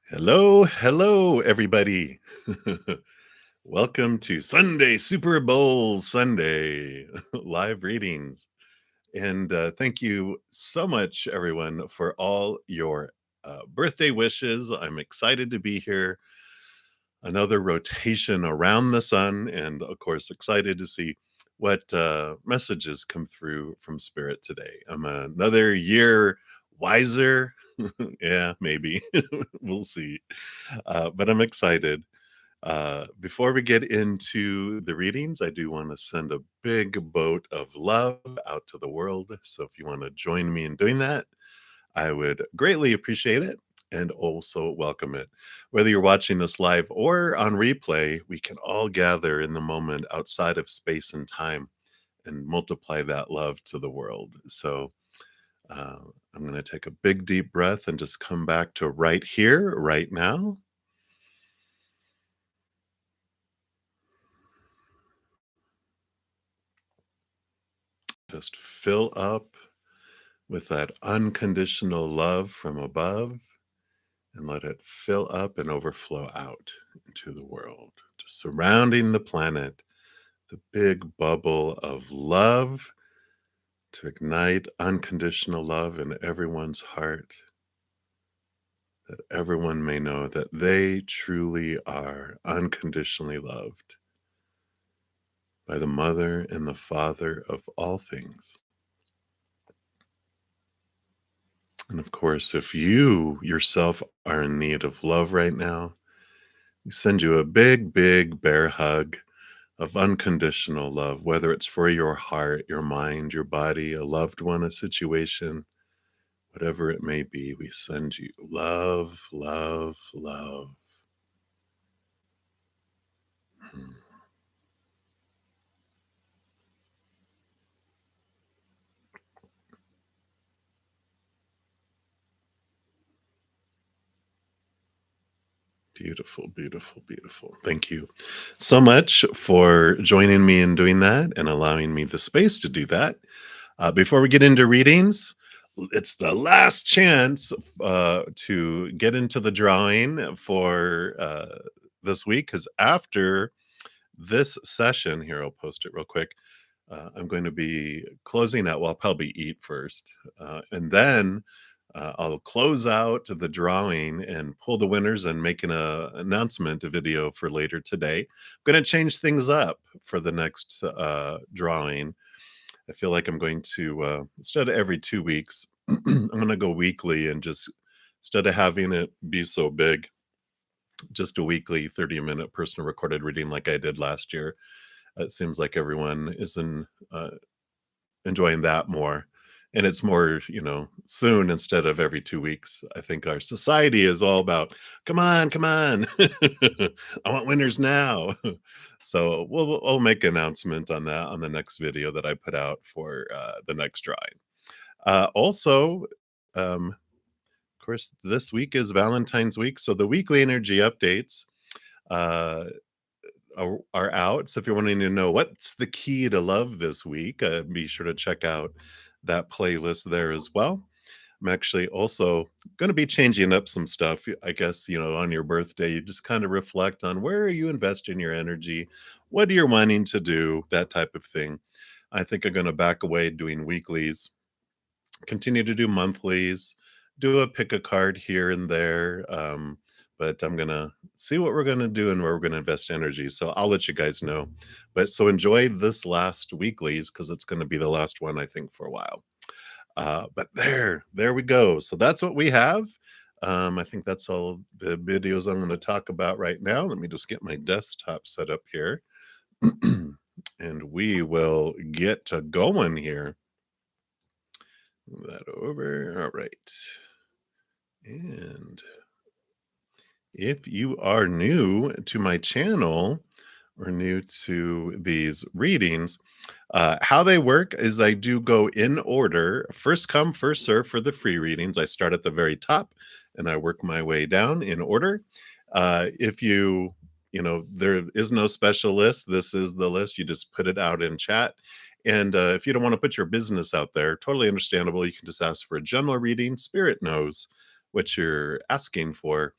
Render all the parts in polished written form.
Hello, hello, everybody. Welcome to Sunday, Super Bowl Sunday, live readings. And thank you so much, everyone, for all your birthday wishes. I'm excited to be here. Another rotation around the sun, and of course, excited to see what messages come through from Spirit today. I'm another year wiser. Yeah, maybe. We'll see. But I'm excited. Before we get into the readings, I do want to send a big boat of love out to the world. So if you want to join me in doing that, I would greatly appreciate it and also welcome it. Whether you're watching this live or on replay, we can all gather in the moment outside of space and time and multiply that love to the world. So uh, I'm going to take a big deep breath and just come back to right here, right now. Just fill up with that unconditional love from above and let it fill up and overflow out into the world, just surrounding the planet, the big bubble of love to ignite unconditional love in everyone's heart, that everyone may know that they truly are unconditionally loved by the Mother and the Father of all things. And of course, if you yourself are in need of love right now, we send you a big, big bear hug of unconditional love, whether it's for your heart, your mind, your body, a loved one, a situation, whatever it may be. We send you love, love, love. Hmm. Beautiful, beautiful, beautiful. Thank you so much for joining me in doing that and allowing me the space to do that. Before we get into readings, it's the last chance to get into the drawing for this week, because after this session here, I'll post it real quick. I'm going to be closing out. Well, I'll probably eat first, and then I'll close out the drawing and pull the winners and make an announcement video for later today. I'm going to change things up for the next drawing. I feel like I'm going to, instead of every 2 weeks, I'm going to go weekly and just, instead of having it be so big, just a weekly 30-minute personal recorded reading like I did last year. It seems like everyone is enjoying that more. And it's more, soon instead of every 2 weeks. I think our society is all about, come on, come on. I want winners now. So we'll make an announcement on that on the next video that I put out for the next drawing. Also, of course, this week is Valentine's week. So the weekly energy updates uh, are out. So if you're wanting to know what's the key to love this week, be sure to check out that playlist there as well. I'm actually also going to be changing up some stuff. I guess, on your birthday, you just kind of reflect on where are you investing your energy? What are you wanting to do? That type of thing. I think I'm going to back away doing weeklies, continue to do monthlies, do a pick a card here and there. But I'm going to see what we're going to do and where we're going to invest energy. So I'll let you guys know. But so enjoy this last weeklies because it's going to be the last one, I think, for a while. But there we go. So that's what we have. I think that's all the videos I'm going to talk about right now. Let me just get my desktop set up here. And we will get to going here. Move that over. All right. And if you are new to my channel or new to these readings, how they work is I do go in order, first come, first serve for the free readings. I start at the very top and I work my way down in order. If there is no special list, this is the list. You just put it out in chat. And if you don't want to put your business out there, totally understandable. You can just ask for a general reading. Spirit knows what you're asking for.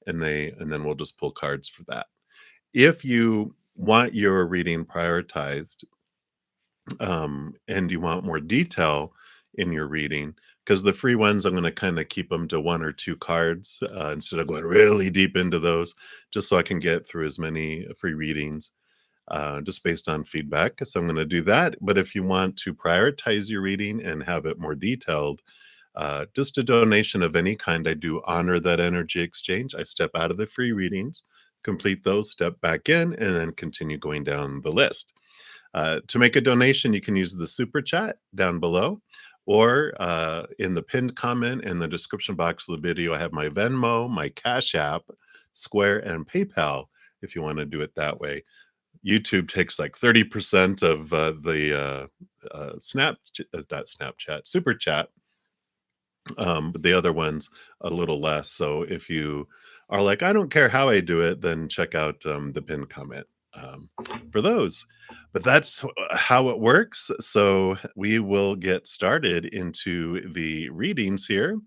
and then we'll just pull cards for that. If you want your reading prioritized, and you want more detail in your reading, because the free ones, I'm going to kind of keep them to one or two cards instead of going really deep into those, just so I can get through as many free readings just based on feedback. So I'm going to do that. But if you want to prioritize your reading and have it more detailed, just a donation of any kind, I do honor that energy exchange. I step out of the free readings, complete those, step back in, and then continue going down the list. To make a donation, you can use the super chat down below, or in the pinned comment in the description box of the video, I have my Venmo, my Cash App, Square, and PayPal if you want to do it that way. YouTube takes like 30% of the not Snapchat, super chat, but the other one's a little less. So if you are like, I don't care how I do it, then check out the pinned comment um, for those. But that's how it works. So we will get started into the readings here.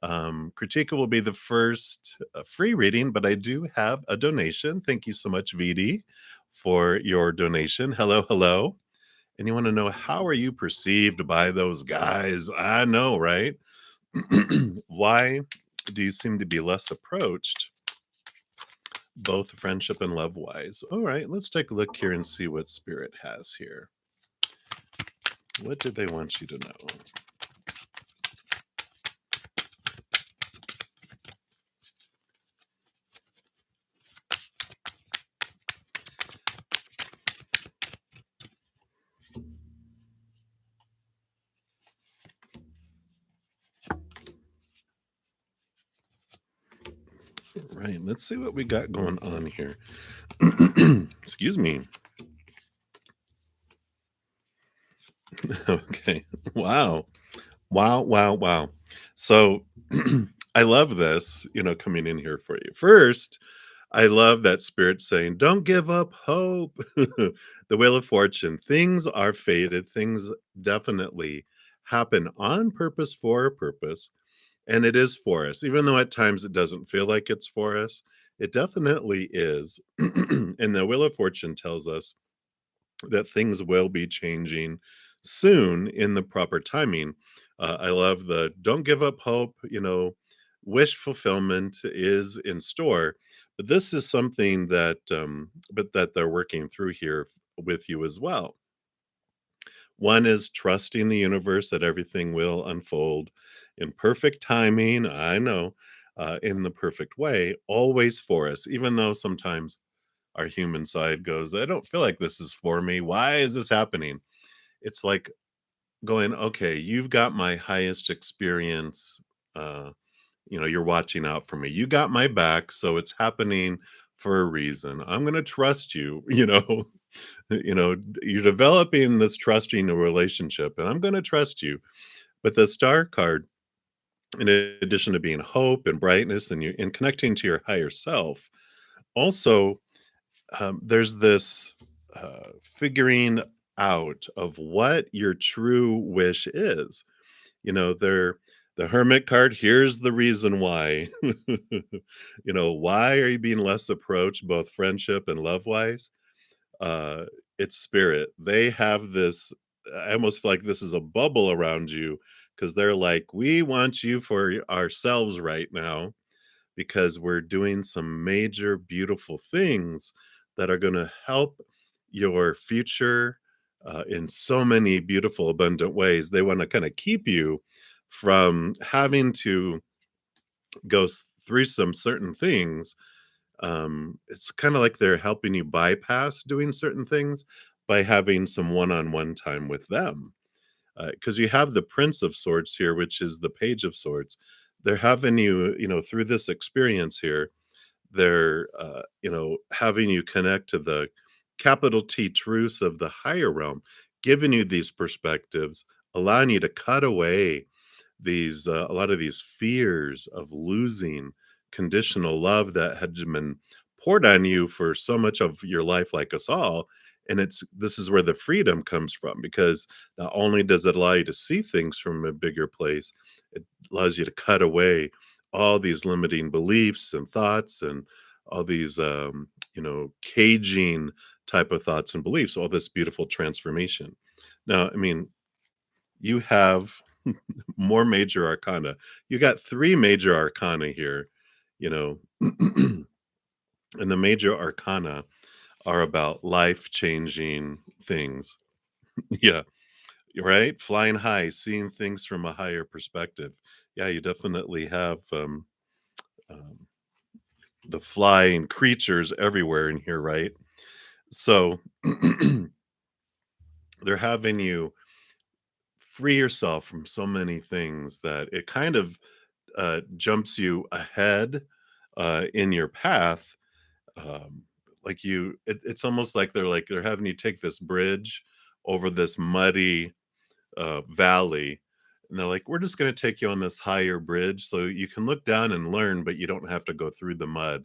Kritika will be the first free reading, but I do have a donation. Thank you so much, VD, for your donation. Hello, hello. And you want to know, how are you perceived by those guys? I know, right? Why do you seem to be less approached, both friendship and love wise? All right, let's take a look here and see what Spirit has here. What do they want you to know? Right, let's see what we got going on here. Excuse me. Okay. Wow. Wow, wow, wow. So I love this, coming in here for you. First, I love that Spirit saying, don't give up hope. The Wheel of Fortune. Things are fated. Things definitely happen on purpose for a purpose. And it is for us, even though at times it doesn't feel like it's for us. It definitely is. And the Wheel of Fortune tells us that things will be changing soon in the proper timing. I love the don't give up hope, wish fulfillment is in store. But this is something that, but that they're working through here with you as well. One is trusting the universe that everything will unfold in perfect timing. I know, in the perfect way, always for us, even though sometimes our human side goes, I don't feel like this is for me. Why is this happening? It's like going, okay, you've got my highest experience. Uh, you're watching out for me. You got my back. So it's happening for a reason. I'm going to trust you, you're developing this trusting a relationship, and I'm going to trust you. But the star card, in addition to being hope and brightness and you and connecting to your higher self, also there's this figuring out of what your true wish is. They're the Hermit card. Here's the reason why. Why are you being less approached, both friendship and love wise? Uh, it's Spirit. They have this. I almost feel like this is a bubble around you because they're like, we want you for ourselves right now because we're doing some major, beautiful things that are going to help your future in so many beautiful, abundant ways. They want to kind of keep you from having to go through some certain things. It's kind of like they're helping you bypass doing certain things by having some one-on-one time with them. Because you have the Prince of Swords here, which is the Page of Swords. They're having you, through this experience here, they're, having you connect to the capital T truths of the higher realm, giving you these perspectives, allowing you to cut away these, a lot of these fears of losing conditional love that had been poured on you for so much of your life, like us all. And this is where the freedom comes from, because not only does it allow you to see things from a bigger place, it allows you to cut away all these limiting beliefs and thoughts and all these caging type of thoughts and beliefs, all this beautiful transformation. Now, I mean, you have more major arcana. You got three major arcana here, you know, and the major arcana are about life changing things. Yeah, right. Flying high, seeing things from a higher perspective. Yeah, you definitely have um, the flying creatures everywhere in here, right? So they're having you free yourself from so many things that it kind of jumps you ahead in your path. Um, like it's almost like they're having you take this bridge over this muddy valley, and they're like, "We're just going to take you on this higher bridge, so you can look down and learn, but you don't have to go through the mud."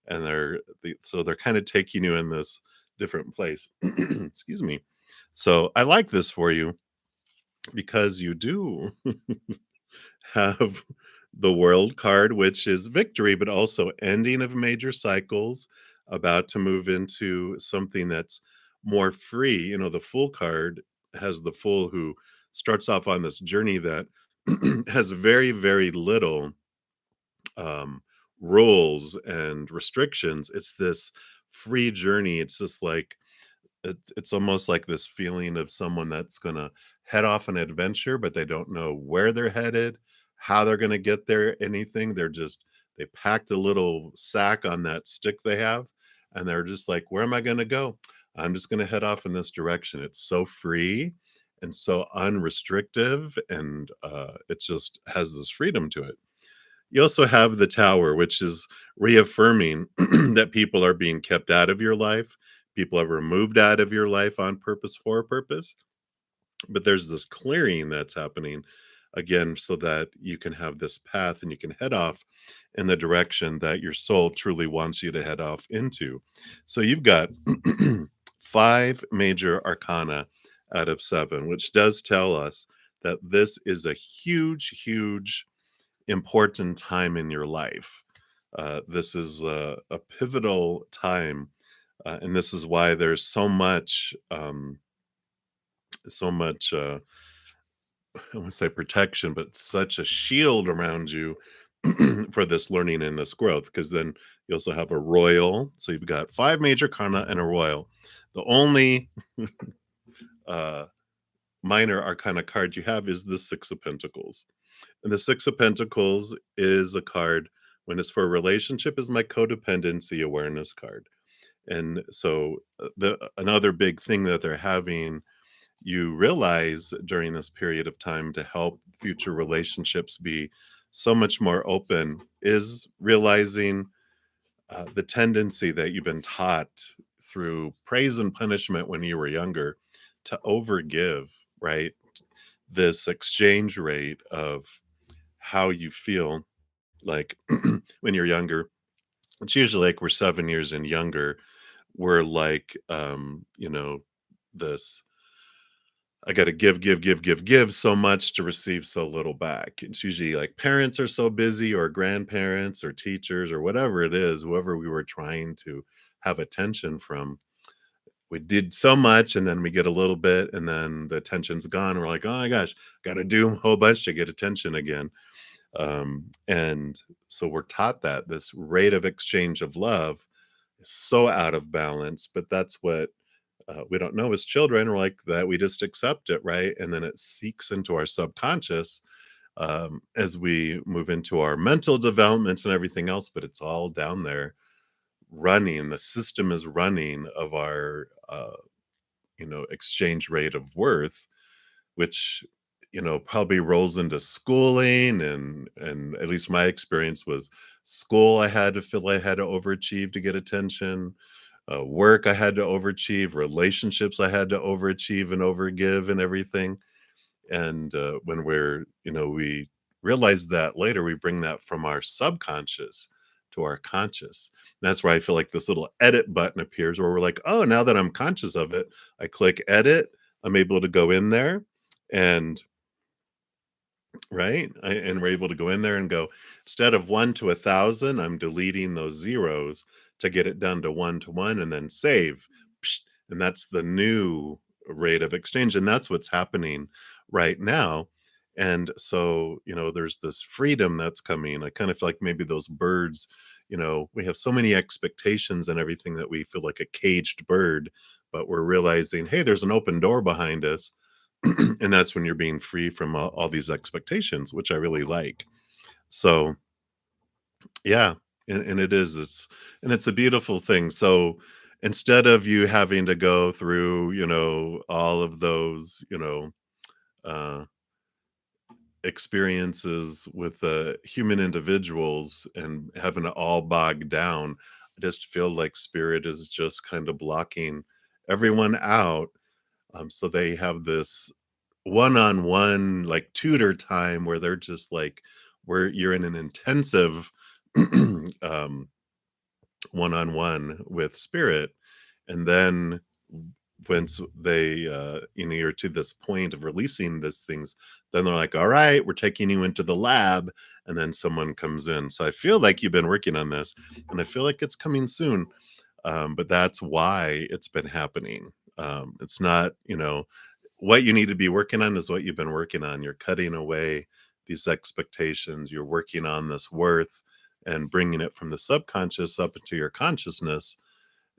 And so they're kind of taking you in this different place. Excuse me. So I like this for you because you do have the world card, which is victory, but also ending of major cycles, about to move into something that's more free. The Fool card has the Fool who starts off on this journey that has very, very little um, rules and restrictions. It's this free journey. It's just like, it's almost like this feeling of someone that's gonna head off an adventure, but they don't know where they're headed, how they're gonna get there, anything. They packed a little sack on that stick they have, and they're just like, "Where am I gonna go? I'm just gonna head off in this direction." It's so free and so unrestrictive, and it just has this freedom to it. You also have the Tower, which is reaffirming that people are being kept out of your life. People are removed out of your life on purpose for a purpose. But there's this clearing that's happening again so that you can have this path and you can head off in the direction that your soul truly wants you to head off into. So you've got five major arcana out of seven, which does tell us that this is a huge, huge important time in your life. This is a pivotal time, and this is why there's so much. I won't say protection, but such a shield around you for this learning and this growth. Because then you also have a royal. So you've got five major karma and a royal. The only uh, minor arcana card you have is the Six of Pentacles. And the Six of Pentacles is a card, when it's for a relationship, is my codependency awareness card. And so the another big thing that they're having you realize during this period of time to help future relationships be so much more open is realizing the tendency that you've been taught through praise and punishment when you were younger to overgive, right? This exchange rate of how you feel like when you're younger. It's usually like we're 7 years and younger. We're like, this I got to give, give, give, give, give so much to receive so little back. It's usually like parents are so busy, or grandparents, or teachers, or whatever it is, whoever we were trying to have attention from. We did so much, and then we get a little bit, and then the attention's gone. We're like, oh my gosh, got to do a whole bunch to get attention again. And so we're taught that this rate of exchange of love is so out of balance, but that's what we don't know as children. We're like that, we just accept it, right? And then it seeks into our subconscious as we move into our mental development and everything else, but it's all down there running. The system is running of our exchange rate of worth, which probably rolls into schooling. And at least my experience was school, I had to feel I had to overachieve to get attention. Work, I had to overachieve. Relationships, I had to overachieve and overgive and everything. And when we realize that later, we bring that from our subconscious to our conscious. And that's where I feel like this little edit button appears, where we're like, oh, now that I'm conscious of it, I click edit. I'm able to go in there and right? And we're able to go in there and go, instead of 1 to 1,000, I'm deleting those zeros to get it down to 1 to 1 and then save. Psh, and that's the new rate of exchange. And that's what's happening right now. And so, there's this freedom that's coming. I kind of feel like maybe those birds, we have so many expectations and everything that we feel like a caged bird, but we're realizing, hey, there's an open door behind us. And that's when you're being free from all these expectations, which I really like. So yeah, and it's a beautiful thing. So instead of you having to go through, all of those, uh experiences with human individuals and having it all bogged down, I just feel like spirit is just kind of blocking everyone out, so they have this one-on-one like tutor time where they're just like, where you're in an intensive um one-on-one with spirit. And then once they you're to this point of releasing these things, then they're like, all right, we're taking you into the lab. And then someone comes in. So I feel like you've been working on this, and I feel like it's coming soon. But that's why it's been happening. It's not, what you need to be working on is what you've been working on. You're cutting away these expectations. You're working on this worth and bringing it from the subconscious up into your consciousness,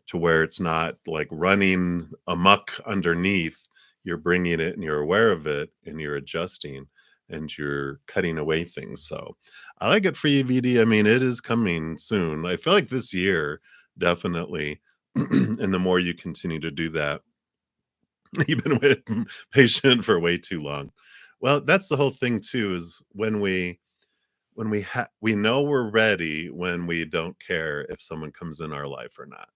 to where it's not like running amok underneath. You're bringing it and you're aware of it and you're adjusting and you're cutting away things. So I like it for you, VD. I mean, it is coming soon. I feel like this year, definitely. And the more you continue to do that, you've been patient for way too long. Well, that's the whole thing too, is we know we're ready when we don't care if someone comes in our life or not.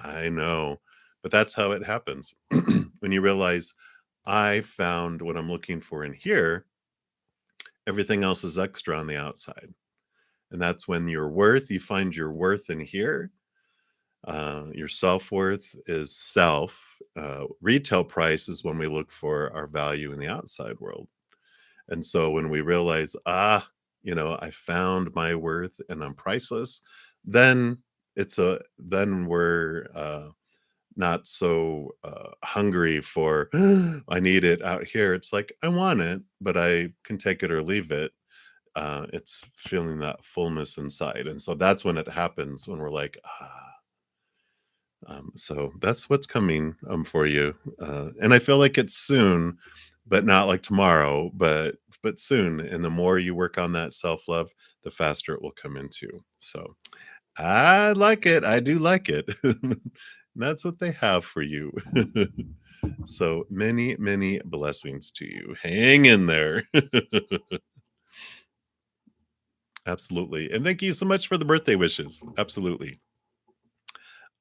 I know, but that's how it happens. When you realize, I found what I'm looking for in here, everything else is extra on the outside. And that's when you find your worth in here. Your self-worth is self. Retail price is when we look for our value in the outside world. And so when we realize, I found my worth and I'm priceless, then then we're not so hungry for, I need it out here. It's like, I want it, but I can take it or leave it. It's feeling that fullness inside. And so that's when it happens, when we're like, so that's what's coming for you. And I feel like it's soon, but not like tomorrow, but soon. And the more you work on that self-love, the faster it will come into. So I like it. I do like it. That's what they have for you. So many, many blessings to you. Hang in there. Absolutely. And thank you so much for the birthday wishes. Absolutely.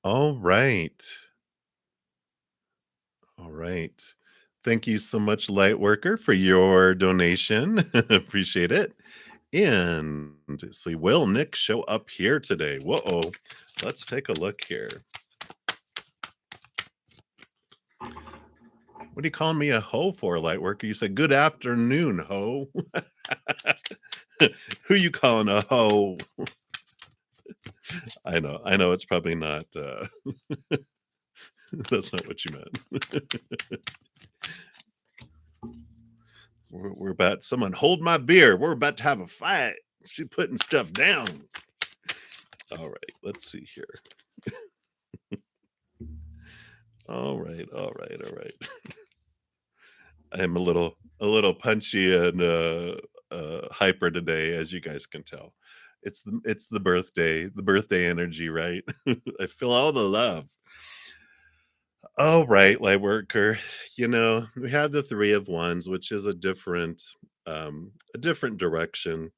All right. All right. Thank you so much, Lightworker, for your donation. Appreciate it. And see, will Nick show up here today? Whoa. Let's take a look here. What are you calling me a hoe for, Lightworker? You said good afternoon, hoe. Who you calling a hoe? I know it's probably not that's not what you meant. We're about, someone hold my beer. We're about to have a fight. She putting stuff down. All right, let's see here. All right. I am a little punchy and hyper today, as you guys can tell. It's the birthday energy, right? I feel all the love. All right, Lightworker. We have the Three of Wands, which is a different direction.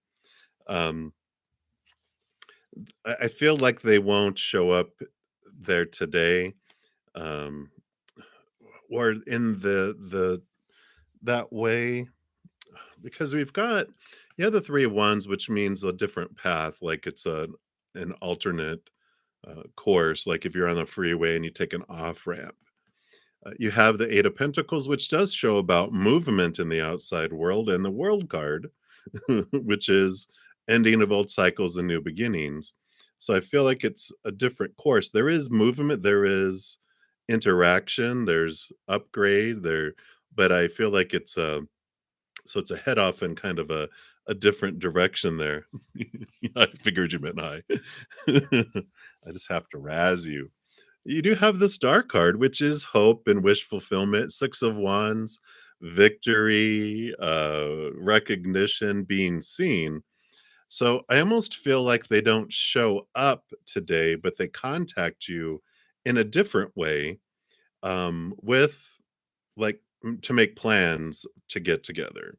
Um, I feel like they won't show up there today, um, or in the that way, because we've got, the Three of Wands, which means a different path, like it's an alternate course, like if you're on the freeway and you take an off ramp. You have the Eight of Pentacles, which does show about movement in the outside world, and the World card, which is ending of old cycles and new beginnings. So I feel like it's a different course. There is movement, there is interaction, there's upgrade there, but I feel like it's a it's a head off in kind of a different direction there. I figured you meant hi. I just have to razz you. You do have the Star card, which is hope and wish fulfillment, Six of Wands, victory, recognition, being seen. So I almost feel like they don't show up today, but they contact you in a different way, with to make plans to get together.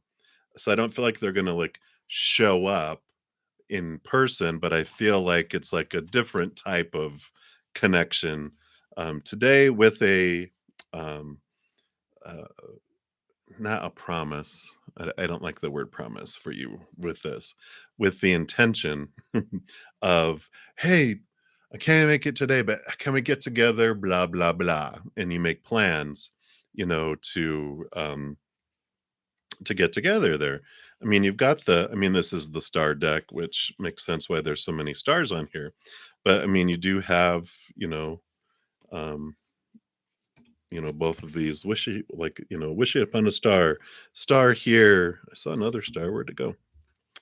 So I don't feel like they're gonna like show up in person, but I feel like it's like a different type of connection today with a um, uh, not a promise. I don't like the word promise for you with this, with the intention of, hey, I can't make it today, but can we get together? Blah, blah, blah. And you make plans, to get together there. I mean, you've got this is the star deck, which makes sense why there's so many stars on here. But I mean, you do have, um, both of these wishing upon a star, star here. I saw another star. Where'd it go?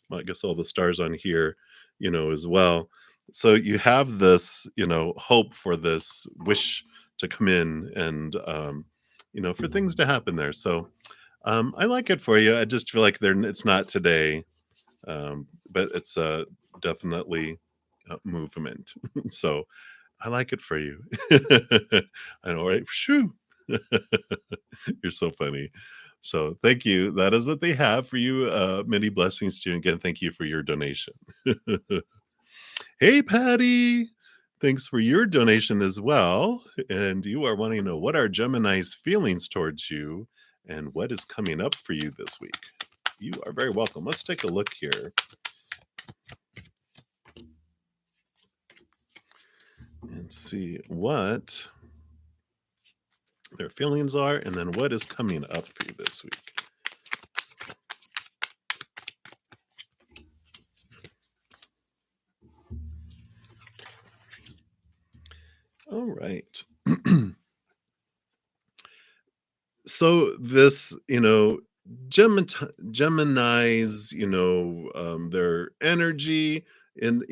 Well, I guess all the stars on here, as well. So you have this, hope for this wish to come in and, for things to happen there. So I like it for you. I just feel like it's not today, but it's definitely movement. So I like it for you. I know, right? Shoo. You're so funny. So thank you. That is what they have for you. Many blessings to you. Again, thank you for your donation. Hey, Patty. Thanks for your donation as well. And you are wanting to know what are Gemini's feelings towards you and what is coming up for you this week. You are very welcome. Let's take a look here and see what their feelings are and then what is coming up for you this week. All right. So this, Gemini's, their energy and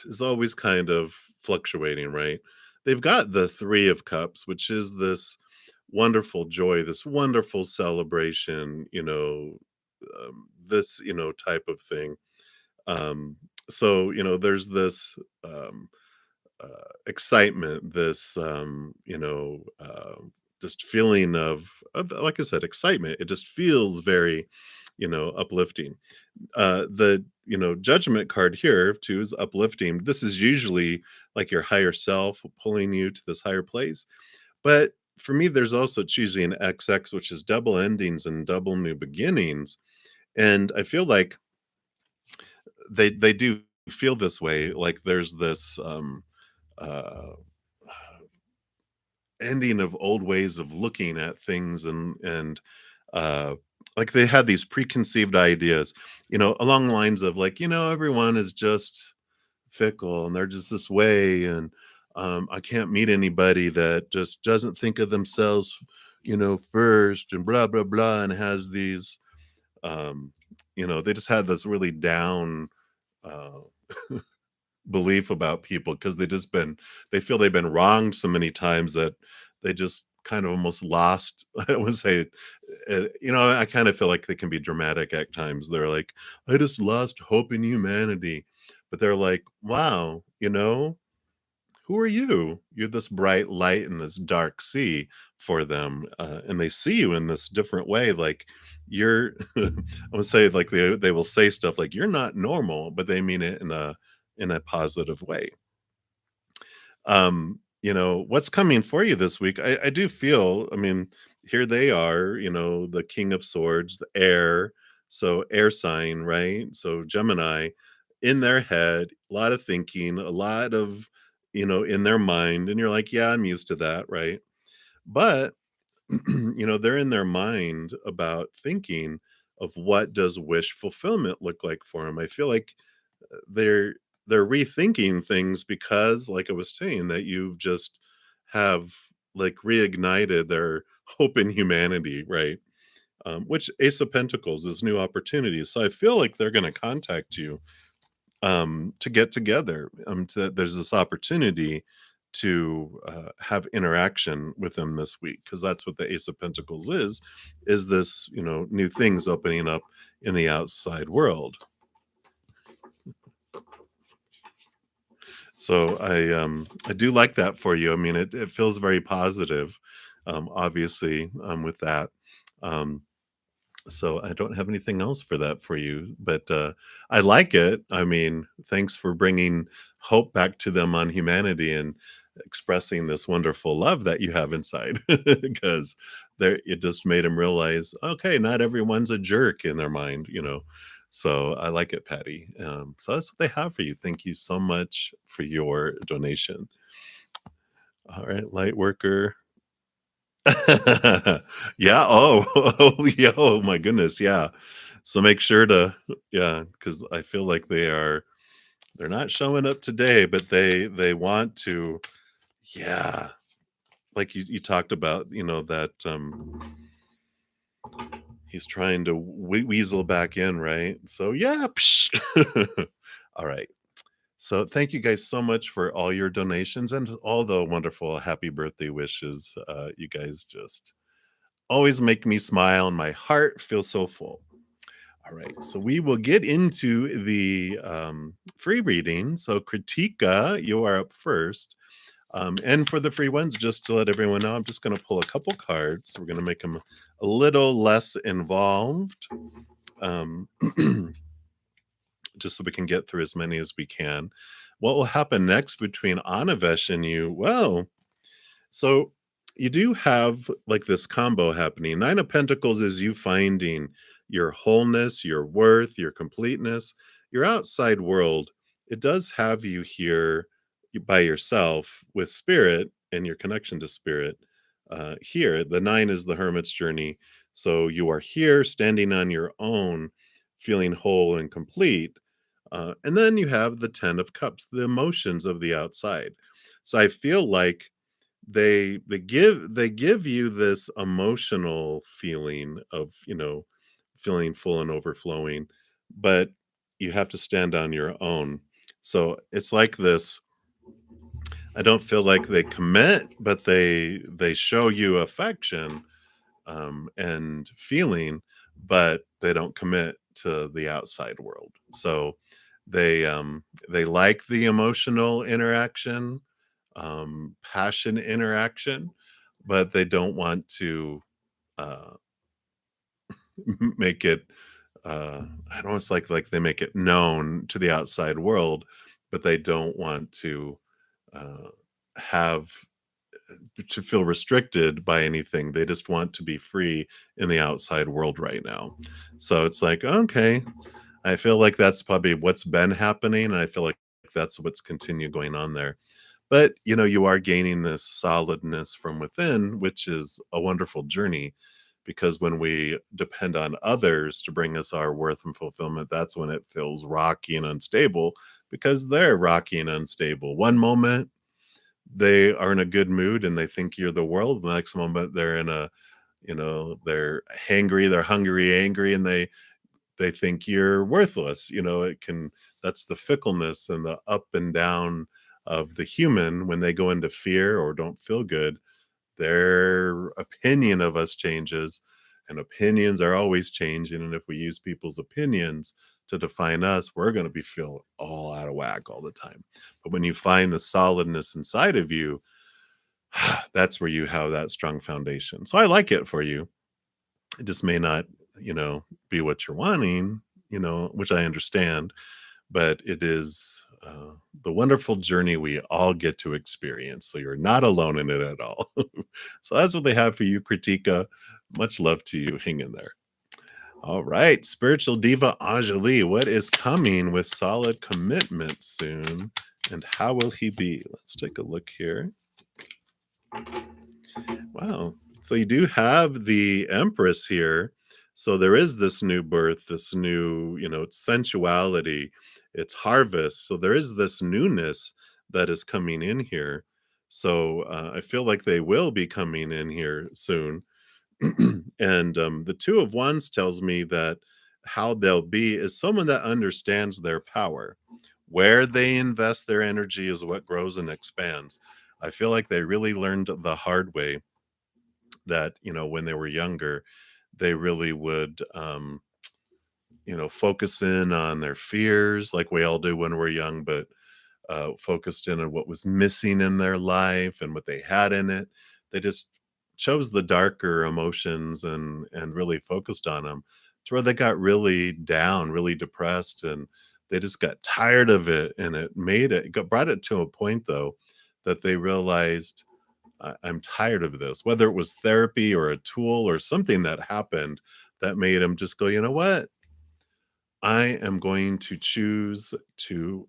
is always kind of fluctuating, right? They've got the Three of Cups, which is this wonderful joy, this wonderful celebration, this type of thing. So there's this excitement, this just feeling of like I said, excitement. It just feels very, uplifting. The Judgment card here too is uplifting. This is usually like your higher self pulling you to this higher place. But for me, there's also choosing XX, which is double endings and double new beginnings. And I feel like they do feel this way. Like there's this uh ending of old ways of looking at things and uh like they had these preconceived ideas, along the lines of like, everyone is just fickle and they're just this way, and I can't meet anybody that just doesn't think of themselves, first, and blah blah blah, and has these they just had this really down uh belief about people because they feel they've been wronged so many times that they just kind of almost lost. I would say, I kind of feel like they can be dramatic at times. They're like, I just lost hope in humanity, but they're like, wow, who are you? You're this bright light in this dark sea for them, and they see you in this different way. Like you're, I would say, like they will say stuff like you're not normal, but they mean it in a positive way. What's coming for you this week? I do feel. I mean, here they are. The King of Swords, the air. So air sign, right? So Gemini, in their head, a lot of thinking, a lot of in their mind, and you're like, yeah, I'm used to that, right? But they're in their mind about thinking of what does wish fulfillment look like for them. I feel like they're they're rethinking things because, like I was saying, that you've just have like reignited their hope in humanity, right? Which Ace of Pentacles is new opportunities. So I feel like they're going to contact you to get together. There's this opportunity to have interaction with them this week, because that's what the Ace of Pentacles is this, new things opening up in the outside world. So I do like that for you. I mean, it feels very positive, obviously, with that. Um, so I don't have anything else for that for you, but I like it. I mean, thanks for bringing hope back to them on humanity and expressing this wonderful love that you have inside, because there it just made them realize, okay, not everyone's a jerk in their mind. So I like it, Patty. So that's what they have for you. Thank you so much for your donation. All right, light worker. Yeah. Oh, oh, yeah. Oh my goodness. Yeah. So make sure to, yeah, because I feel like they're not showing up today, but they want to. Yeah. Like you talked about, that he's trying to weasel back in, right? So yeah. Psh. All right. So thank you guys so much for all your donations and all the wonderful happy birthday wishes. You guys just always make me smile and my heart feels so full. All right, so we will get into the free reading. So Kritika, you are up first. And for the free ones, just to let everyone know, I'm just going to pull a couple cards. We're going to make them a little less involved, um, just so we can get through as many as we can. What will happen next between Anavesh and you? Well, so you do have like this combo happening. Nine of Pentacles is you finding your wholeness, your worth, your completeness, your outside world. It does have you here by yourself with spirit and your connection to spirit. Here, the nine is the hermit's journey. So you are here standing on your own, feeling whole and complete. And then you have the 10 of cups, the emotions of the outside. So I feel like they give you this emotional feeling of feeling full and overflowing, but you have to stand on your own. So it's like this. I don't feel like they commit, but they show you affection and feeling, but they don't commit to the outside world. So they like the emotional interaction, passion interaction, but they don't want to uh, make it. I don't. It's like they make it known to the outside world, but they don't want to uh, have to feel restricted by anything. They just want to be free in the outside world right now. So it's like, okay, I feel like that's probably what's been happening. And I feel like that's what's continued going on there. But you are gaining this solidness from within, which is a wonderful journey, because when we depend on others to bring us our worth and fulfillment, that's when it feels rocky and unstable, because they're rocky and unstable. One moment they are in a good mood and they think you're the world. The next moment they're in a, they're hangry, they're hungry, angry, and they think you're worthless. It can, that's the fickleness and the up and down of the human. When they go into fear or don't feel good, their opinion of us changes, and opinions are always changing. And if we use people's opinions to define us, we're going to be feel all out of whack all the time. But when you find the solidness inside of you, that's where you have that strong foundation. So I like it for you. It just may not, be what you're wanting, which I understand, but it is the wonderful journey we all get to experience. So you're not alone in it at all. So that's what they have for you, Kritika. Much love to you. Hang in there. All right, spiritual diva Anjali, what is coming with solid commitment soon, and how will he be? Let's take a look here. Wow, So you do have the Empress here. So there is this new birth, this new, it's sensuality, it's harvest. So there is this newness that is coming in here. So I feel like they will be coming in here soon. And the Two of Wands tells me that how they'll be is someone that understands their power. Where they invest their energy is what grows and expands. I feel like they really learned the hard way that, when they were younger, they really would, focus in on their fears like we all do when we're young, but focused in on what was missing in their life and what they had in it. They just chose the darker emotions and really focused on them to where they got really down, really depressed, and they just got tired of it. And brought it to a point though that they realized I'm tired of this, whether it was therapy or a tool or something that happened that made him just go, you know what? I am going to choose to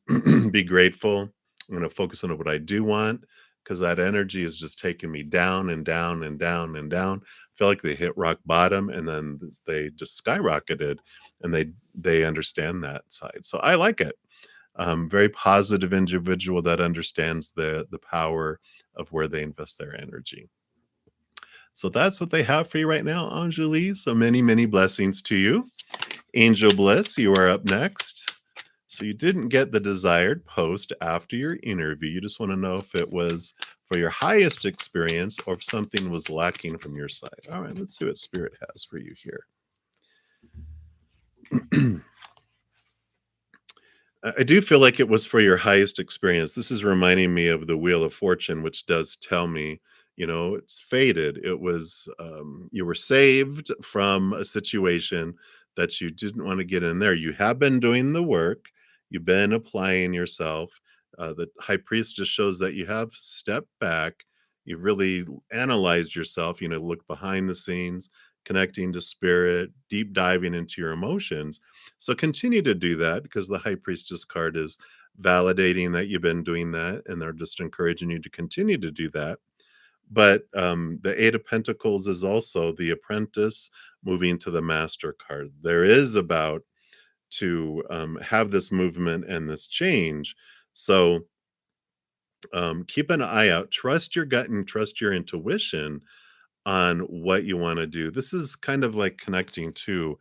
be grateful. I'm going to focus on what I do want because that energy is just taking me down and down and down and down. I feel like they hit rock bottom and then they just skyrocketed, and they understand that side. So I like it. Very positive individual that understands the power of where they invest their energy. So that's what they have for you right now, Anjali. So many, many blessings to you. Angel Bliss, you are up next. So you didn't get the desired post after your interview. You just want to know if it was for your highest experience or if something was lacking from your side. All right, let's see what Spirit has for you here. I do feel like it was for your highest experience. This is reminding me of the Wheel of Fortune, which does tell me, it's fated. It was, you were saved from a situation that you didn't want to get in there. You have been doing the work, you've been applying yourself. The High Priest just shows that you have stepped back, you've really analyzed yourself, look behind the scenes, connecting to spirit, deep diving into your emotions. So continue to do that because the High Priestess card is validating that you've been doing that, and they're just encouraging you to continue to do that. But the Eight of Pentacles is also the Apprentice moving to the Master card. There is about to have this movement and this change. So keep an eye out, trust your gut and trust your intuition on what you want to do. This is kind of like connecting to,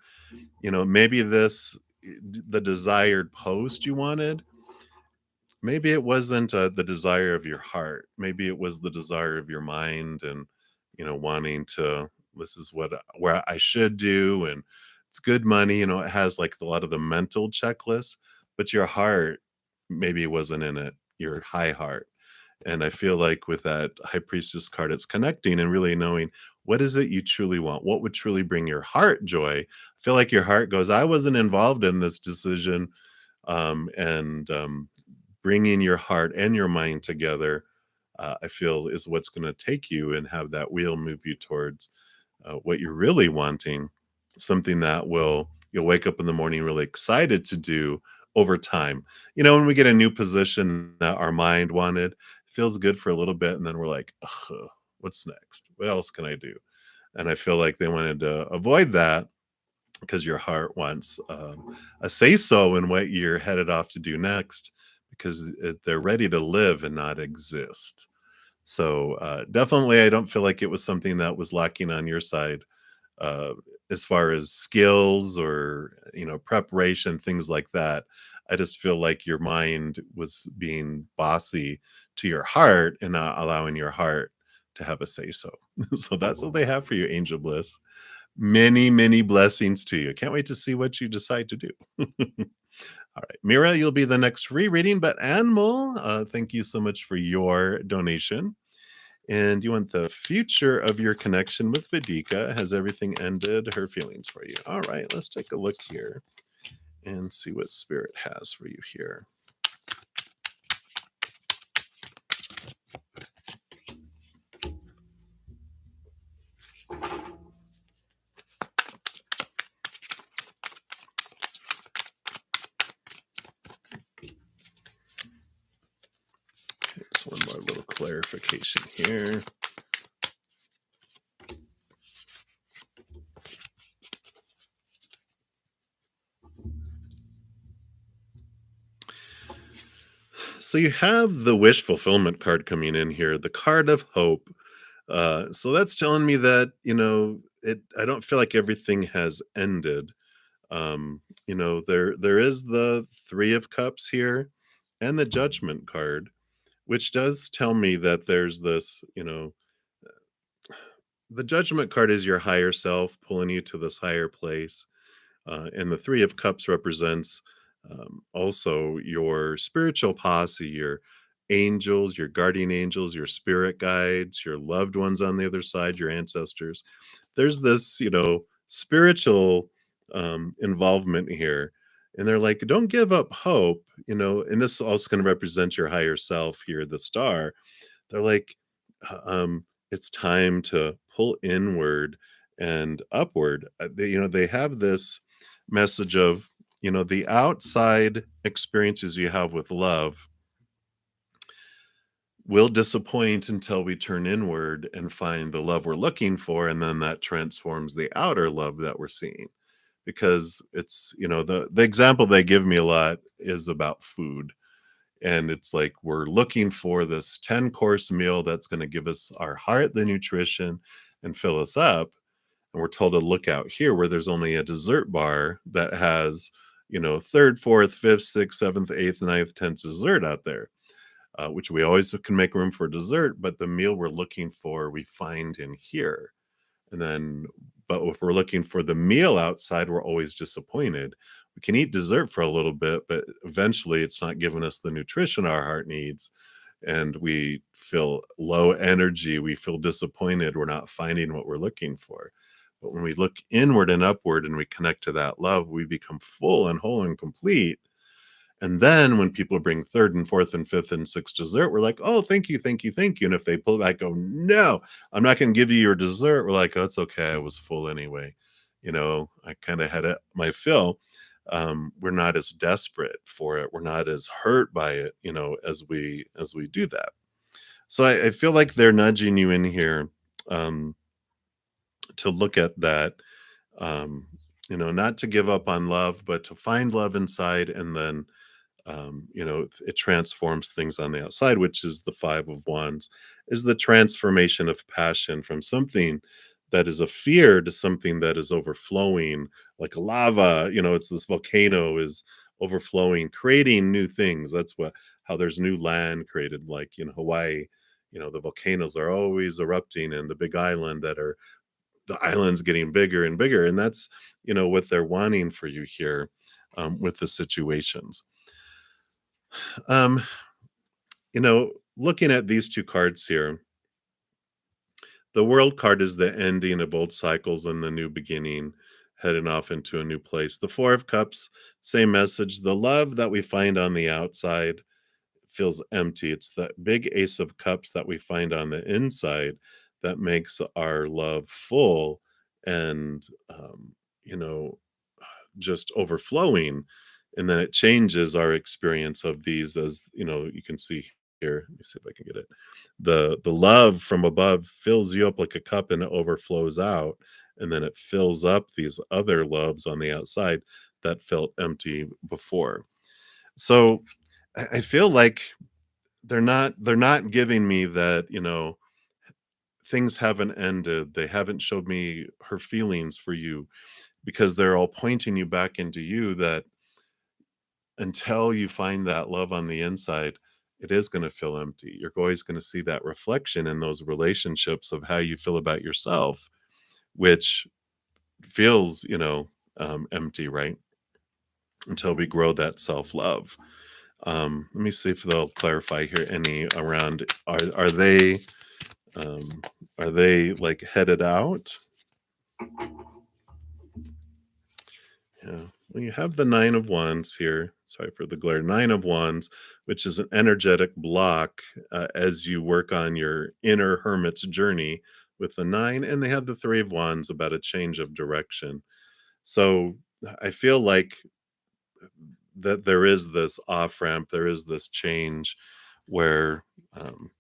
maybe the desired post you wanted, maybe it wasn't the desire of your heart. Maybe it was the desire of your mind and, wanting to, this is where I should do. And it's good money. It has like a lot of the mental checklist, but your heart maybe wasn't in it, your high heart. And I feel like with that High Priestess card, it's connecting and really knowing what is it you truly want? What would truly bring your heart joy? I feel like your heart goes, I wasn't involved in this decision. And bringing your heart and your mind together, I feel is what's going to take you and have that wheel move you towards what you're really wanting, something that you'll wake up in the morning really excited to do over time. When we get a new position that our mind wanted, it feels good for a little bit, and then we're like, ugh, what's next? What else can I do? And I feel like they wanted to avoid that because your heart wants a say so in what you're headed off to do next, because they're ready to live and not exist. So definitely, I don't feel like it was something that was lacking on your side uh, as far as skills or preparation, things like that. I just feel like your mind was being bossy to your heart and not allowing your heart to have a say so. So that's what they have for you, Angel Bliss. Many, many blessings to you. Can't wait to see what you decide to do. All right, Mira, you'll be the next free reading, but Anmol, thank you so much for your donation. And you want the future of your connection with Vedika. Has everything ended her feelings for you? All right, let's take a look here and see what Spirit has for you here. Okay, just one more little clarification here. So you have the wish fulfillment card coming in here, the card of hope. So that's telling me that, I don't feel like everything has ended. There is the 3 of cups here and the judgment card, which does tell me that there's this, the judgment card is your higher self pulling you to this higher place. And the 3 of cups represents also your spiritual posse, your angels, your guardian angels, your spirit guides, your loved ones on the other side, your ancestors. There's this, spiritual involvement here. And they're like, don't give up hope, and this also can represent your higher self here, the star. They're like, it's time to pull inward and upward. They have this message of, the outside experiences you have with love will disappoint until we turn inward and find the love we're looking for. And then that transforms the outer love that we're seeing. Because it's, the example they give me a lot is about food. And it's like we're looking for this 10-course meal that's going to give us our heart the nutrition and fill us up. And we're told to look out here where there's only a dessert bar that has, third, fourth, fifth, sixth, seventh, eighth, ninth, 10th dessert out there, which we always can make room for dessert. But the meal we're looking for, we find in here. And then, but if we're looking for the meal outside, we're always disappointed. We can eat dessert for a little bit, but eventually it's not giving us the nutrition our heart needs. And we feel low energy. We feel disappointed. We're not finding what we're looking for. But when we look inward and upward and we connect to that love, we become full and whole and complete. And then when people bring third and fourth and fifth and sixth dessert, we're like, oh, thank you, thank you, thank you. And if they pull back, go, no, I'm not going to give you your dessert. We're like, oh, it's okay. I was full anyway. I kind of had my fill. We're not as desperate for it. We're not as hurt by it, as we do that. So I feel like they're nudging you in here to look at that, not to give up on love, but to find love inside, and then it transforms things on the outside, which is the 5 of wands, is the transformation of passion from something that is a fear to something that is overflowing, like lava. It's this volcano is overflowing, creating new things. That's how there's new land created, like in Hawaii. The volcanoes are always erupting, and the big island the island's getting bigger and bigger, and that's what they're wanting for you here with the situations. Um, Looking at these 2 cards here, the world card is the ending of old cycles and the new beginning, heading off into a new place. The 4 of cups, same message. The love that we find on the outside feels empty. It's that big ace of cups that we find on the inside that makes our love full and, just overflowing. And then it changes our experience of these, as you can see here. Let me see if I can get it. The love from above fills you up like a cup, and it overflows out, and then it fills up these other loves on the outside that felt empty before. So I feel like they're not giving me that, things haven't ended. They haven't showed me her feelings for you, because they're all pointing you back into you, that until you find that love on the inside, it is going to feel empty. You're always going to see that reflection in those relationships of how you feel about yourself, which feels, empty, right? Until we grow that self love. Let me see if they'll clarify here any around. Um, are they like headed out? Yeah. Well, you have the 9 of wands here. Sorry for the glare. 9 of wands, which is an energetic block as you work on your inner hermit's journey with the 9. And they have the 3 of wands about a change of direction. So I feel like that there is this off ramp, there is this change where um,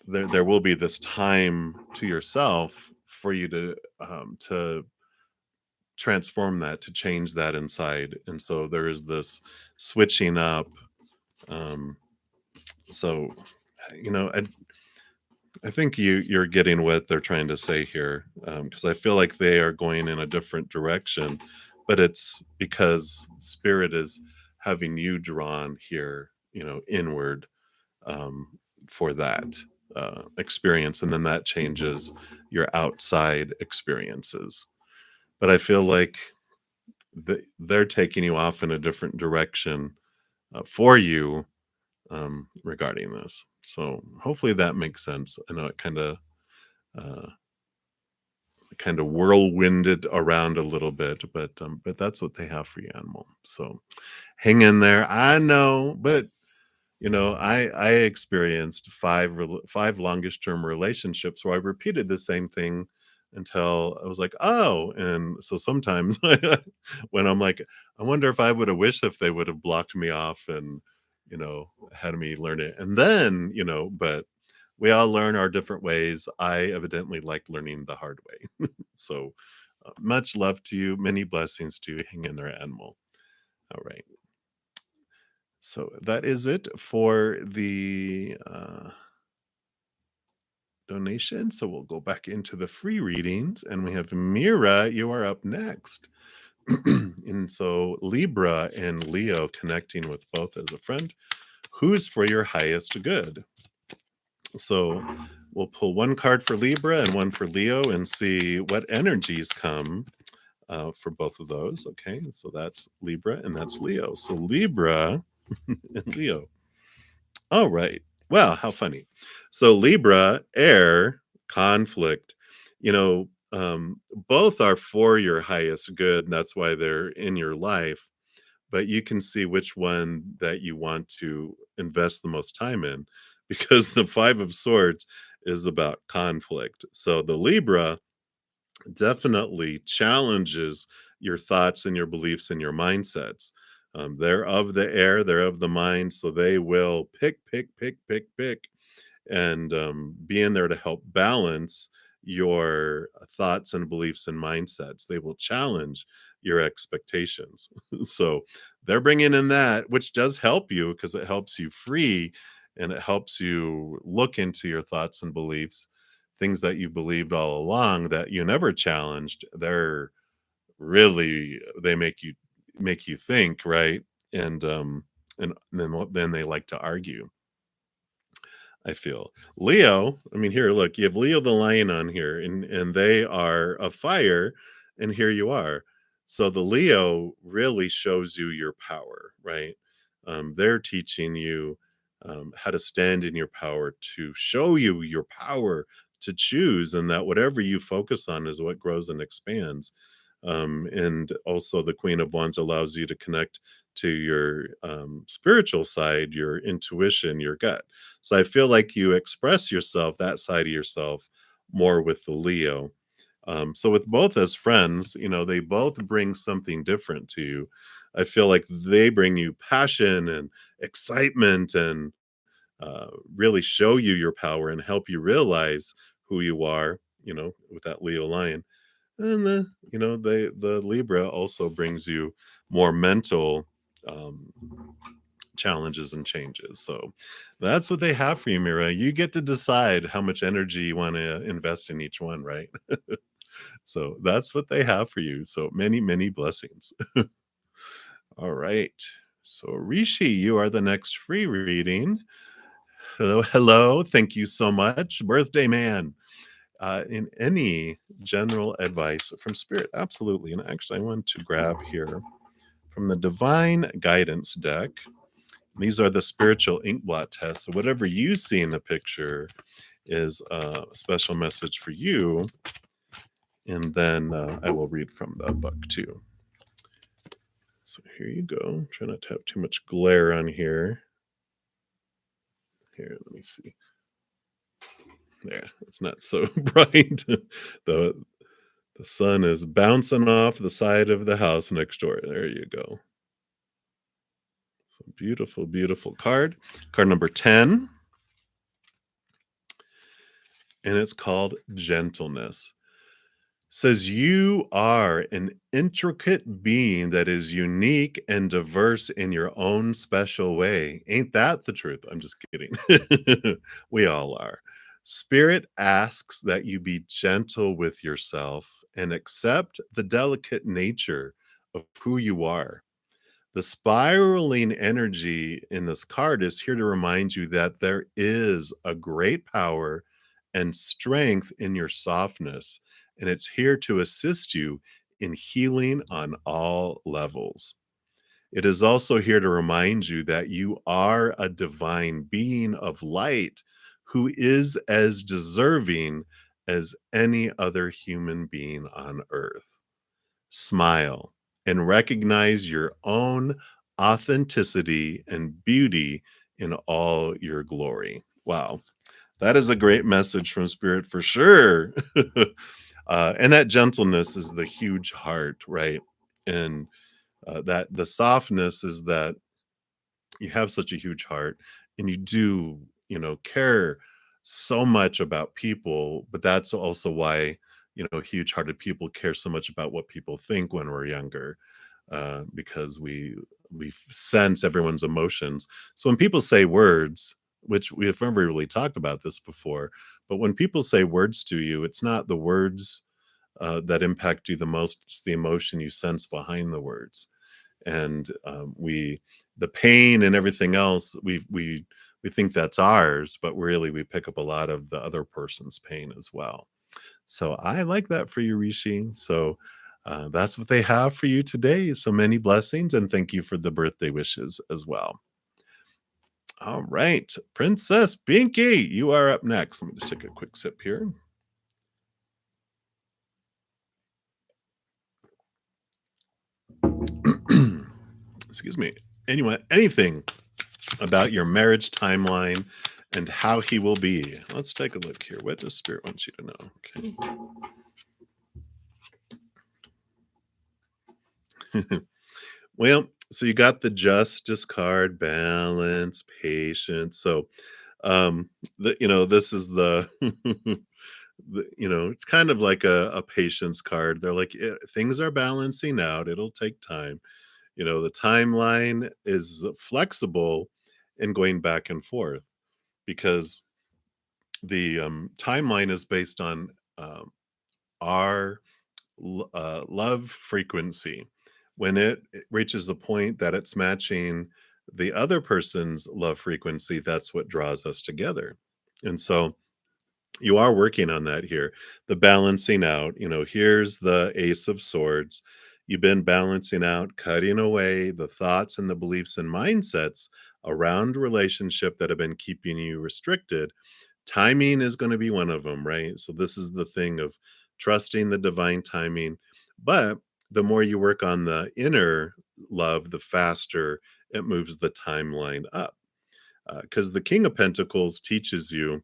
there will be this time to yourself for you to transform that, to change that inside. And so there is this switching up Um, so, you know, I think you're getting what they're trying to say here, because I feel like they are going in a different direction, but it's because spirit is having you drawn here, you know, inward, um, for that experience, and then that changes your outside experiences. But I feel like they're taking you off in a different direction for you regarding this. So hopefully that makes sense. I know it uh, kind of whirlwinded around a little bit, but that's what they have for you, animal. So hang in there. I know, but you know, I experienced five longest term relationships where I repeated the same thing until I was like, oh, and so sometimes when I'm like, I wonder if I would have wished if they would have blocked me off and you know had me learn it, and then you know, but we all learn our different ways. I evidently like learning the hard way. So much love to you, many blessings to you. Hang in there, animal. All right. So that is it for the donation. So we'll go back into the free readings, and we have Mira. You are up next. And so Libra and Leo connecting with both as a friend. Who's for your highest good? So we'll pull one card for Libra and one for Leo and see what energies come for both of those. Okay, so that's Libra and that's Leo. So Libra and Leo. All right. Wow, how funny. So Libra, air, conflict, you know, both are for your highest good, and that's why they're in your life. But you can see which one that you want to invest the most time in because the Five of Swords is about conflict. So the Libra definitely challenges your thoughts and your beliefs and your mindsets. They're of the air, they're of the mind, so they will pick, and be in there to help balance your thoughts and beliefs and mindsets. They will challenge your expectations. So they're bringing in that, which does help you because it helps you free and it helps you look into your thoughts and beliefs, things that you believed all along that you never challenged. They're really, they make you think, right? And then they like to argue, I feel. Leo, I mean, here, look, you have Leo the lion on here, and they are a fire, and here you are. So the Leo really shows you your power, right? They're teaching you how to stand in your power, to show you your power to choose, and that whatever you focus on is what grows and expands. And also, the Queen of Wands allows you to connect to your spiritual side, your intuition, your gut. So I feel like you express yourself, that side of yourself, more with the Leo. So with both as friends, you know, they both bring something different to you. I feel like they bring you passion and excitement and really show you your power and help you realize who you are, you know, with that Leo lion. And you know, the Libra also brings you more mental um, challenges and changes. So that's what they have for you, Mira. You get to decide how much energy you want to invest in each one, right? So that's what they have for you. So many, many blessings. All right. So Rishi, you are the next free reading. Hello, hello. Thank you so much. Birthday man. In any general advice from spirit? Absolutely. And actually, I want to grab here from the Divine Guidance deck. These are the spiritual ink blot tests. So whatever you see in the picture is a special message for you. And then I will read from the book too. So here you go. Try not to have too much glare on here. Here, let me see. There, it's not so bright. the The sun is bouncing off the side of the house next door. There you go. So beautiful, beautiful card. Card number 10. And it's called Gentleness. Says you are an intricate being that is unique and diverse in your own special way. Ain't that the truth? I'm just kidding. We all are. Spirit asks that you be gentle with yourself and accept the delicate nature of who you are. The spiraling energy in this card is here to remind you that there is a great power and strength in your softness, and it's here to assist you in healing on all levels. It is also here to remind you that you are a divine being of light who is as deserving as any other human being on earth. Smile and recognize your own authenticity and beauty in all your glory. Wow. That is a great message from Spirit for sure. And that gentleness is the huge heart, right? And that the softness is that you have such a huge heart and you do, care so much about people, but that's also why, huge hearted people care so much about what people think when we're younger, because we sense everyone's emotions. So when people say words, which we have never really talked about this before, but when people say words to you, it's not the words that impact you the most, it's the emotion you sense behind the words. And we the pain and everything else, we think that's ours, but really we pick up a lot of the other person's pain as well. So I like that for you, Rishi. So that's what they have for you today. So many blessings, and thank you for the birthday wishes as well. All right, Princess Binky, you are up next. Let me just take a quick sip here. Excuse me. Anything about your marriage timeline and how he will be? Let's take a look here. What does Spirit want you to know? Okay. Well, so you got the Justice card, balance, patience. So, this is the, it's kind of like a patience card. They're like, things are balancing out. It'll take time. The timeline is flexible and going back and forth because the timeline is based on our love frequency. When it reaches a point that it's matching the other person's love frequency, that's what draws us together. And so you are working on that here. The balancing out, here's the Ace of Swords. You've been balancing out, cutting away the thoughts and the beliefs and mindsets around relationship that have been keeping you restricted. Timing is going to be one of them, right? So this is the thing of trusting the divine timing. But the more you work on the inner love, the faster it moves the timeline up. Because the King of Pentacles teaches you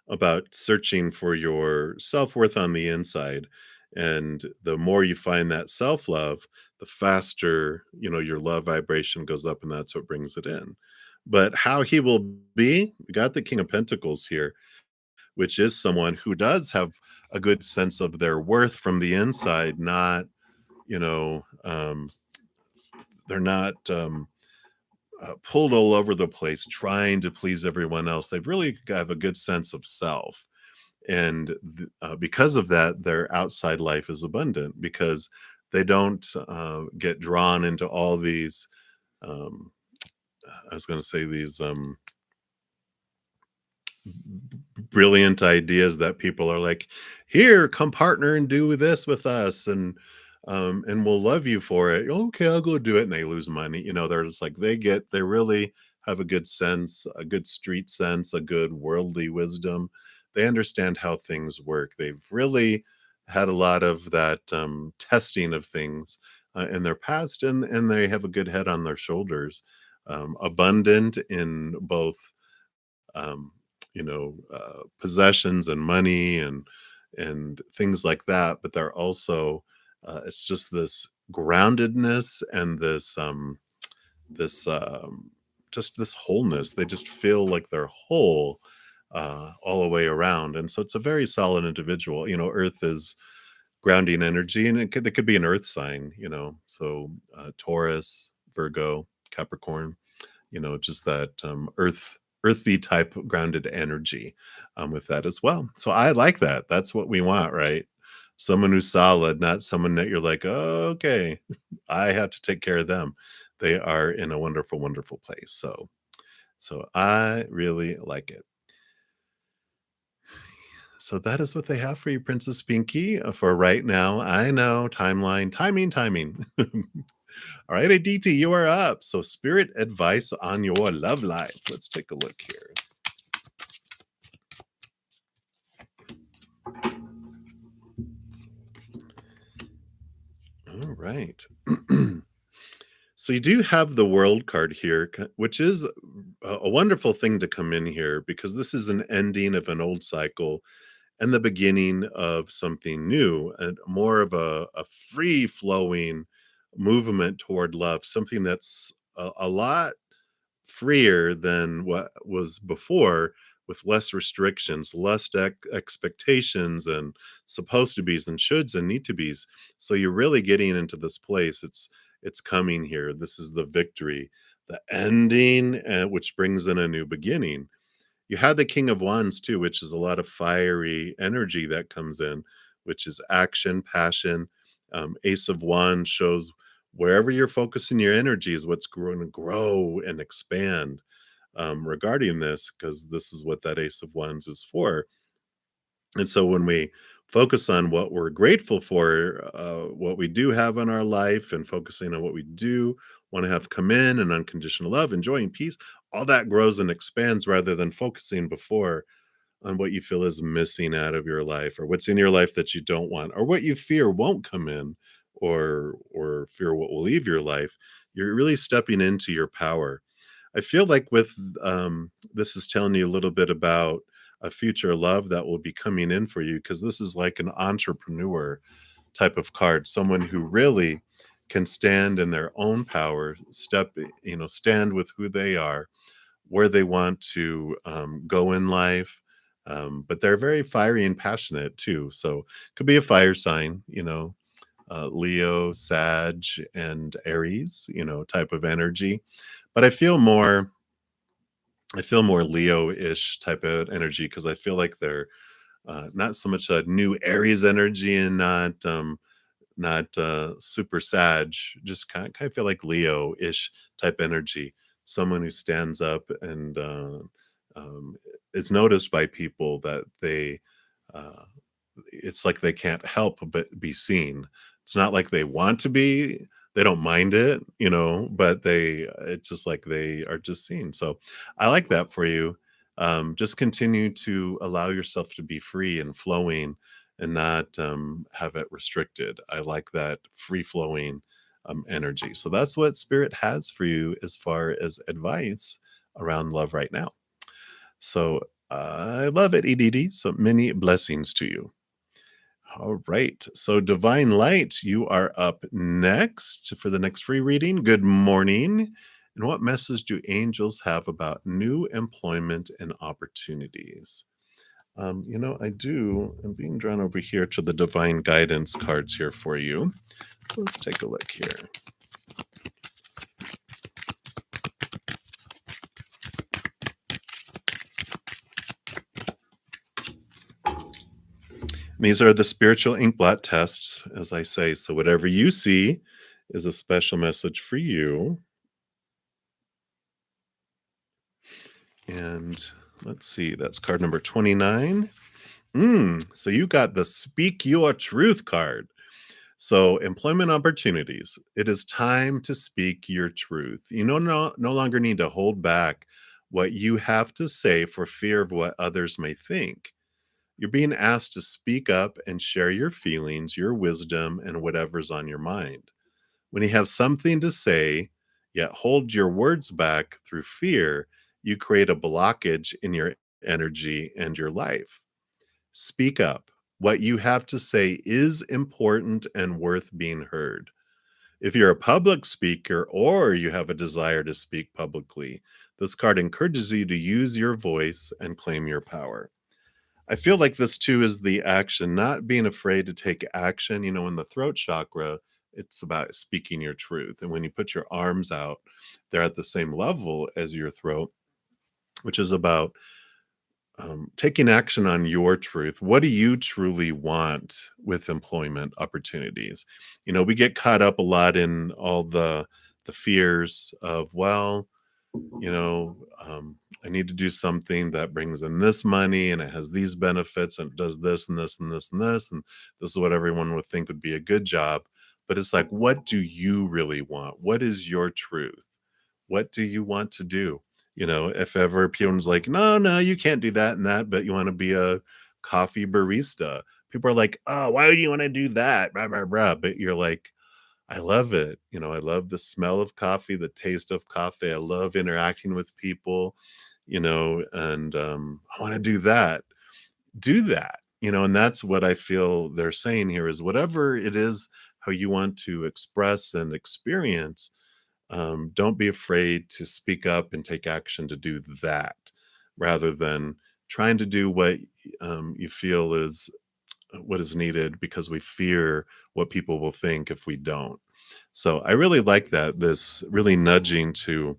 about searching for your self-worth on the inside. And the more you find that self-love, the faster, your love vibration goes up, and that's what brings it in. But how he will be, we got the King of Pentacles here, which is someone who does have a good sense of their worth from the inside, not, you know, um, they're not pulled all over the place trying to please everyone else. They really have a good sense of self. And because of that, their outside life is abundant because they don't get drawn into all these, um, I was going to say, these brilliant ideas that people are like, here, come partner and do this with us, and we'll love you for it. Okay, I'll go do it. And they lose money. They're just like, they really have a good sense, a good street sense, a good worldly wisdom. They understand how things work. They've really had a lot of that testing of things in their past, and they have a good head on their shoulders, abundant in both um, possessions and money and things like that. But they're also it's just this groundedness and this just this wholeness. They just feel like they're whole, all the way around. And so it's a very solid individual. Earth is grounding energy, and it could be an earth sign, so Taurus, Virgo, Capricorn, just that earthy type grounded energy with that as well. So I like that. That's what we want, right? Someone who's solid, not someone that you're like, oh, okay, I have to take care of them. They are in a wonderful, wonderful place. So I really like it. So that is what they have for you, Princess Pinky, for right now. I know, timeline, timing, timing. All right, Aditi, you are up. So spirit advice on your love life. Let's take a look here. All right. So you do have the world card here, which is a wonderful thing to come in here because this is an ending of an old cycle and the beginning of something new and more of a free flowing movement toward love, something that's a lot freer than what was before, with less restrictions, less expectations and supposed to be's and shoulds and need to be's. So you're really getting into this place. It's coming here. This is the victory, the ending, which brings in a new beginning. You had the King of Wands too, which is a lot of fiery energy that comes in, which is action, passion. Ace of Wands shows wherever you're focusing your energy is what's going to grow and expand regarding this, because this is what that Ace of Wands is for. And so when we focus on what we're grateful for, what we do have in our life, and focusing on what we do want to have come in and unconditional love and joy and peace, all that grows and expands rather than focusing before on what you feel is missing out of your life, or what's in your life that you don't want, or what you fear won't come in, or fear what will leave your life. You're really stepping into your power. I feel like with this is telling you a little bit about a future love that will be coming in for you, because this is like an entrepreneur type of card, someone who really can stand in their own power, stand with who they are, where they want to go in life. But they're very fiery and passionate too. So could be a fire sign, Leo, Sag, and Aries, type of energy. But I feel more Leo-ish type of energy, because I feel like they're not so much a new Aries energy, and not super Sag, just kind of feel like Leo-ish type energy. Someone who stands up and um, is noticed by people that uh, it's like they can't help but be seen. It's not like they want to be, they don't mind it, but it's just like they are just seen. So I like that for you. Just continue to allow yourself to be free and flowing, and not have it restricted. I like that free flowing energy. So that's what spirit has for you as far as advice around love right now. So I love it, EDD. So many blessings to you. All right. So, Divine Light, you are up next for the next free reading. Good morning. And what message do angels have about new employment and opportunities? I'm being drawn over here to the Divine Guidance cards here for you. So, let's take a look here. These are the spiritual ink blot tests, as I say. So, whatever you see is a special message for you. And let's see, that's card number 29. So, you got the Speak Your Truth card. So, employment opportunities. It is time to speak your truth. You no longer need to hold back what you have to say for fear of what others may think. You're being asked to speak up and share your feelings, your wisdom, and whatever's on your mind. When you have something to say, yet hold your words back through fear, you create a blockage in your energy and your life. Speak up. What you have to say is important and worth being heard. If you're a public speaker or you have a desire to speak publicly, this card encourages you to use your voice and claim your power. I feel like this too is the action, not being afraid to take action. You know, in the throat chakra, it's about speaking your truth. And when you put your arms out, they're at the same level as your throat, which is about taking action on your truth. What do you truly want with employment opportunities? You know, we get caught up a lot in all the fears of, well, you know, I need to do something that brings in this money and it has these benefits and it does this and this and this and this. And this is what everyone would think would be a good job. But it's like, what do you really want? What is your truth? What do you want to do? You know, if ever people's like, no, no, you can't do that and that, but you want to be a coffee barista. People are like, oh, why would you want to do that? Blah, blah, blah. But you're like, I love it. You know, I love the smell of coffee, the taste of coffee. I love interacting with people, you know, and I want to do that. Do that, you know, and that's what I feel they're saying here is whatever it is, how you want to express and experience, don't be afraid to speak up and take action to do that rather than trying to do what you feel is what is needed because we fear what people will think if we don't. So I really like that, this really nudging to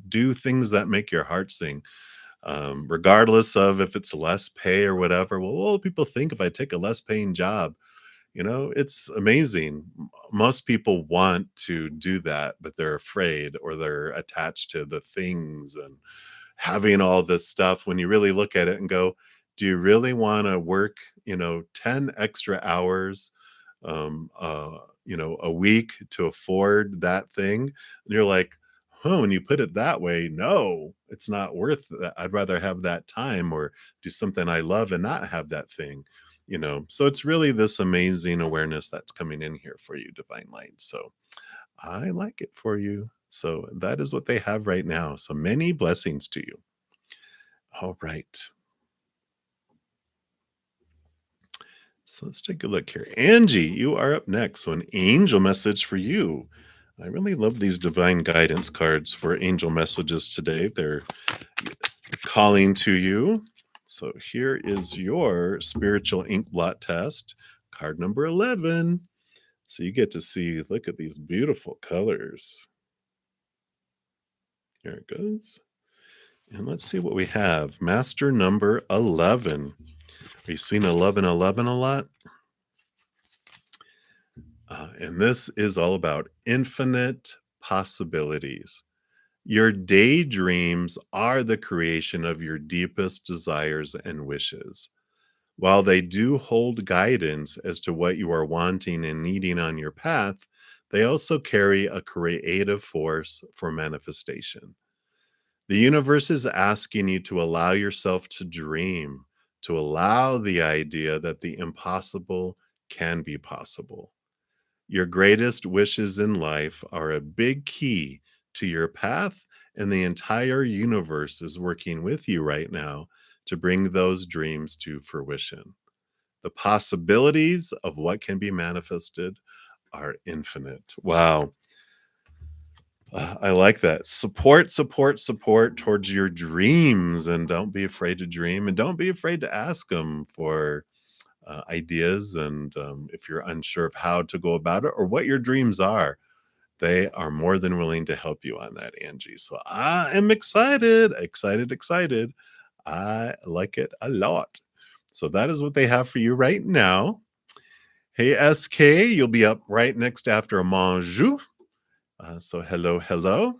do things that make your heart sing, regardless of if it's less pay or whatever. Well, what will people think if I take a less paying job? You know, it's amazing. Most people want to do that, but they're afraid or they're attached to the things and having all this stuff. When you really look at it and go, do you really want to work, you know, 10 extra hours, um, uh, you know, a week to afford that thing? And you're like, huh, when you put it that way, no, it's not worth that. I'd rather have that time or do something I love and not have that thing, you know. So it's really this amazing awareness that's coming in here for you, Divine Light. So I like it for you. So that is what they have right now. So many blessings to you. All right. So let's take a look here. Angie, you are up next. So an angel message for you. I really love these divine guidance cards for angel messages today. They're calling to you. So here is your spiritual ink blot test, card number 11. So you get to see, look at these beautiful colors. Here it goes. And let's see what we have. Master number 11. Are you seeing 1111 a lot? And this is all about infinite possibilities. Your daydreams are the creation of your deepest desires and wishes. While they do hold guidance as to what you are wanting and needing on your path, they also carry a creative force for manifestation. The universe is asking you to allow yourself to dream, to allow the idea that the impossible can be possible. Your greatest wishes in life are a big key to your path, and the entire universe is working with you right now to bring those dreams to fruition. The possibilities of what can be manifested are infinite. Wow. I like that. Support, support, support towards your dreams, and don't be afraid to dream, and don't be afraid to ask them for ideas. And if you're unsure of how to go about it or what your dreams are, they are more than willing to help you on that, Angie. So I am excited, excited, excited. I like it a lot. So that is what they have for you right now. Hey, SK, you'll be up right next after Manjou. So hello, hello.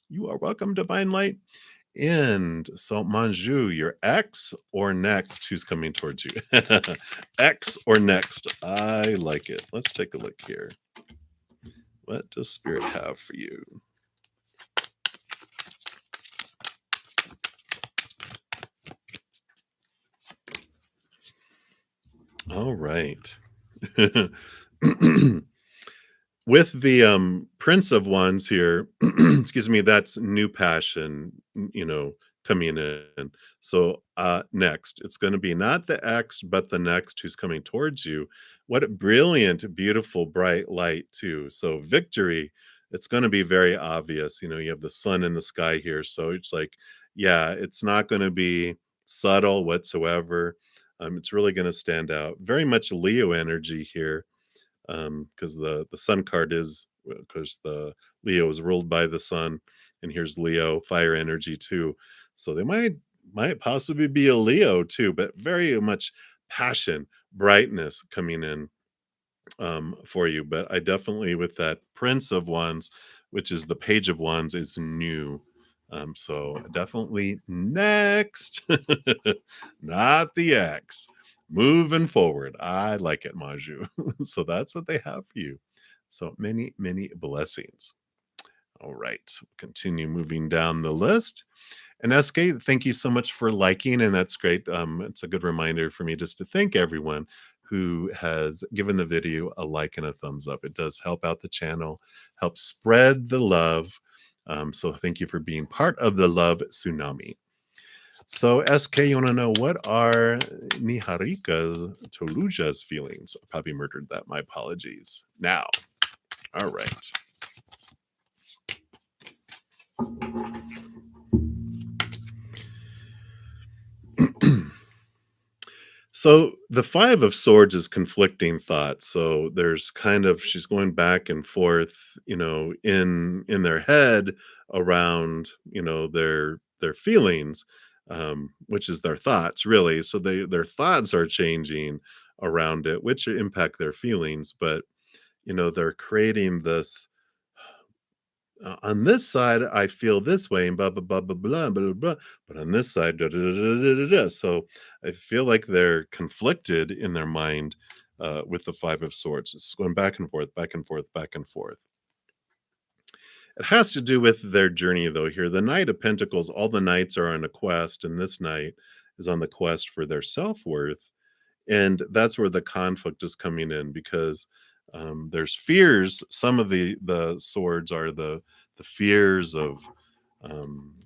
You are welcome, Divine Light. And so, Manju, your X or next, who's coming towards you? X or next? I like it. Let's take a look here. What does Spirit have for you? All right. With the Prince of Wands here, excuse me, that's new passion, you know, coming in. So next, it's going to be not the X, but the next who's coming towards you, What a brilliant, beautiful, bright light, too. So, victory, it's going to be very obvious. You have the sun in the sky here. So, it's like, yeah, it's not going to be subtle whatsoever. It's really going to stand out. Very much Leo energy here, because the sun card is, because the Leo is ruled by the sun, and here's Leo fire energy too. So they might possibly be a Leo too, but very much passion, brightness coming in, for you. But I definitely, with that Prince of Wands, which is the Page of Wands, is new. So definitely next, not the X. Moving forward. I like it, Maju. So that's what they have for you. So many, many blessings. All right. Continue moving down the list. And SK, thank you so much for liking, and that's great. It's a good reminder for me just to thank everyone who has given the video a like and a thumbs up. It does help out the channel, help spread the love. So thank you for being part of the love tsunami. So SK, you want to know what are Niharika's Toluja's feelings? I probably murdered that. My apologies. Now, all right. So the Five of Swords is conflicting thoughts. So there's kind of, she's going back and forth, in their head around, their feelings, which is their thoughts really. So their thoughts are changing around it, which impact their feelings, but they're creating this, on this side, I feel this way, and blah blah blah blah blah blah blah. But on this side, da, da, da, da, da, da, da. So I feel like they're conflicted in their mind, with the Five of Swords. It's going back and forth, back and forth, back and forth. It has to do with their journey, though. Here, the Knight of Pentacles. All the knights are on a quest, and this knight is on the quest for their self worth, and that's where the conflict is coming in, because there's fears. Some of the swords are the fears of,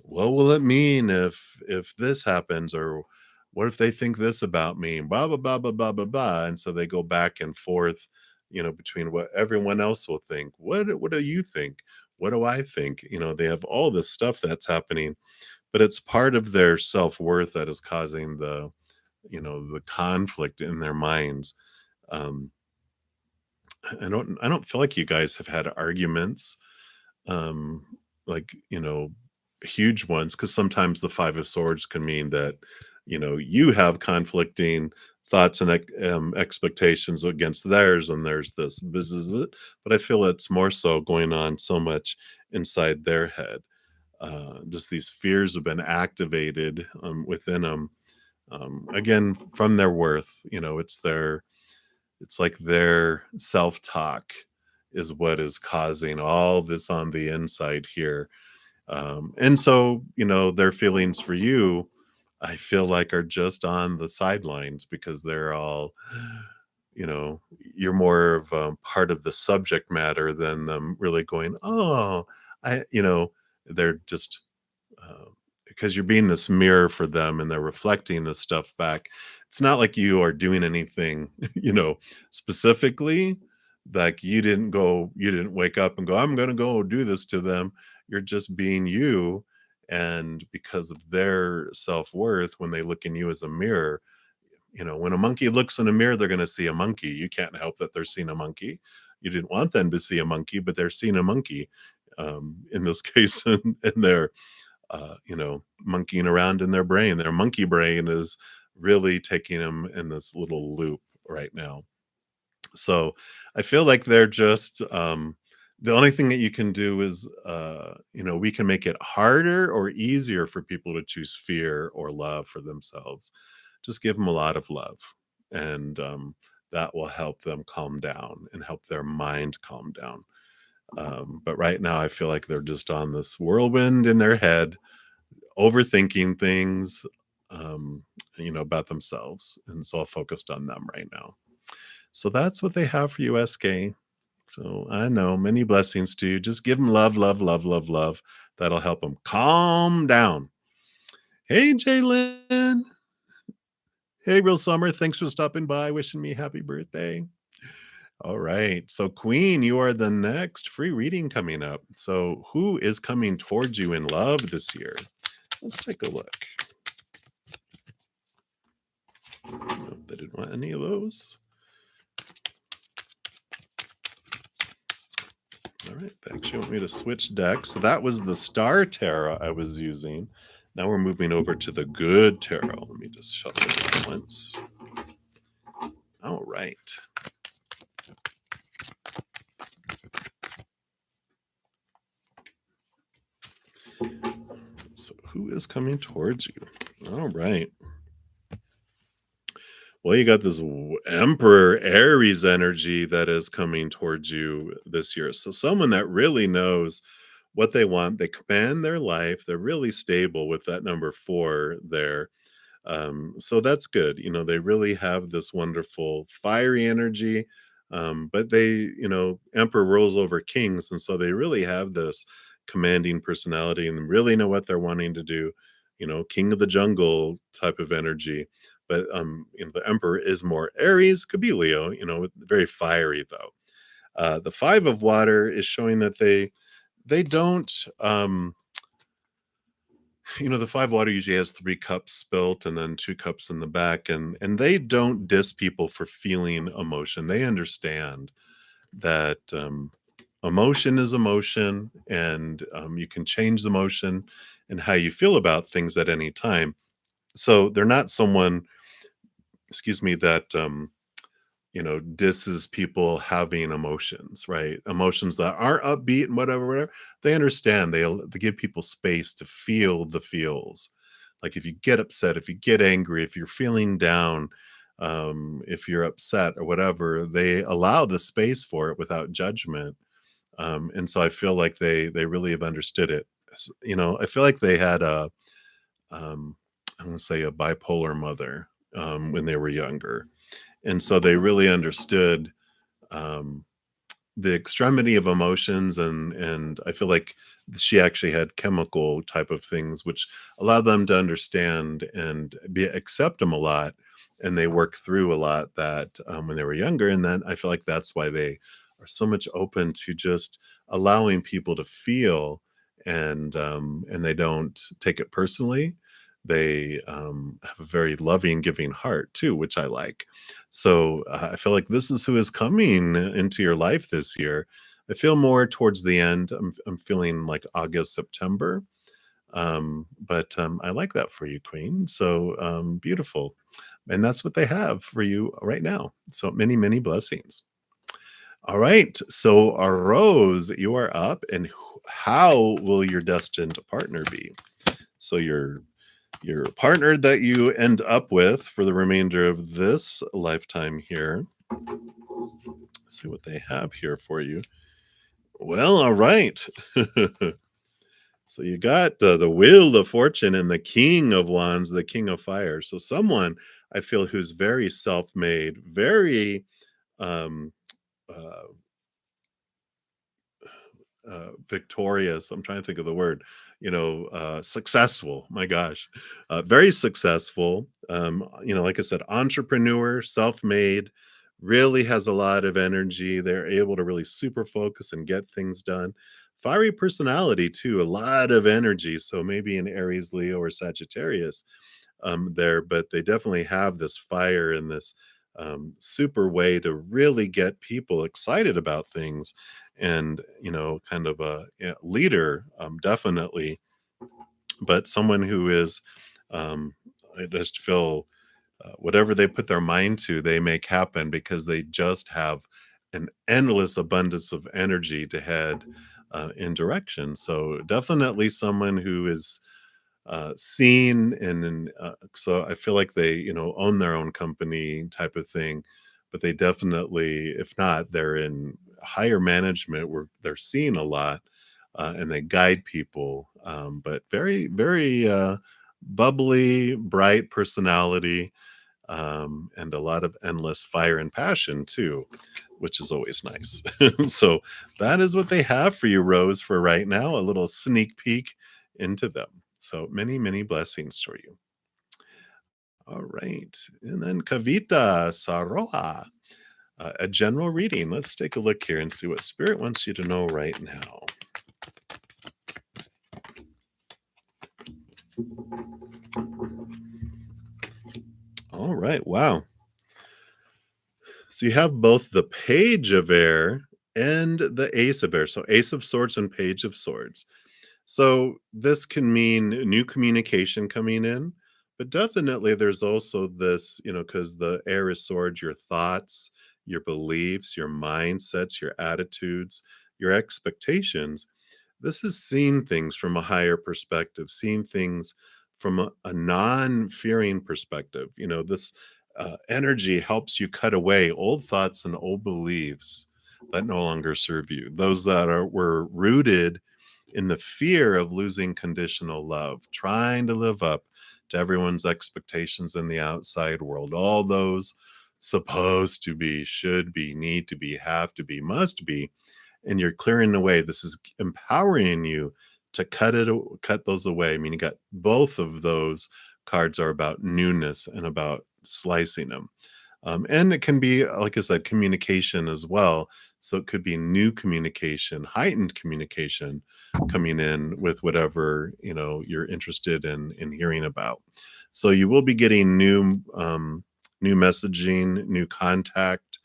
what will it mean if this happens, or what if they think this about me, blah blah blah blah blah blah blah. And so they go back and forth, between what everyone else will think. What do you think? What do I think? They have all this stuff that's happening, but it's part of their self-worth that is causing the conflict in their minds. um I don't feel like you guys have had arguments, um, like, huge ones, because sometimes the Five of Swords can mean that, you have conflicting thoughts and expectations against theirs, and there's this is it. But I feel it's more so going on so much inside their head. Just these fears have been activated, within them, again, from their worth. It's like their self-talk is what is causing all this on the inside here. And so, their feelings for you, I feel like, are just on the sidelines, because they're all, you're more of, part of the subject matter than them really going, oh, they're just, uh, because you're being this mirror for them, and they're reflecting this stuff back. It's not like you are doing anything, specifically. Like, you didn't wake up and go, I'm going to go do this to them. You're just being you. And because of their self-worth, when they look in you as a mirror, when a monkey looks in a mirror, they're going to see a monkey. You can't help that they're seeing a monkey. You didn't want them to see a monkey, but they're seeing a monkey, in this case. And they're, monkeying around in their brain. Their monkey brain is really taking them in this little loop right now. So I feel like they're just, the only thing that you can do is, we can make it harder or easier for people to choose fear or love for themselves. Just give them a lot of love, and that will help them calm down and help their mind calm down. But right now, I feel like they're just on this whirlwind in their head, overthinking things, about themselves, and it's all focused on them right now. So that's what they have for you, SK. So I know, many blessings to you. Just give them love, love, love, love, love. That'll help them calm down. Hey, Jalen. Hey, Real Summer. Thanks for stopping by, wishing me happy birthday. All right. So, Queen, you are the next free reading coming up. So, who is coming towards you in love this year? Let's take a look. Nope, they didn't want any of those. All right. They actually want me to switch decks. So, that was the Star Tarot I was using. Now we're moving over to the Good Tarot. Let me just shuffle that once. All right. So, who is coming towards you? All right. Well, you got this Emperor Aries energy that is coming towards you this year. So, someone that really knows what they want, they command their life, they're really stable with that number four there. So that's good. They really have this wonderful fiery energy, but Emperor rules over kings, and so they really have this commanding personality and really know what they're wanting to do. King of the jungle type of energy. But the Emperor is more Aries, could be Leo. Very fiery though. The Five of Water is showing that they don't. The five water usually has three cups spilt and then two cups in the back, and they don't diss people for feeling emotion. They understand that emotion is emotion, and you can change the emotion and how you feel about things at any time. So they're not someone, excuse me, that disses people having emotions, right? Emotions that are upbeat and whatever. They understand. They give people space to feel the feels. Like if you get upset, if you get angry, if you're feeling down, if you're upset or whatever, they allow the space for it without judgment. And so I feel like they really have understood it. I feel like they had um, I want to say a bipolar mother when they were younger, and so they really understood um, the extremity of emotions, and I feel like she actually had chemical type of things which allow them to understand and accept them a lot, and they work through a lot that when they were younger, and then I feel like that's why they are so much open to just allowing people to feel, and they don't take it personally. They have a very loving, giving heart too, which I like. So I feel like this is who is coming into your life this year. I feel more towards the end. I'm feeling like August, September. But I like that for you, Queen. So beautiful. And that's what they have for you right now. So many, many blessings. All right. So, Rose, you are up. And how will your destined partner be? So, your partner that you end up with for the remainder of this lifetime here. Let's see what they have here for you. Well, all right. So you got the Wheel of Fortune and the King of Wands, the King of Fire. So someone I feel who's very self-made, very um, uh, victorious. I'm trying to think of the word. Successful. My gosh, very successful. Like I said, entrepreneur, self-made, really has a lot of energy. They're able to really super focus and get things done. Fiery personality too, a lot of energy. So maybe an Aries, Leo, or Sagittarius there, but they definitely have this fire and this super way to really get people excited about things, and kind of a leader, definitely, but someone who is, I just feel whatever they put their mind to, they make happen because they just have an endless abundance of energy to head in direction. So definitely someone who is seen, and so I feel like they own their own company type of thing, but they definitely, if not, they're in higher management where they're seen a lot, and they guide people, but very, very bubbly, bright personality, and a lot of endless fire and passion too, which is always nice. So that is what they have for you, Rose, for right now, a little sneak peek into them. So many, many blessings for you. All right. And then Kavita Saroha. a general reading. Let's take a look here and see what Spirit wants you to know right now. All right. Wow. So you have both the Page of Air and the Ace of Air. So Ace of Swords and Page of Swords. So this can mean new communication coming in, but definitely there's also this, because the air is swords, your thoughts, your beliefs, your mindsets, your attitudes, your expectations. This is seeing things from a higher perspective, seeing things from a non-fearing perspective. This energy helps you cut away old thoughts and old beliefs that no longer serve you. Those that were rooted in the fear of losing conditional love, trying to live up to everyone's expectations in the outside world, all those supposed to be, should be, need to be, have to be, must be, and you're clearing away. This is empowering you to cut those away. I mean, you got both of those cards are about newness and about slicing them. And it can be, like I said, communication as well. So it could be new communication, heightened communication coming in with whatever you're interested in hearing about. So you will be getting new messaging, new contact,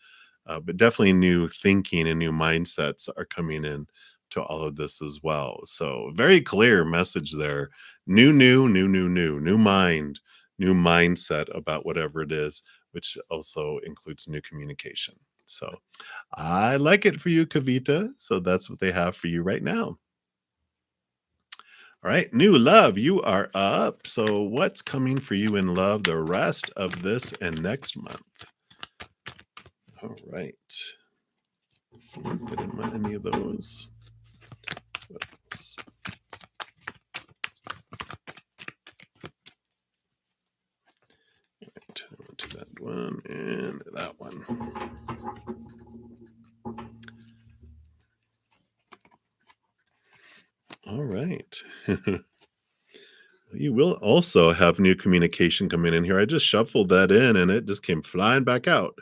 but definitely new thinking and new mindsets are coming in to all of this as well. So very clear message there. New mind, new mindset about whatever it is, which also includes new communication. So I like it for you, Kavita. So that's what they have for you right now. All right, new love, you are up. So what's coming for you in love the rest of this and next month? All right. Didn't want any of those. What else? Right, I went to that one and that one. All right. You will also have new communication coming in here. I just shuffled that in and it just came flying back out.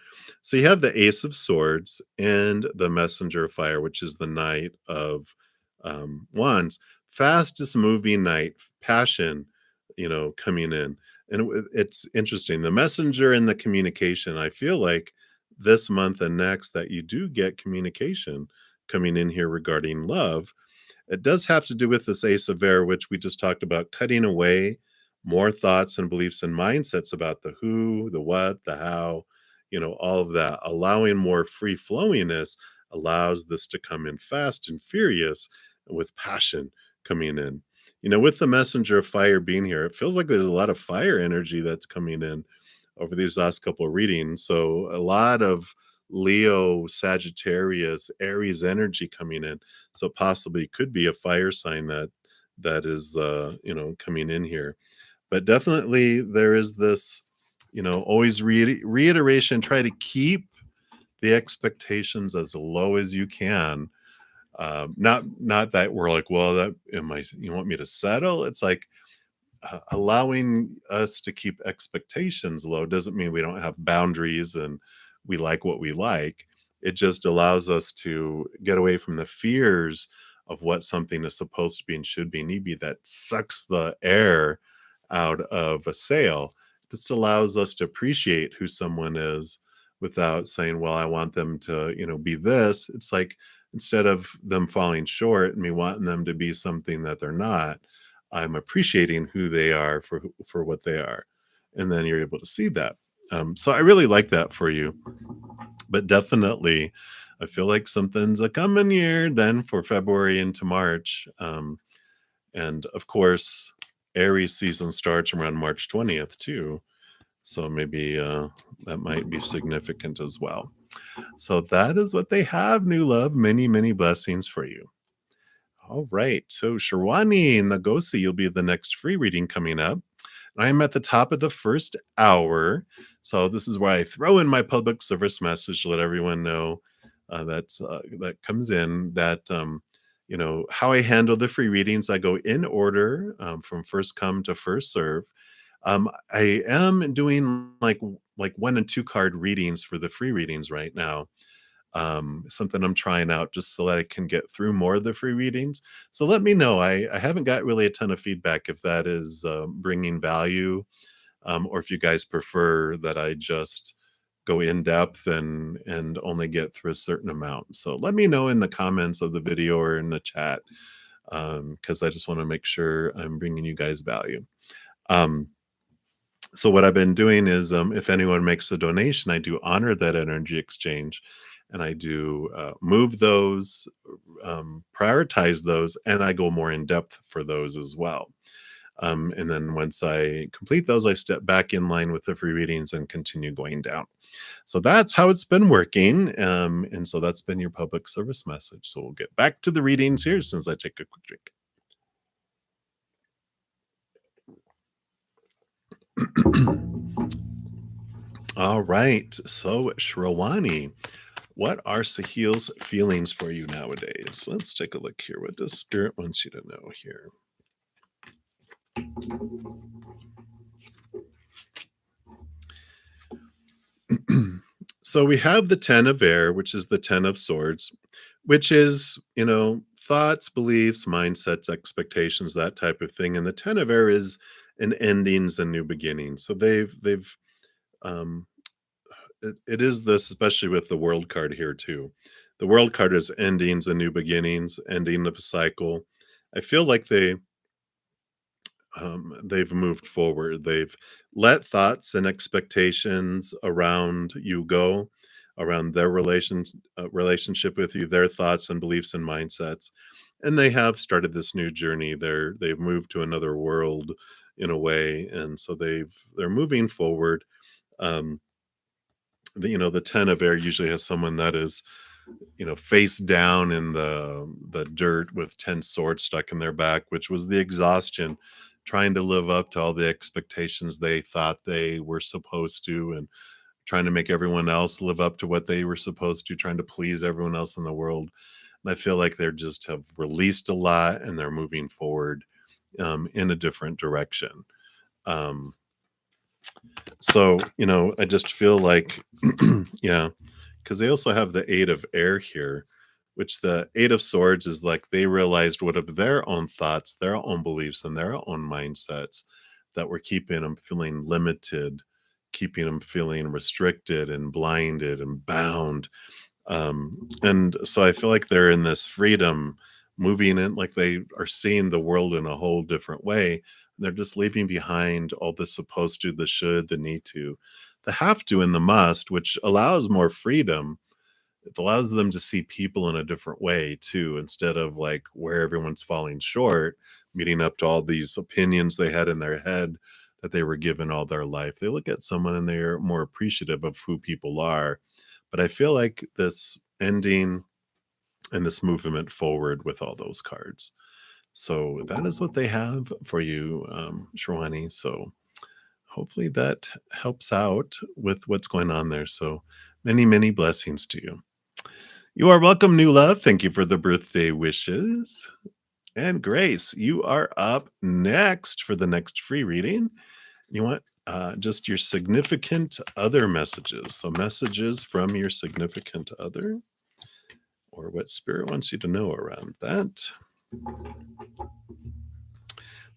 So you have the Ace of Swords and the Messenger of Fire, which is the Knight of Wands. Fastest moving knight, passion, coming in. And it's interesting. The messenger and the communication, I feel like this month and next that you do get communication coming in here regarding love. It does have to do with this Ace of Air, which we just talked about, cutting away more thoughts and beliefs and mindsets about the who, the what, the how, all of that. Allowing more free flowiness allows this to come in fast and furious with passion coming in. With the Messenger of Fire being here, it feels like there's a lot of fire energy that's coming in over these last couple of readings. So a lot of Leo, Sagittarius, Aries energy coming in. So possibly could be a fire sign that is coming in here. But definitely there is this, always reiteration, try to keep the expectations as low as you can. Not that we're like, well, that you want me to settle? It's like allowing us to keep expectations low doesn't mean we don't have boundaries and we like what we like. It just allows us to get away from the fears of what something is supposed to be and should be, need be, that sucks the air out of a sale. It just allows us to appreciate who someone is without saying, well, I want them to, be this. It's like, instead of them falling short and me wanting them to be something that they're not, I'm appreciating who they are for what they are. And then you're able to see that. So I really like that for you. But definitely, I feel like something's a coming here then for February into March. And of course, Aries season starts around March 20th too. So maybe that might be significant as well. So that is what they have, new love. Many, many blessings for you. All right. So Sharwani Nagosi, you'll be the next free reading coming up. I'm at the top of the first hour. So this is where I throw in my public service message to let everyone know that comes in that, how I handle the free readings. I go in order from first come to first serve. I am doing like like 1 and 2 card readings for the free readings right now. Something I'm trying out just so that I can get through more of the free readings. So let me know. I haven't got really a ton of feedback if that is bringing value, or if you guys prefer that I just go in depth and only get through a certain amount. So let me know in the comments of the video or in the chat, because I just want to make sure I'm bringing you guys value. Um, so what I've been doing is, if anyone makes a donation, I do honor that energy exchange, and I do move those, prioritize those, and I go more in depth for those as well. And then once I complete those, I step back in line with the free readings and continue going down. So that's how it's been working. And so that's been your public service message. So we'll get back to the readings here as soon as I take a quick drink. All right. So, Shravani, what are Sahil's feelings for you nowadays? Let's take a look here. What does Spirit wants you to know here? So we have the 10 of air, which is the 10 of swords, which is, thoughts, beliefs, mindsets, expectations, that type of thing. And the 10 of air is an endings and new beginnings. So they've um it is this, especially with the world card here too. The world card is endings and new beginnings, ending of a cycle. I feel like they've moved forward. They've let thoughts and expectations around you go, around their relationship with you, their thoughts and beliefs and mindsets, and they have started this new journey. They've moved to another world in a way, and so they're moving forward. Um, the 10 of air usually has someone that is, face down in the dirt with 10 swords stuck in their back, which was the exhaustion, trying to live up to all the expectations they thought they were supposed to, and trying to make everyone else live up to what they were supposed to, trying to please everyone else in the world. And I feel like they're just have released a lot and they're moving forward, in a different direction. Um, so, I just feel like, yeah, because they also have the 8 of air here, which the 8 of swords is like they realized what of their own thoughts, their own beliefs, and their own mindsets that were keeping them feeling limited, keeping them feeling restricted and blinded and bound. And so I feel like they're in this freedom, moving in, like they are seeing the world in a whole different way. They're just leaving behind all the supposed to, the should, the need to, the have to, and the must, which allows more freedom. It allows them to see people in a different way too, instead of like where everyone's falling short, meeting up to all these opinions they had in their head that they were given all their life. They look at someone and they're more appreciative of who people are. But I feel like this ending and this movement forward with all those cards. So that is what they have for you, Shravani. So hopefully that helps out with what's going on there. So many, many blessings to you. You are welcome, new love. Thank you for the birthday wishes. And Grace, you are up next for the next free reading. You want just your significant other messages. So messages from your significant other, or what Spirit wants you to know around that.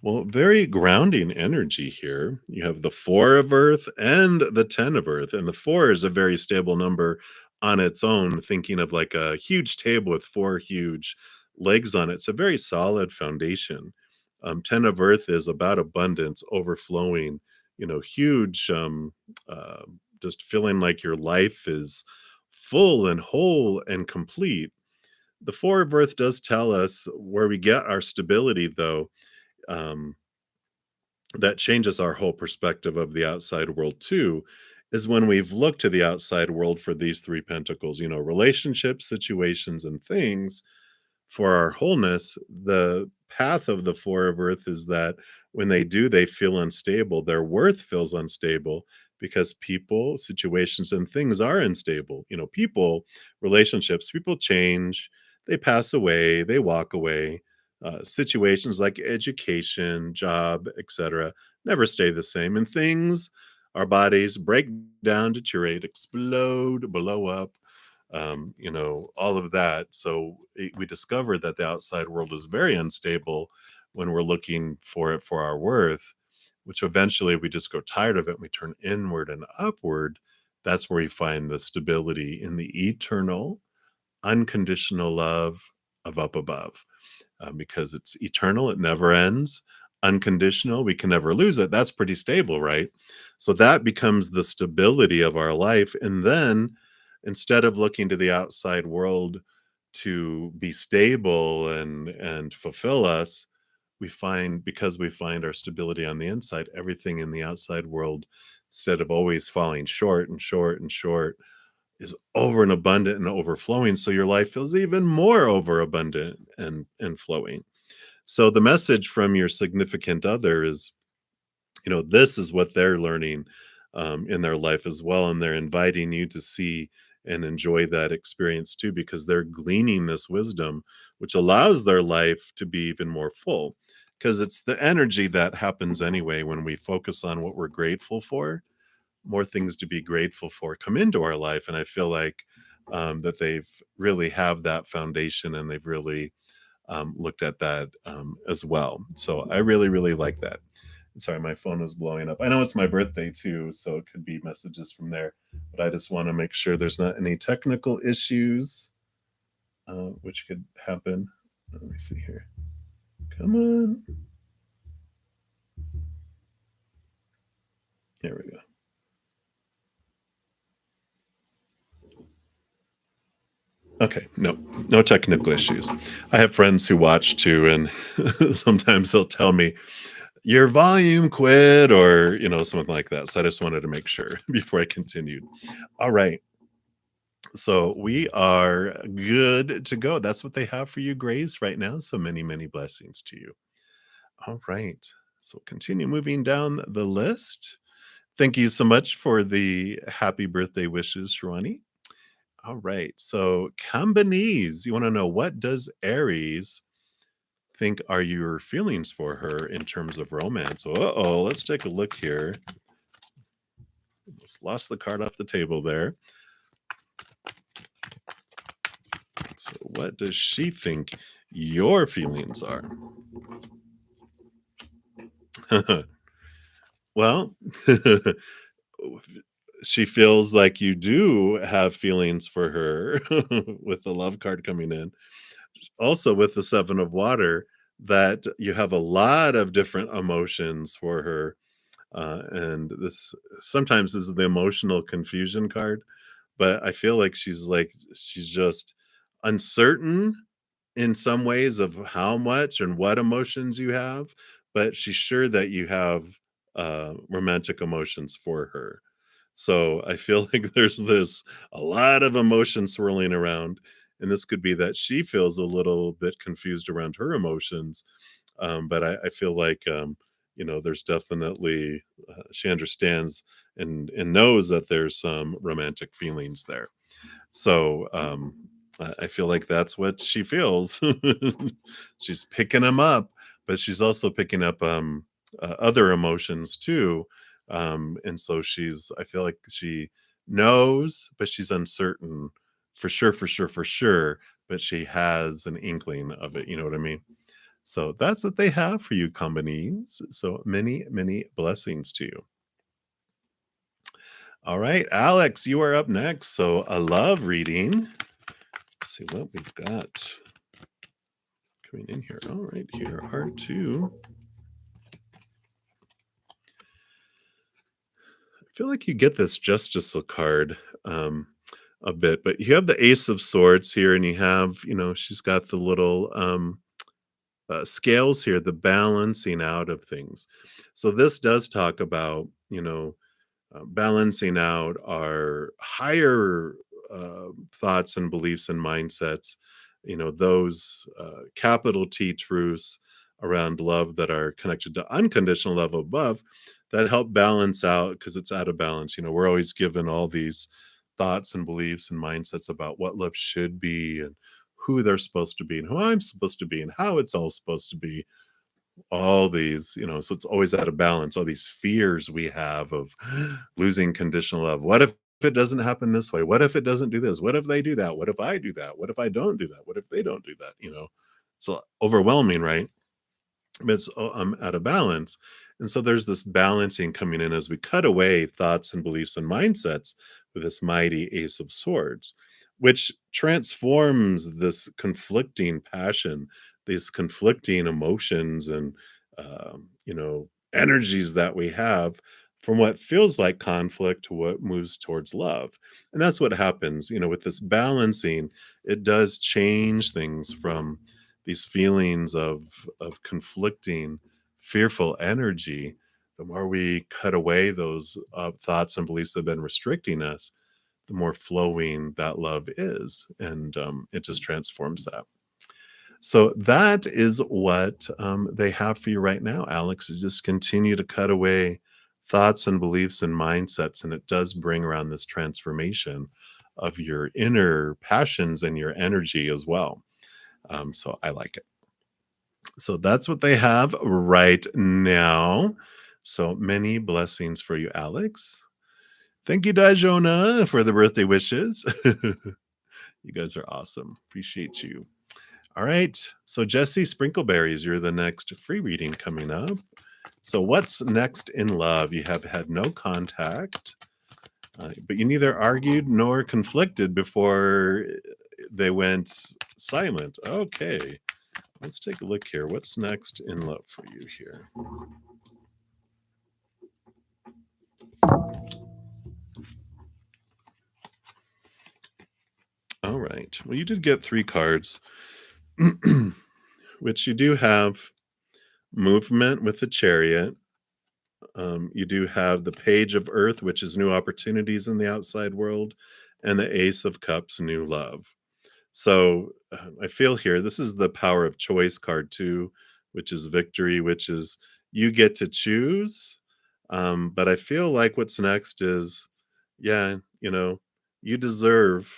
Well, very grounding energy here. You have the 4 of Earth and the 10 of Earth. And the 4 is a very stable number on its own, thinking of like a huge table with 4 huge legs on it. It's a very solid foundation. 10 of Earth is about abundance, overflowing, huge, uh, just feeling like your life is full and whole and complete. The 4 of Earth does tell us where we get our stability, though. Um, that changes our whole perspective of the outside world too, is when we've looked to the outside world for these 3 pentacles, relationships, situations, and things for our wholeness. The path of the 4 of Earth is that when they do, they feel unstable. Their worth feels unstable because people, situations, and things are unstable. People, relationships, people change, they pass away, they walk away. Situations like education, job, etc., never stay the same. And things our bodies break down, deteriorate, explode, blow up, all of that. So we discover that the outside world is very unstable when we're looking for it for our worth, which eventually we just go tired of it and we turn inward and upward. That's where we find the stability in the eternal, unconditional love of up above, because it's eternal, it never ends. Unconditional, we can never lose it. That's pretty stable, right? So that becomes the stability of our life. And then instead of looking to the outside world to be stable and fulfill us, we find, because we find our stability on the inside, everything in the outside world, instead of always falling short and short and short, is over and abundant and overflowing. So your life feels even more overabundant and flowing. So the message from your significant other is, this is what they're learning in their life as well. And they're inviting you to see and enjoy that experience too, because they're gleaning this wisdom, which allows their life to be even more full. Because it's the energy that happens anyway when we focus on what we're grateful for, more things to be grateful for come into our life. And I feel like that they've really have that foundation, and they've really looked at that as well. So I really, really like that. Sorry, my phone is blowing up. I know it's my birthday too, so it could be messages from there, but I just want to make sure there's not any technical issues, which could happen. Let me see here. Come on. Here we go. Okay, no technical issues. I have friends who watch too, and sometimes they'll tell me, your volume quit, or something like that. So I just wanted to make sure before I continued. All right, so we are good to go. That's what they have for you, Grace, right now. So many, many blessings to you. All right, so continue moving down the list. Thank you so much for the happy birthday wishes, Shravani. All right, so Combinese, you want to know, what does Aries think are your feelings for her in terms of romance? Uh-oh, let's take a look here. Just lost the card off the table there. So what does she think your feelings are? Well, she feels like you do have feelings for her with the love card coming in. Also with the 7 of water, that you have a lot of different emotions for her. And this sometimes is the emotional confusion card, but I feel like she's just uncertain in some ways of how much and what emotions you have, but she's sure that you have romantic emotions for her. So I feel like there's this a lot of emotion swirling around, and this could be that she feels a little bit confused around her emotions. But I feel like there's definitely she understands and knows that there's some romantic feelings there. So I feel like that's what she feels. She's picking them up, but she's also picking up other emotions too. And so I feel like she knows, but she's uncertain for sure, for sure, for sure. But she has an inkling of it. You know what I mean? So that's what they have for you, companies. So many, many blessings to you. All right, Alex, you are up next. So a love reading. Let's see what we've got coming in here. All right, here are two. I feel like you get this Justice card a bit, but you have the Ace of Swords here, and you have, she's got the little scales here, the balancing out of things. So this does talk about, balancing out our higher thoughts and beliefs and mindsets, those capital T truths around love that are connected to unconditional love above, that help balance out, because it's out of balance. We're always given all these thoughts and beliefs and mindsets about what love should be, and who they're supposed to be, and who I'm supposed to be, and how it's all supposed to be. all these, so it's always out of balance, all these fears we have of losing conditional love. What if it doesn't happen this way? What if it doesn't do this? What if they do that? What if I do that? What if I don't do that? What if they don't do that? So overwhelming, right? But it's out of balance. And so there's this balancing coming in as we cut away thoughts and beliefs and mindsets with this mighty Ace of Swords, which transforms this conflicting passion, these conflicting emotions and, energies that we have from what feels like conflict to what moves towards love. And that's what happens, with this balancing. It does change things from these feelings of conflicting, fearful energy. The more we cut away those thoughts and beliefs that have been restricting us, the more flowing that love is, and it just transforms that. So that is what they have for you right now, Alex. Is just continue to cut away thoughts and beliefs and mindsets, and it does bring around this transformation of your inner passions and your energy as well. So I like it. So that's what they have right now. So many blessings for you, Alex. Thank you, Dajona, for the birthday wishes. You guys are awesome. Appreciate you. All right. So, Jesse Sprinkleberries, you're the next free reading coming up. So, what's next in love? You have had no contact, but you neither argued nor conflicted before they went silent. Okay. Let's take a look here. What's next in love for you here? All right. Well, you did get 3 cards, which you do have movement with the Chariot. You do have the Page of Earth, which is new opportunities in the outside world, and the Ace of Cups, new love. So I feel here, this is the Power of Choice card too, which is victory, which is you get to choose. But I feel like what's next is, yeah, you deserve,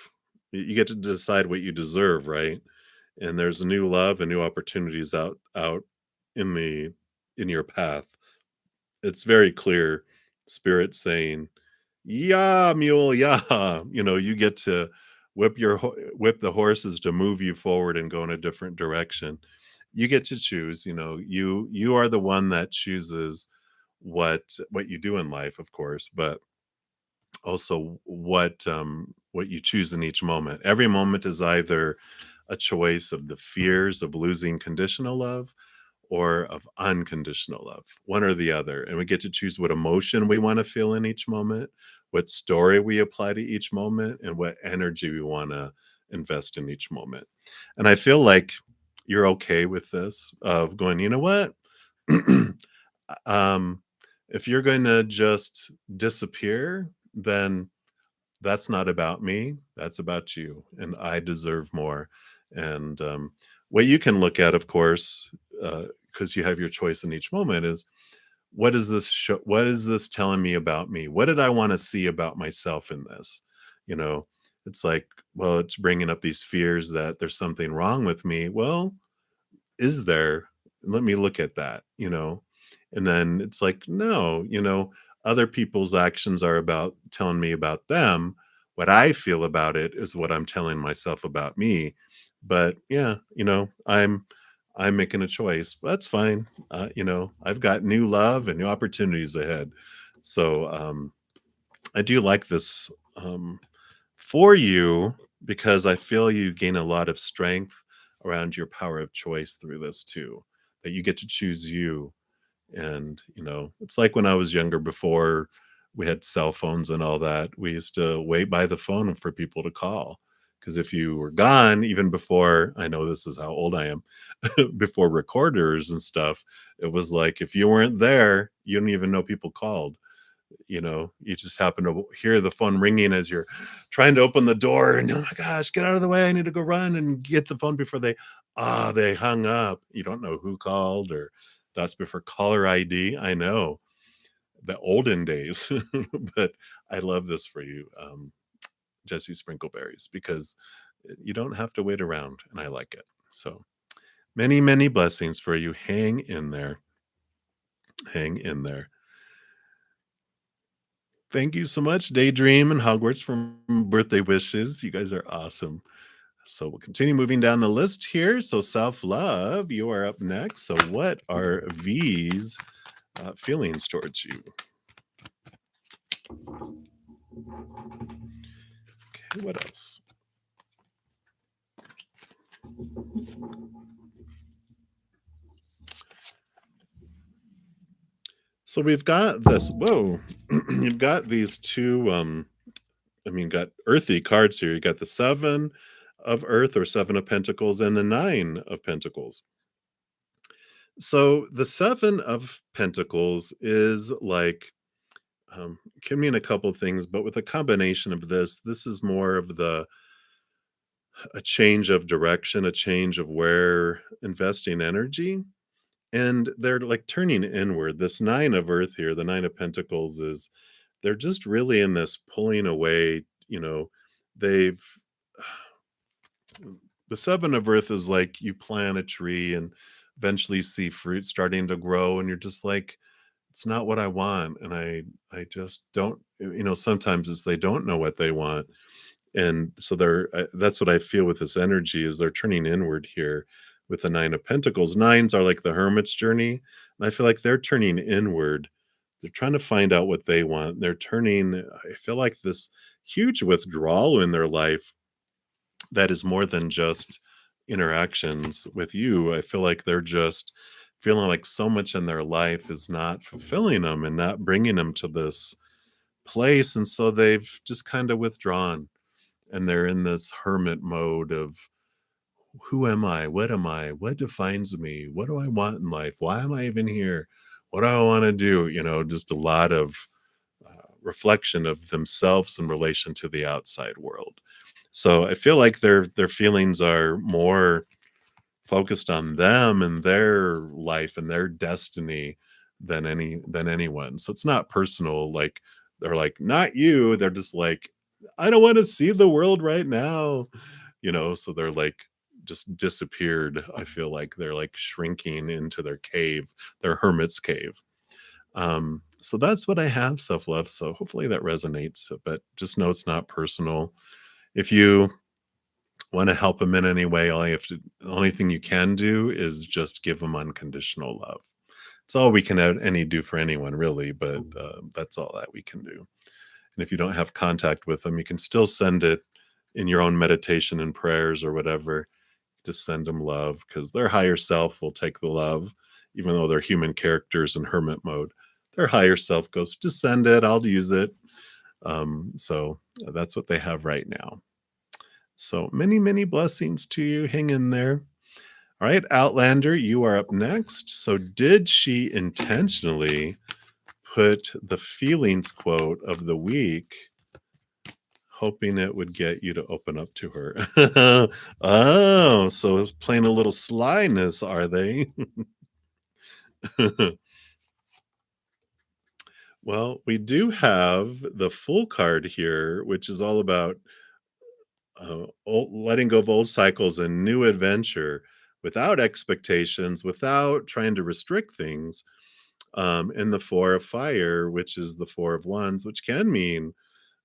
you get to decide what you deserve, right? And there's a new love and new opportunities out in in your path. It's very clear, spirit saying, "Yeah, mule, yeah." You get to whip the horses to move you forward and go in a different direction. You get to choose. You are the one that chooses what you do in life, of course, but also what you choose in each moment. Every moment is either a choice of the fears of losing conditional love or of unconditional love, one or the other. And we get to choose what emotion we want to feel in each moment, what story we apply to each moment, and what energy we want to invest in each moment. And I feel like you're okay with this of going, you know what? um, if you're going to just disappear, then that's not about me. That's about you. And I deserve more. And what you can look at, of course, because you have your choice in each moment, is what is this show? What is this telling me about me? What did I want to see about myself in this? You know, it's like, well, it's bringing up these fears that there's something wrong with me. Well, is there? Let me look at that. And then it's like, no, other people's actions are about telling me about them. What I feel about it is what I'm telling myself about me. But yeah, I'm making a choice. That's fine. I've got new love and new opportunities ahead. So I do like this for you because I feel you gain a lot of strength around your power of choice through this too, that you get to choose you. And, it's like when I was younger, before we had cell phones and all that, we used to wait by the phone for people to call. Because if you were gone, even before, I know this is how old I am, before recorders and stuff, it was like if you weren't there, you didn't even know people called. You just happen to hear the phone ringing as you're trying to open the door, and oh my gosh, get out of the way, I need to go run and get the phone before they hung up. You don't know who called, or that's before caller ID. I know, the olden days. But I love this for you, Jesse Sprinkleberries, because you don't have to wait around, and I like it. So Many, many blessings for you. Hang in there. Hang in there. Thank you so much, Daydream and Hogwarts, for birthday wishes. You guys are awesome. So we'll continue moving down the list here. So self-love, you are up next. So what are V's feelings towards you? Okay, what else? So we've got this, whoa, you've got these two, got earthy cards here. You got the 7 of Earth or 7 of Pentacles and the 9 of Pentacles. So the 7 of Pentacles is like, can mean a couple things, but with a combination of this is more of a change of direction, a change of where investing energy. And they're like turning inward. This 9 of Earth here, the 9 of Pentacles is they're just really in this pulling away, they've the 7 of Earth is like you plant a tree and eventually see fruit starting to grow and you're just like, it's not what I want. And I just don't, sometimes it's they don't know what they want. And so that's what I feel with this energy is they're turning inward here with the 9 of Pentacles. Nines are like the hermit's journey, and I feel like they're turning inward. They're trying to find out what they want. They're turning, I feel like this huge withdrawal in their life that is more than just interactions with you. I feel like they're just feeling like so much in their life is not fulfilling them and not bringing them to this place, and so they've just kind of withdrawn and they're in this hermit mode of who am I? What am I? What defines me? What do I want in life? Why am I even here? What do I want to do? Just a lot of reflection of themselves in relation to the outside world. So I feel like their feelings are more focused on them and their life and their destiny than anyone. So it's not personal. Like they're like, not you. They're just like, I don't want to see the world right now. So they're like just disappeared. I feel like they're like shrinking into their cave, their hermit's cave. So that's what I have, self-love. So hopefully that resonates, but just know it's not personal. If you want to help them in any way, the only thing you can do is just give them unconditional love. It's all we can any do for anyone, really, but that's all that we can do. And if you don't have contact with them, you can still send it in your own meditation and prayers or whatever. Just send them love because their higher self will take the love, even though they're human characters in hermit mode. Their higher self goes, just send it, I'll use it. So that's what they have right now. So many, many blessings to you. Hang in there. All right, Outlander, you are up next. So did she intentionally put the feelings quote of the week, hoping it would get you to open up to her? Oh, so playing a little slyness, are they? Well, we do have the full card here, which is all about letting go of old cycles and new adventure without expectations, without trying to restrict things. And the 4 of Fire, which is the 4 of Wands, which can mean,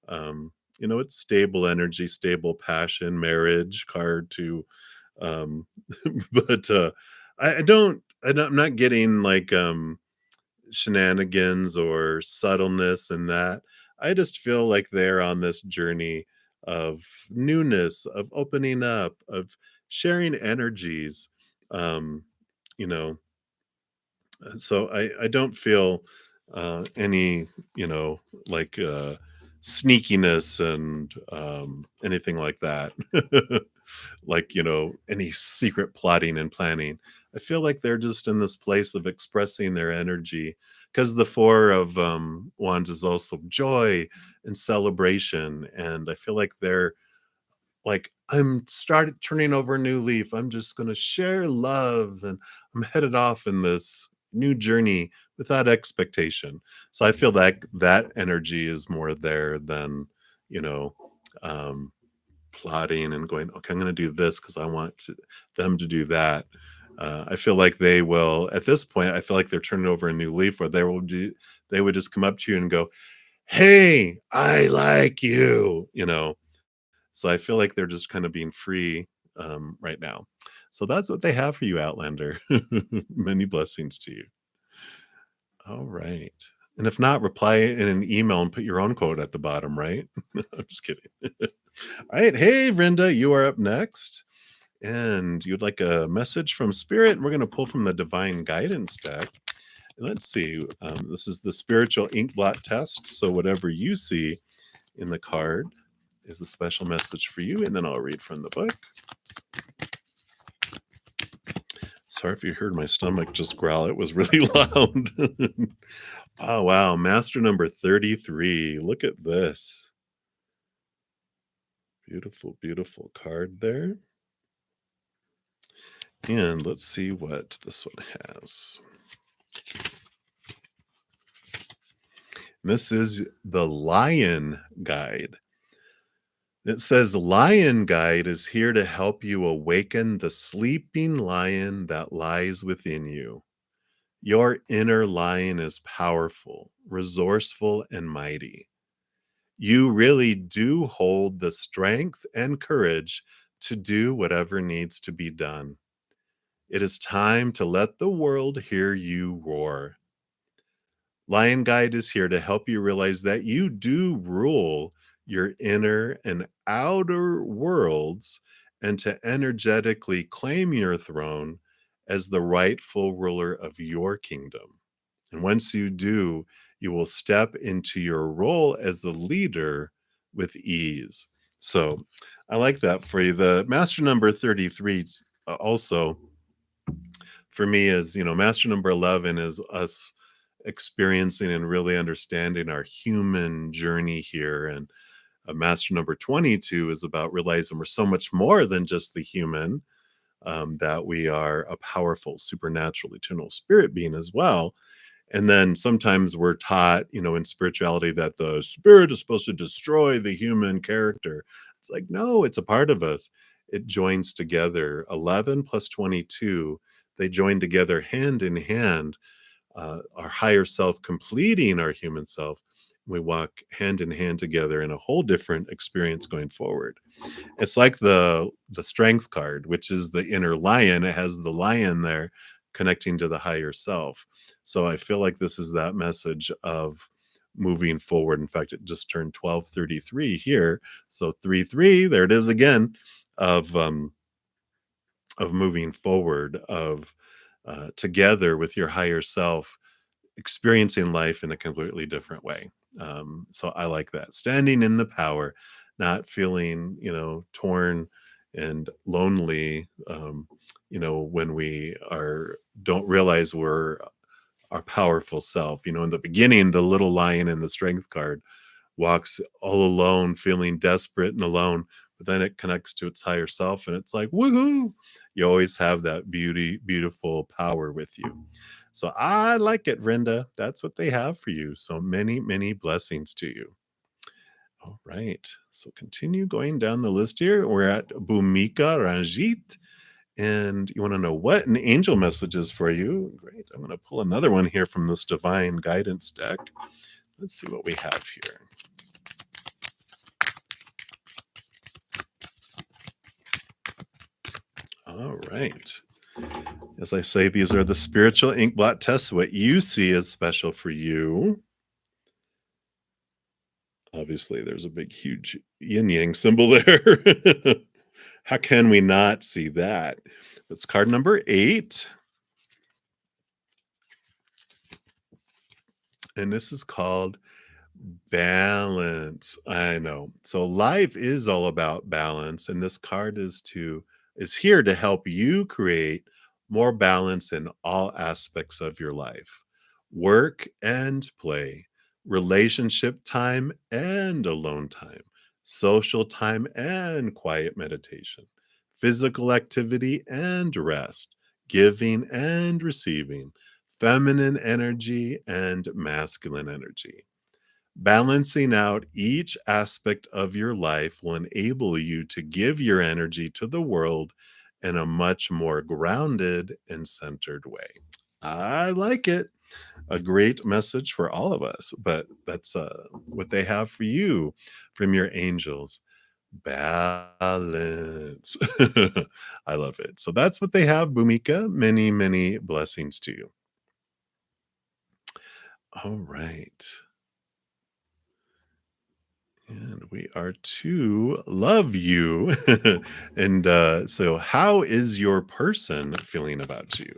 it's stable energy, stable passion, marriage card to, um, but I'm not getting like shenanigans or subtleness in that. I just feel like they're on this journey of newness, of opening up, of sharing energies. Um, you know, so I don't feel any, like sneakiness and anything like that. Like, any secret plotting and planning. I feel like they're just in this place of expressing their energy because the 4 of Wands is also joy and celebration. And I feel like they're like, I'm started turning over a new leaf. I'm just going to share love and I'm headed off in this new journey without expectation. So I feel like that energy is more there than, you know, um, plotting and going, okay, I'm going to do this because them to do that. I feel like they will, at this point, I feel like they're turning over a new leaf where they would just come up to you and go, "Hey, I like you," you know? So I feel like they're just kind of being free right now. So that's what they have for you, Outlander. Many blessings to you. All right. And if not, reply in an email and put your own quote at the bottom, right? I'm just kidding. All right. Hey, Brenda, you are up next. And you'd like a message from Spirit. We're going to pull from the Divine Guidance deck. Let's see. This is the spiritual ink blot test. So whatever you see in the card is a special message for you. And then I'll read from the book. Sorry if you heard my stomach just growl. It was really loud. Oh, wow. Master number 33. Look at this. Beautiful, beautiful card there. And let's see what this one has. This is the Lion Guide. It says, Lion Guide is here to help you awaken the sleeping lion that lies within you. Your inner lion is powerful, resourceful, and mighty. You really do hold the strength and courage to do whatever needs to be done. It is time to let the world hear you roar. Lion Guide is here to help you realize that you do rule your inner and outer worlds and to energetically claim your throne as the rightful ruler of your kingdom. And once you do, you will step into your role as the leader with ease. So I like that for you. The master number 33 also for me is, master number 11 is us experiencing and really understanding our human journey here. And master number 22 is about realizing we're so much more than just the human, that we are a powerful, supernatural, eternal spirit being as well. And then sometimes we're taught, in spirituality that the spirit is supposed to destroy the human character. It's like, no, it's a part of us. It joins together. 11 plus 22, they join together hand in hand, our higher self completing our human self. We walk hand in hand together in a whole different experience going forward. It's like the strength card, which is the inner lion. It has the lion there connecting to the higher self. So I feel like this is that message of moving forward. In fact, it just turned 1233 here. So 3-3, there it is again, of moving forward, of together with your higher self, experiencing life in a completely different way. So I like that. Standing in the power, not feeling, torn and lonely, when we don't realize we're our powerful self. In the beginning, the little lion in the strength card walks all alone, feeling desperate and alone, but then it connects to its higher self and it's like, woohoo! You always have that beautiful power with you. So I like it, Brenda. That's what they have for you. So many, many blessings to you. All right. So continue going down the list here. We're at Bhumika Ranjit. And you want to know what an angel message is for you? Great. I'm going to pull another one here from this Divine Guidance deck. Let's see what we have here. All right. As I say, these are the spiritual ink blot tests. What you see is special for you. Obviously, there's a big, huge yin yang symbol there. How can we not see that? That's card number 8. And this is called balance. I know. So life is all about balance, and this card is here to help you create more balance in all aspects of your life. Work and play, relationship time and alone time, social time and quiet meditation, physical activity and rest, giving and receiving, feminine energy and masculine energy. Balancing out each aspect of your life will enable you to give your energy to the world in a much more grounded and centered way. I like it. A great message for all of us, but that's what they have for you from your angels. Balance. I love it. So that's what they have, Bhumika. Many, many blessings to you. All right. And we are to love you. And so, how is your person feeling about you?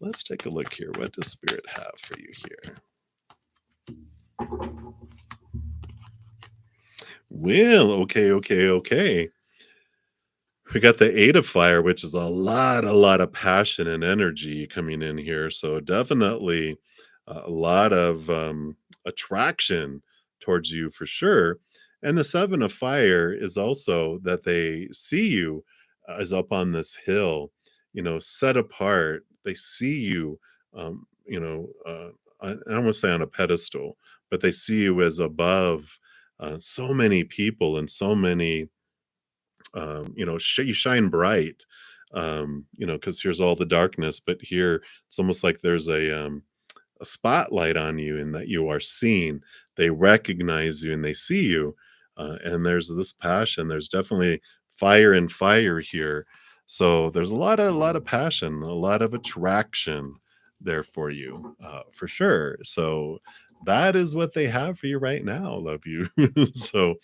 Let's take a look here. What does Spirit have for you here? Well, okay, okay, okay. We got the 8 of fire, which is a lot of passion and energy coming in here. So definitely a lot of attraction towards you for sure. And the 7 of fire is also that they see you as up on this hill, set apart. They see you, I don't want to say on a pedestal, but they see you as above so many people and so many you shine bright, because here's all the darkness, but here it's almost like there's a spotlight on you and that you are seen. They recognize you and they see you, and there's this passion. There's definitely fire and fire here. So there's a lot of passion, a lot of attraction there for you, for sure. So that is what they have for you right now. Love you. So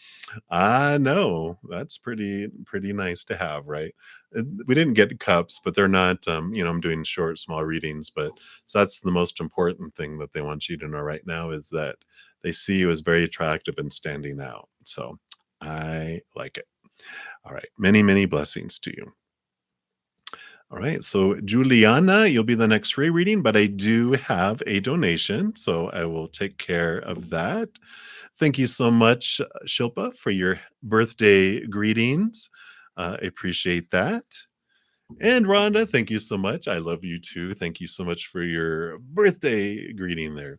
I know. That's pretty nice to have, right? We didn't get cups, but they're not, I'm doing short, small readings, but so that's the most important thing that they want you to know right now is that they see you as very attractive and standing out. So I like it. All right. Many, many blessings to you. All right. So, Juliana, you'll be the next free reading, but I do have a donation. So, I will take care of that. Thank you so much, Shilpa, for your birthday greetings. I appreciate that. And Rhonda, thank you so much. I love you too. Thank you so much for your birthday greeting there.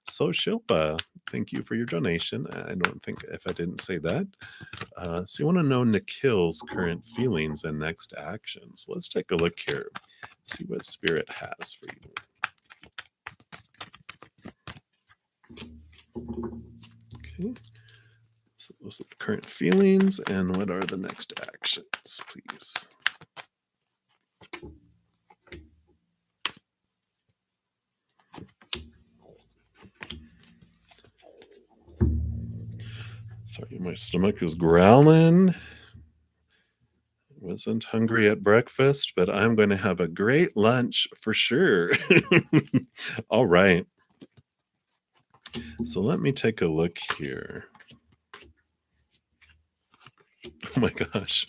So, Shilpa, thank you for your donation. I don't think if I didn't say that. So, you want to know Nikhil's current feelings and next actions. Let's take a look here, see what Spirit has for you. Okay. So, those are the current feelings, and what are the next actions, please? Sorry, my stomach is growling. Wasn't hungry at breakfast, but I'm going to have a great lunch for sure. All right. So let me take a look here. Oh my gosh.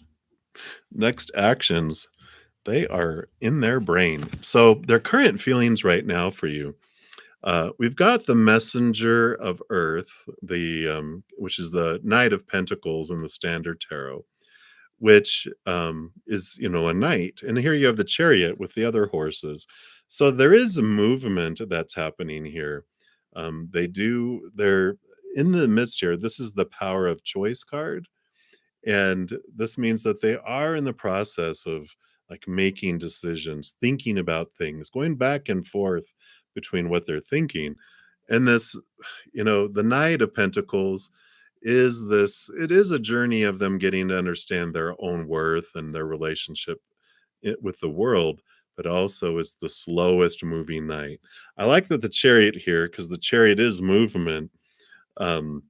Next actions, they are in their brain. So their current feelings right now for you. We've got the messenger of earth, which is the Knight of Pentacles in the Standard Tarot, which is a knight, and here you have the chariot with the other horses. So there is a movement that's happening here. They're in the midst here. This is the power of choice card, and this means that they are in the process of like making decisions, thinking about things, going back and forth between what they're thinking. And this, the Knight of Pentacles it is a journey of them getting to understand their own worth and their relationship with the world, but also it's the slowest moving knight. I like that the chariot here, because the chariot is movement. Um,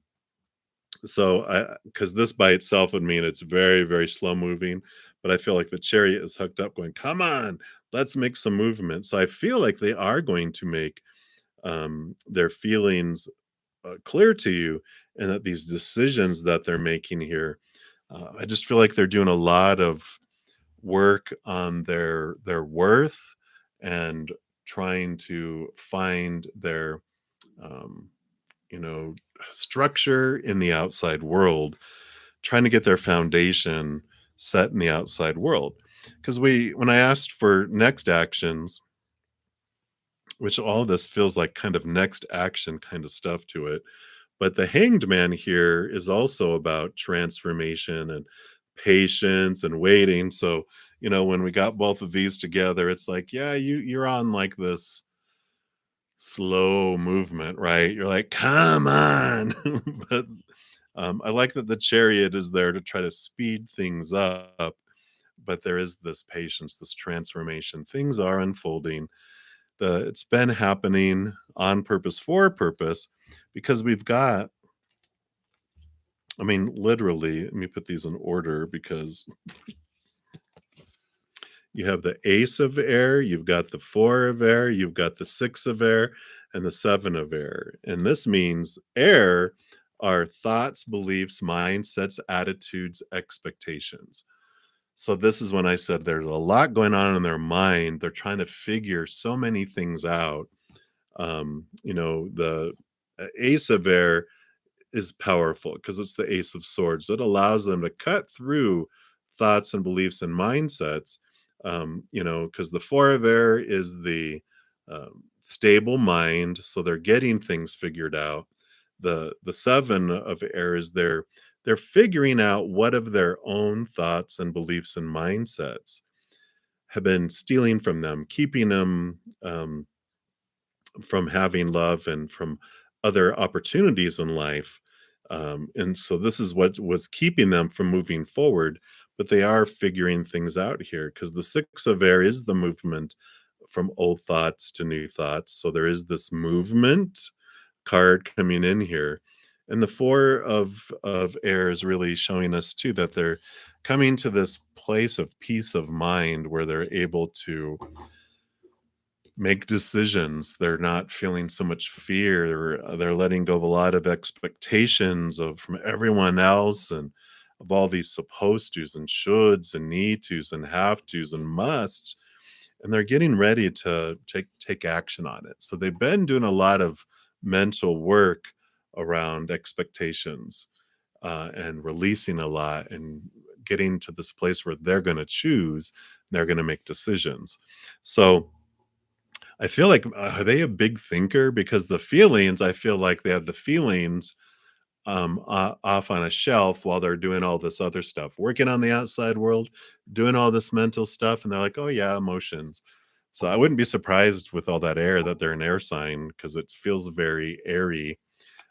because this by itself would mean it's very, very slow moving, but I feel like the chariot is hooked up going, come on, let's make some movement. So I feel like they are going to make their feelings clear to you, and that these decisions that they're making here, I just feel like they're doing a lot of work on their worth and trying to find their um, you know structure in the outside world, trying to get their foundation set in the outside world. Because when I asked for next actions, which all of this feels like kind of next action kind of stuff to it. But the Hanged Man here is also about transformation and patience and waiting. So when we got both of these together, it's like, yeah, you're on like this slow movement, right? You're like, come on. But I like that the chariot is there to try to speed things up, but there is this patience, this transformation. Things are unfolding. It's been happening on purpose, for purpose, because we've got, I mean, literally, let me put these in order because you have the ace of air, you've got the four of air, you've got the six of air, and the seven of air. And this means air are thoughts, beliefs, mindsets, attitudes, expectations. So this is when I said there's a lot going on in their mind. They're trying to figure so many things out. The ace of air is powerful because it's the ace of swords. It allows them to cut through thoughts and beliefs and mindsets. Because the four of air is the stable mind, so they're getting things figured out. The seven of air is they're figuring out what of their own thoughts and beliefs and mindsets have been stealing from them, keeping them from having love and from other opportunities in life. And so this is what was keeping them from moving forward, but they are figuring things out here because the six of air is the movement from old thoughts to new thoughts. So there is this movement card coming in here. And the four of air is really showing us too that they're coming to this place of peace of mind where they're able to make decisions. They're not feeling so much fear. They're letting go of a lot of expectations of from everyone else and of all these supposed tos and shoulds and need tos and have tos and musts. And they're getting ready to take action on it. So they've been doing a lot of mental work around expectations and releasing a lot and getting to this place where they're going to choose, they're going to make decisions. So I feel like, are they a big thinker? Because the feelings, I feel like they have the feelings off on a shelf while they're doing all this other stuff, working on the outside world, doing all this mental stuff. And they're like, oh, yeah, emotions. So I wouldn't be surprised with all that air that they're an air sign because it feels very airy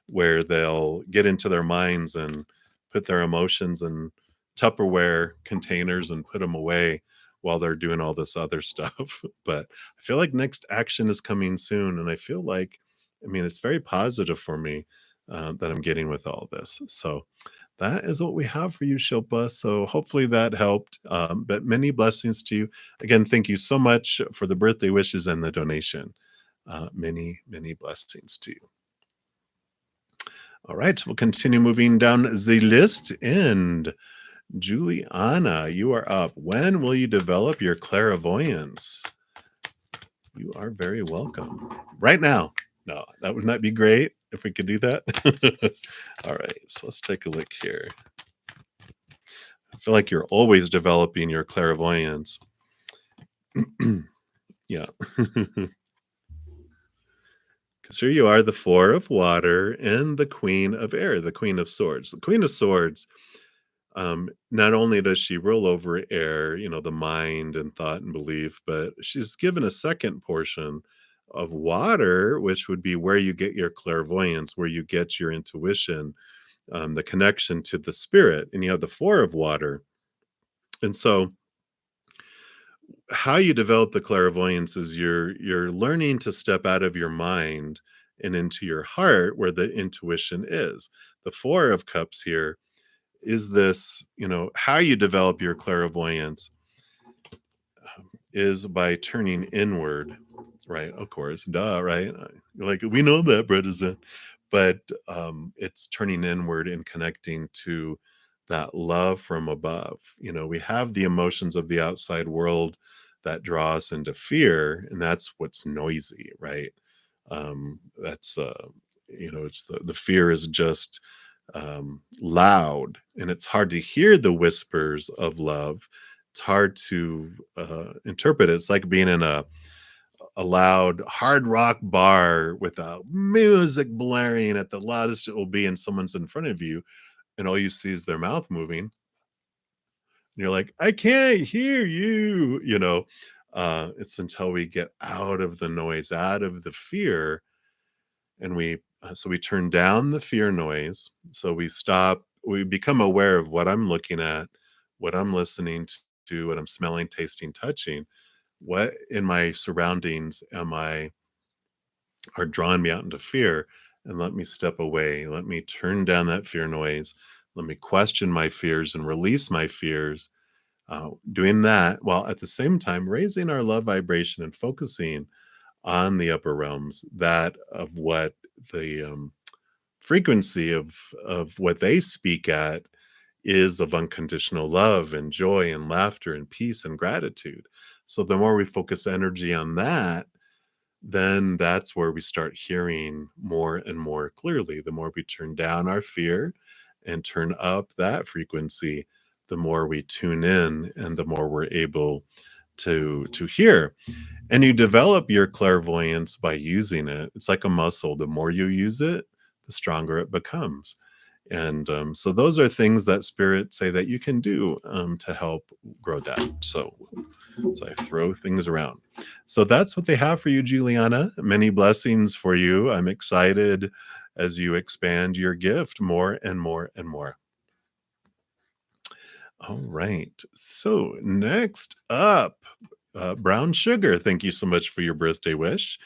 where they'll get into their minds and put their emotions in Tupperware containers and put them away while they're doing all this other stuff. But I feel like next action is coming soon. And I feel like, I mean, it's very positive for me that I'm getting with all this. So that is what we have for you, Shilpa. So hopefully that helped. But many blessings to you. Again, thank you so much for the birthday wishes and the donation. Many, many blessings to you. All right, we'll continue moving down the list. And Juliana, you are up. When will you develop your clairvoyance? You are very welcome. Right now. No, that would not be great if we could do that. All right, so let's take a look here. I feel like you're always developing your clairvoyance. Yeah. Because here you are, the four of water and the queen of air, the queen of swords. The queen of swords, not only does she rule over air, the mind and thought and belief, but she's given a second portion of water, which would be where you get your clairvoyance, where you get your intuition, the connection to the spirit. And you have the four of water. And so how you develop the clairvoyance is you're learning to step out of your mind and into your heart where the intuition is. The four of cups here is this, how you develop your clairvoyance is by turning inward, right? Of course, duh, right? Like we know that, bruddaZEN. But it's turning inward and connecting to that love from above. We have the emotions of the outside world that draw us into fear, and that's what's noisy, right? That's it's the fear is just loud, and it's hard to hear the whispers of love. It's hard to interpret it. It's like being in a loud hard rock bar with music blaring at the loudest it will be, and someone's in front of you, and all you see is their mouth moving. you're like, I can't hear you, it's until we get out of the noise, out of the fear, and we turn down the fear noise. So we become aware of what I'm looking at, what I'm listening to, what I'm smelling, tasting, touching, what in my surroundings are drawing me out into fear, and let me step away. Let me turn down that fear noise. Let me question my fears and release my fears. Doing that while at the same time raising our love vibration and focusing on the upper realms, that of what the frequency of what they speak at is of unconditional love and joy and laughter and peace and gratitude. So the more we focus energy on that, then that's where we start hearing more and more clearly. The more we turn down our fear and turn up that frequency, the more we tune in and the more we're able to hear. And you develop your clairvoyance by using it. It's like a muscle. The more you use it, the stronger it becomes. And so those are things that spirits say that you can do to help grow that. So I throw things around. So that's what they have for you, Juliana. Many blessings for you. I'm excited as you expand your gift more and more and more. All right. So next up, Brown Sugar. Thank you so much for your birthday wish.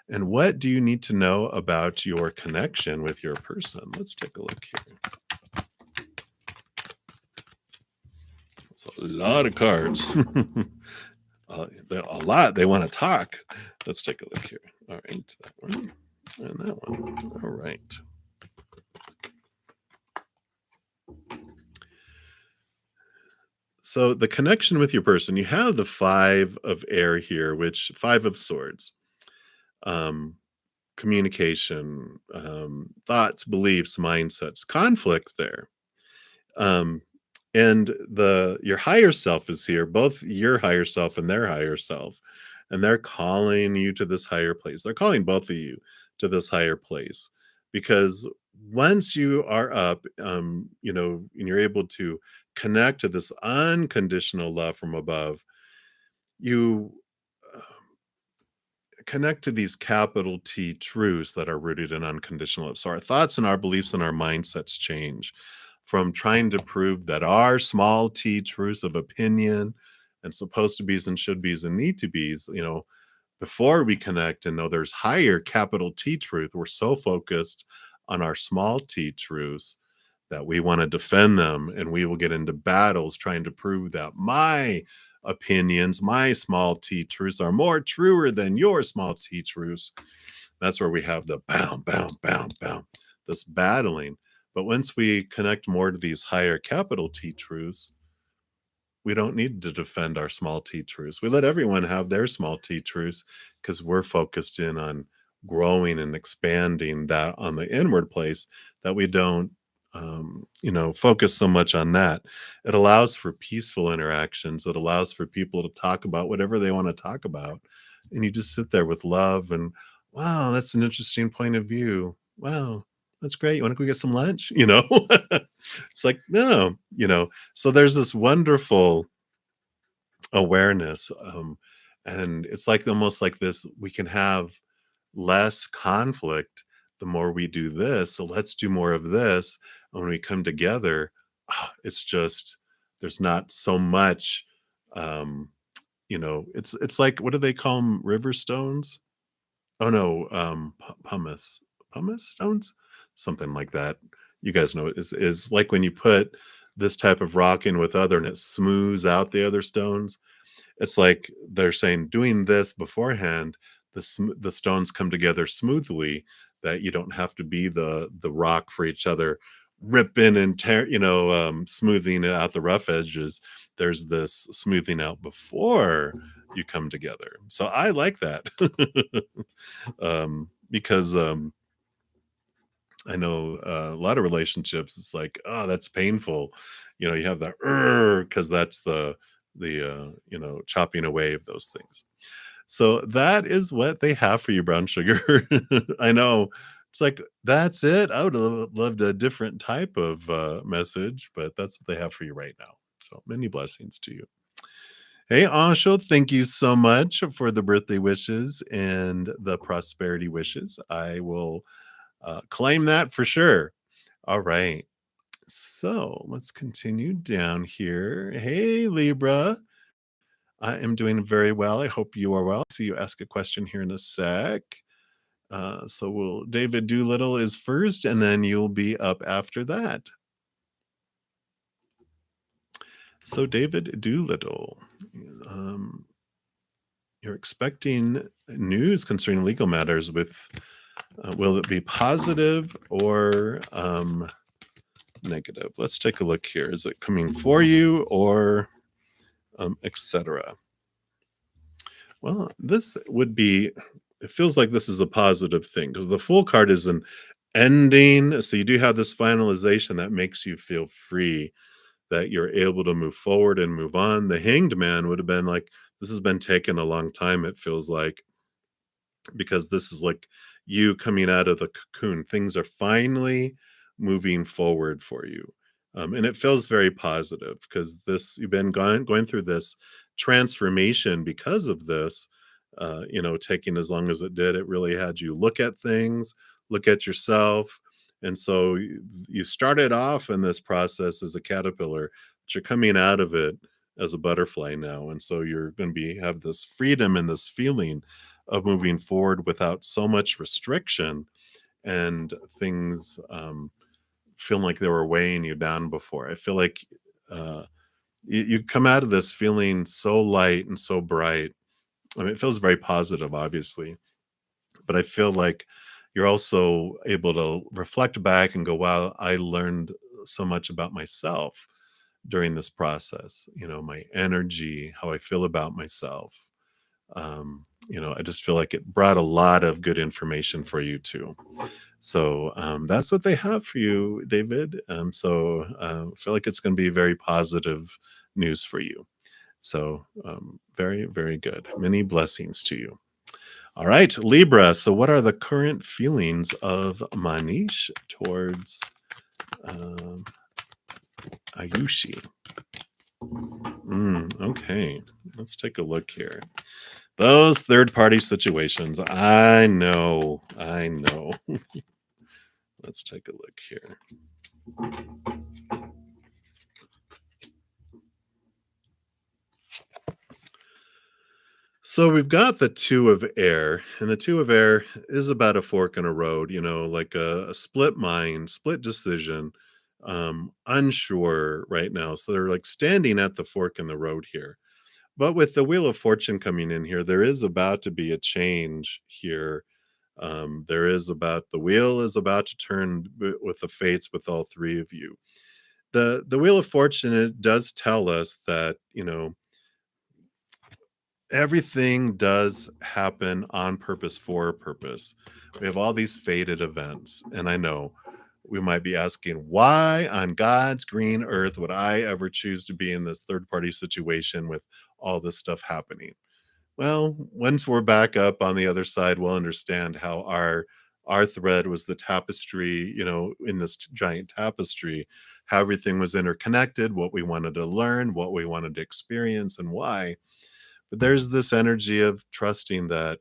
And what do you need to know about your connection with your person? Let's take a look here. It's a lot of cards. A lot. They want to talk. Let's take a look here. All right. That one and that one. All right. So the connection with your person, you have the 5 of air here, which 5 of swords. Communication, thoughts, beliefs, mindsets, conflict there. And your higher self is here, both your higher self and their higher self, and they're calling you to this higher place. They're calling both of you to this higher place, because once you are up, and you're able to connect to this unconditional love from above, you connect to these capital T truths that are rooted in unconditional love. So our thoughts and our beliefs and our mindsets change from trying to prove that our small t truths of opinion and supposed to be's and should be's and need to be's, before we connect and know there's higher capital T truth, we're so focused on our small t truths that we want to defend them, and we will get into battles trying to prove that my opinions, my small t truths are more truer than your small t truths. That's where we have the bound, this battling. But once we connect more to these higher capital T truths, we don't need to defend our small t truths. We let everyone have their small t truths, because we're focused in on growing and expanding that on the inward place, that we don't focus so much on that. It allows for peaceful interactions. It allows for people to talk about whatever they want to talk about. And you just sit there with love and, wow, that's an interesting point of view. Wow, that's great. You want to go get some lunch? It's like, no, so there's this wonderful awareness. And it's like almost like this, we can have less conflict the more we do this. So let's do more of this. And when we come together, it's just, there's not so much, it's like, what do they call them? River stones? Oh no, pumice stones, something like that. You guys know it is like when you put this type of rock in with other and it smooths out the other stones. It's like they're saying, doing this beforehand, the stones come together smoothly, that you don't have to be the rock for each other, ripping and tear, smoothing it out the rough edges. There's this smoothing out before you come together. So I like that. Because I know a lot of relationships, it's like, oh, that's painful. You have that, because that's the chopping away of those things. So that is what they have for you, Brown Sugar. I know it's like, that's it. I would have loved a different type of message, but that's what they have for you right now. So many blessings to you. Hey, Asho, thank you so much for the birthday wishes and the prosperity wishes. I will claim that for sure. All right. So let's continue down here. Hey, Libra. I am doing very well. I hope you are well. See you ask a question here in a sec. So David Doolittle is first, and then you'll be up after that. So David Doolittle, you're expecting news concerning legal matters with, will it be positive or negative? Let's take a look here. Is it coming for you or etc.? Well, this would be, it feels like this is a positive thing because the Fool card is an ending. So you do have this finalization that makes you feel free, that you're able to move forward and move on. The Hanged Man would have been like, this has been taking a long time, it feels like, because this is like you coming out of the cocoon. Things are finally moving forward for you. And it feels very positive because you've been going through this transformation because of this, taking as long as it did. It really had you look at things, look at yourself. And so you started off in this process as a caterpillar, but you're coming out of it as a butterfly now. And so you're going to have this freedom and this feeling of moving forward without so much restriction and things feeling like they were weighing you down before. I feel like you come out of this feeling so light and so bright. I mean, it feels very positive, obviously, but I feel like you're also able to reflect back and go, wow, I learned so much about myself during this process, my energy, how I feel about myself. I just feel like it brought a lot of good information for you too. So that's what they have for you, David. I feel like it's going to be very positive news for you. So very, very good. Many blessings to you. All right, Libra. So what are the current feelings of Manish towards Ayushi? Okay, let's take a look here. Those third-party situations. I know. Let's take a look here. So we've got the Two of Air, and the Two of Air is about a fork in a road, like a split mind, split decision, unsure right now. So they're like standing at the fork in the road here. But with the Wheel of Fortune coming in here, there is about to be a change here. The wheel is about to turn with the fates with all three of you. The Wheel of Fortune, it does tell us that, everything does happen on purpose for a purpose. We have all these fated events, and I know we might be asking, why on God's green earth would I ever choose to be in this third-party situation with all this stuff happening? Well, once we're back up on the other side, we'll understand how our thread was the tapestry, in this giant tapestry, how everything was interconnected, what we wanted to learn, what we wanted to experience, and why. But there's this energy of trusting that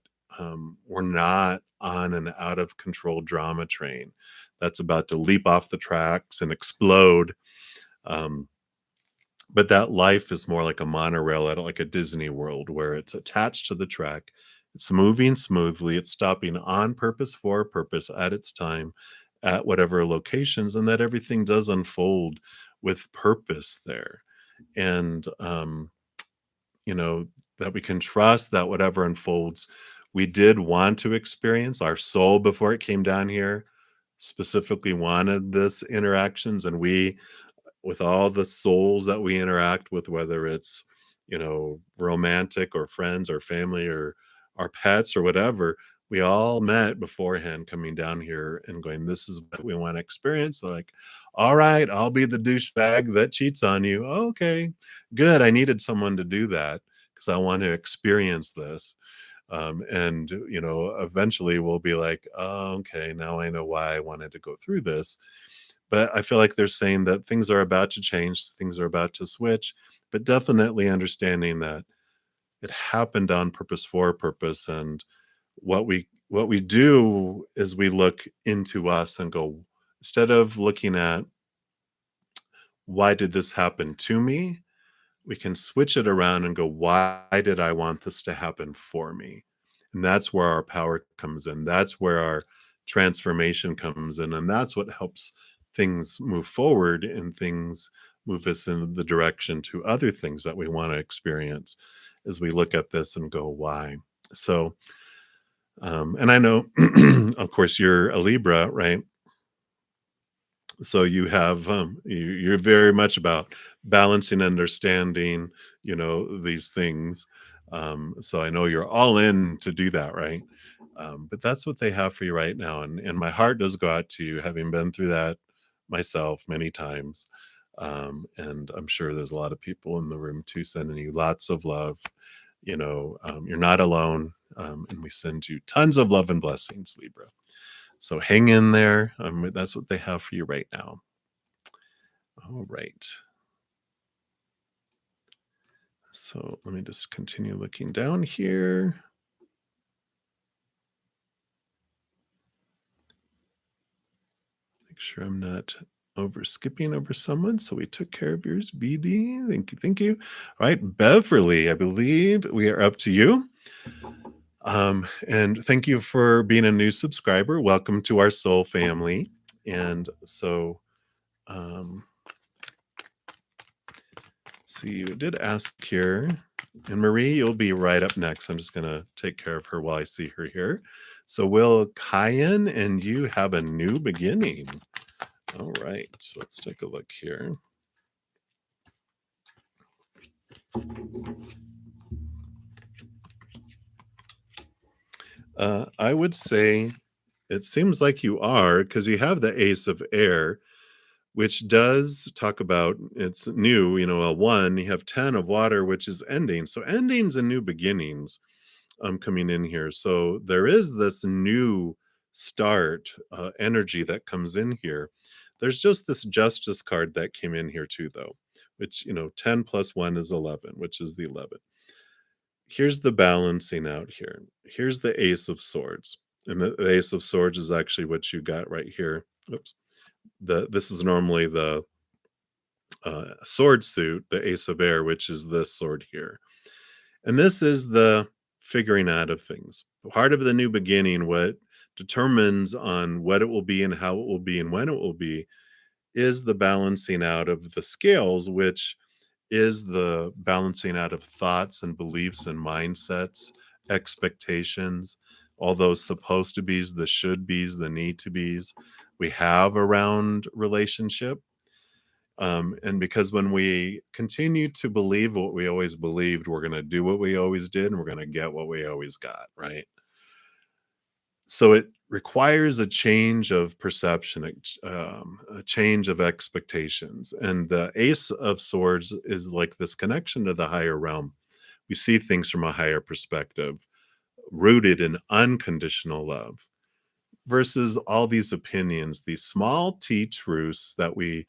we're not on an out of control drama train that's about to leap off the tracks and explode. But that life is more like a monorail at like a Disney World, where it's attached to the track. It's moving smoothly. It's stopping on purpose for a purpose at its time at whatever locations, and that everything does unfold with purpose there. And, that we can trust that whatever unfolds, we did want to experience. Our soul, before it came down here, specifically wanted this interactions, and we, with all the souls that we interact with, whether it's, romantic or friends or family or our pets or whatever, we all met beforehand coming down here and going, this is what we want to experience. So like, all right, I'll be the douchebag that cheats on you. Okay, good. I needed someone to do that because I want to experience this. And, eventually we'll be like, oh, okay, now I know why I wanted to go through this. but I feel like they're saying that things are about to change, things are about to switch, but definitely understanding that it happened on purpose for a purpose. And what we do is we look into us and go, instead of looking at why did this happen to me, we can switch it around and go, why did I want this to happen for me? And that's where our power comes in. That's where our transformation comes in. And that's what helps things move forward and things move us in the direction to other things that we want to experience as we look at this and go, why? So, and I know, of course, you're a Libra, right? So you have you're very much about balancing, understanding, these things. So I know you're all in to do that, right? But that's what they have for you right now, and my heart does go out to you, having been through that myself many times. And I'm sure there's a lot of people in the room too, sending you lots of love. You're not alone, and we send you tons of love and blessings, Libra. So hang in there. That's what they have for you right now. All right. So let me just continue looking down here. Make sure I'm not skipping over someone. So we took care of yours, BD. Thank you. Thank you. All right, Beverly, I believe we are up to you. And thank you for being a new subscriber. Welcome to our soul family. And so, see, you did ask here, and Marie, you'll be right up next. I'm just going to take care of her while I see her here. So, Will Kyan and you have a new beginning. All right, so let's take a look here. I would say it seems like you are, because you have the Ace of Air, which does talk about it's new, a 1. You have 10 of water, which is ending. So endings and new beginnings coming in here. So there is this new start energy that comes in here. There's just this justice card that came in here too, though, which, 10 plus 1 is 11, which is the 11. Here's the balancing out here. Here's the Ace of Swords. And the Ace of Swords is actually what you got right here. Oops. This is normally the sword suit, the Ace of Air, which is this sword here. And this is the figuring out of things. Part of the new beginning, what determines on what it will be and how it will be and when it will be, is the balancing out of the scales, which is the balancing out of thoughts and beliefs and mindsets, expectations, all those supposed to be's, the should be's, the need to be's we have around relationship. And because when we continue to believe what we always believed, we're going to do what we always did and we're going to get what we always got, right? So it requires a change of perception, a change of expectations. And the Ace of Swords is like this connection to the higher realm. We see things from a higher perspective, rooted in unconditional love, versus all these opinions, these small t truths that we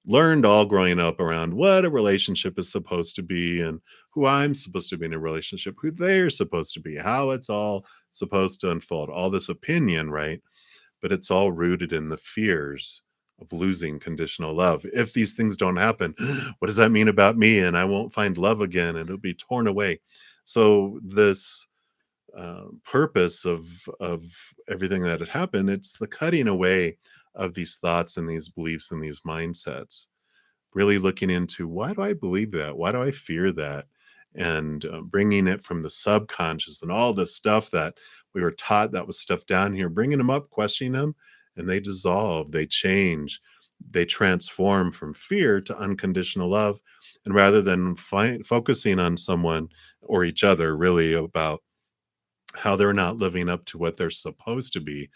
learned all growing up around what a relationship is supposed to be and who I'm supposed to be in a relationship, who they're supposed to be, how it's all supposed to unfold, all this opinion, right? But it's all rooted in the fears of losing conditional love. If these things don't happen, what does that mean about me? And I won't find love again and it'll be torn away. So this purpose of everything that had happened, it's the cutting away of these thoughts and these beliefs and these mindsets, really looking into, why do I believe that, why do I fear that, and bringing it from the subconscious and all the stuff that we were taught that was stuff down here, bringing them up, questioning them, and they dissolve, they change, they transform from fear to unconditional love. And rather than focusing on someone or each other really about how they're not living up to what they're supposed to be,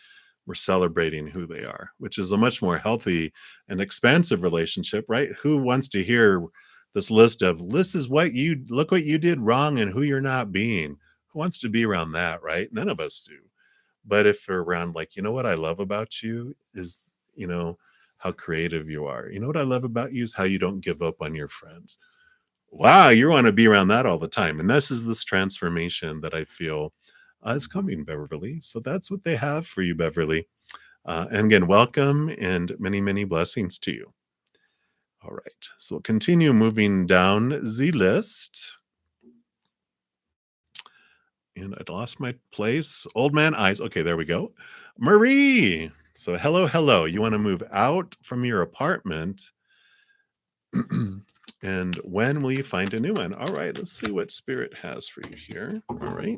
we're celebrating who they are, which is a much more healthy and expansive relationship, right? Who wants to hear this list of, this is what you look what you did wrong and who you're not being? Who wants to be around that, right? None of us do. But if we're around, like, what I love about you is, you know, how creative you are. You know what I love about you is how you don't give up on your friends. Wow, you want to be around that all the time. And this transformation that I feel is coming, Beverly. So that's what they have for you, Beverly. And again, welcome and many, many blessings to you. All right, so we'll continue moving down the list. And I lost my place. Old man eyes. Okay, there we go. Marie. So hello, hello. You want to move out from your apartment. And when will you find a new one? All right, let's see what Spirit has for you here. All right.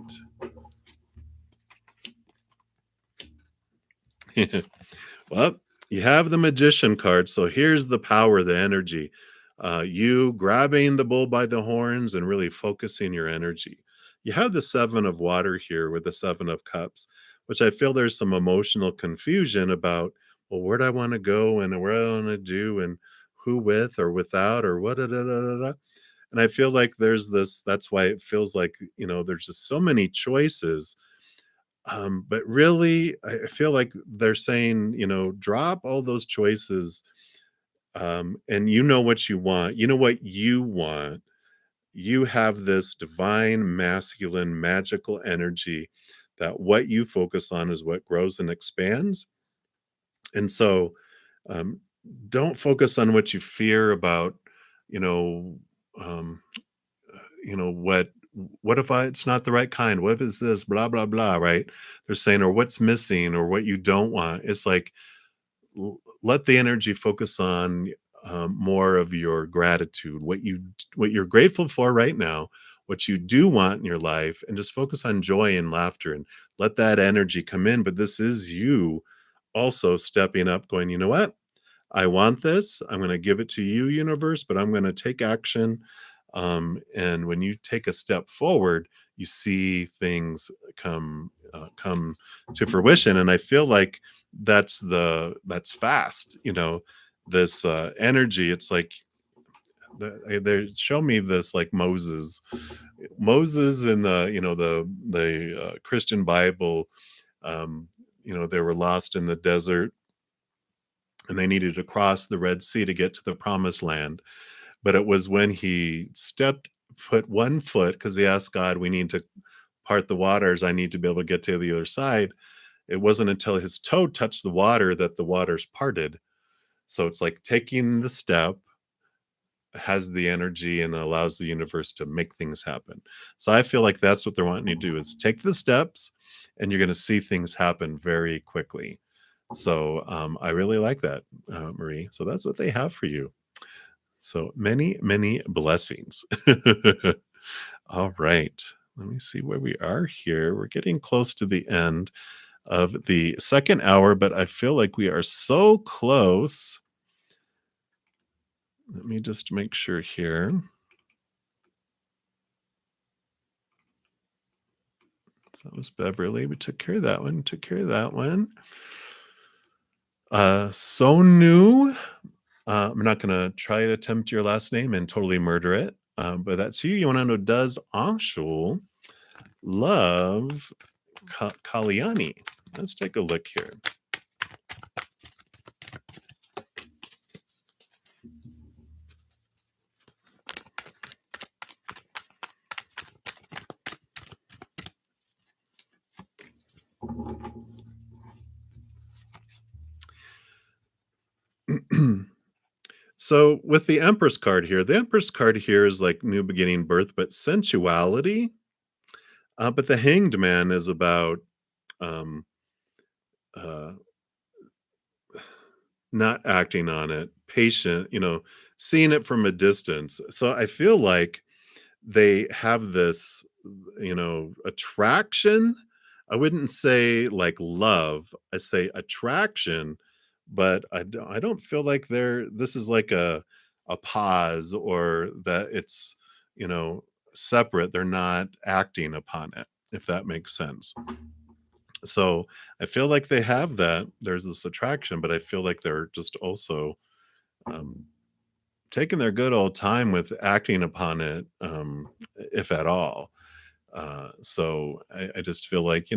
Well, you have the Magician card. So here's the power, the energy. You grabbing the bull by the horns and really focusing your energy. You have the Seven of Water here with the Seven of Cups, which I feel there's some emotional confusion about, well, where do I want to go and what do I want to do and who with or without or what. Da, da, da, da, da. And I feel like there's this, that's why it feels like, there's just so many choices. But really, I feel like they're saying, drop all those choices, and you know what you want. You know what you want. You have this divine, masculine, magical energy that what you focus on is what grows and expands. And so, um, don't focus on what you fear about, you know, um, what if it's not the right kind? What if it's this, blah, blah, blah, right? They're saying, or what's missing, or what you don't want. It's like, let the energy focus on more of your gratitude, what you're grateful for right now, what you do want in your life, and just focus on joy and laughter and let that energy come in. But this is you also stepping up, going, you know what? I want this. I'm going to give it to you, universe, but I'm going to take action. And when you take a step forward, you see things come to fruition. And I feel like that's fast. This energy. It's like they show me this like Moses in the Christian Bible. They were lost in the desert and they needed to cross the Red Sea to get to the promised land. But it was when he put one foot, because he asked God, we need to part the waters. I need to be able to get to the other side. It wasn't until his toe touched the water that the waters parted. So it's like taking the step has the energy and allows the universe to make things happen. So I feel like that's what they're wanting you to do is take the steps and you're going to see things happen very quickly. So I really like that, Marie. So that's what they have for you. So many, many blessings. All right. Let me see where we are here. We're getting close to the end of the second hour, but I feel like we are so close. Let me just make sure here. So that was Beverly. We took care of that one. Sonu. I'm not going to try to attempt your last name and totally murder it. But that's you. You want to know, does Anshul love Kalyani? Let's take a look here. So with the Empress card here, is like new beginning, birth, but sensuality. But the Hanged Man is about um, uh, not acting on it, patient, seeing it from a distance. So I feel like they have this, attraction. I wouldn't say like love, I say attraction, but I don't feel like this is like a pause or that it's, separate. They're not acting upon it, if that makes sense. So I feel like they have that. There's this attraction, but I feel like they're just also taking their good old time with acting upon it, if at all. So I just feel like,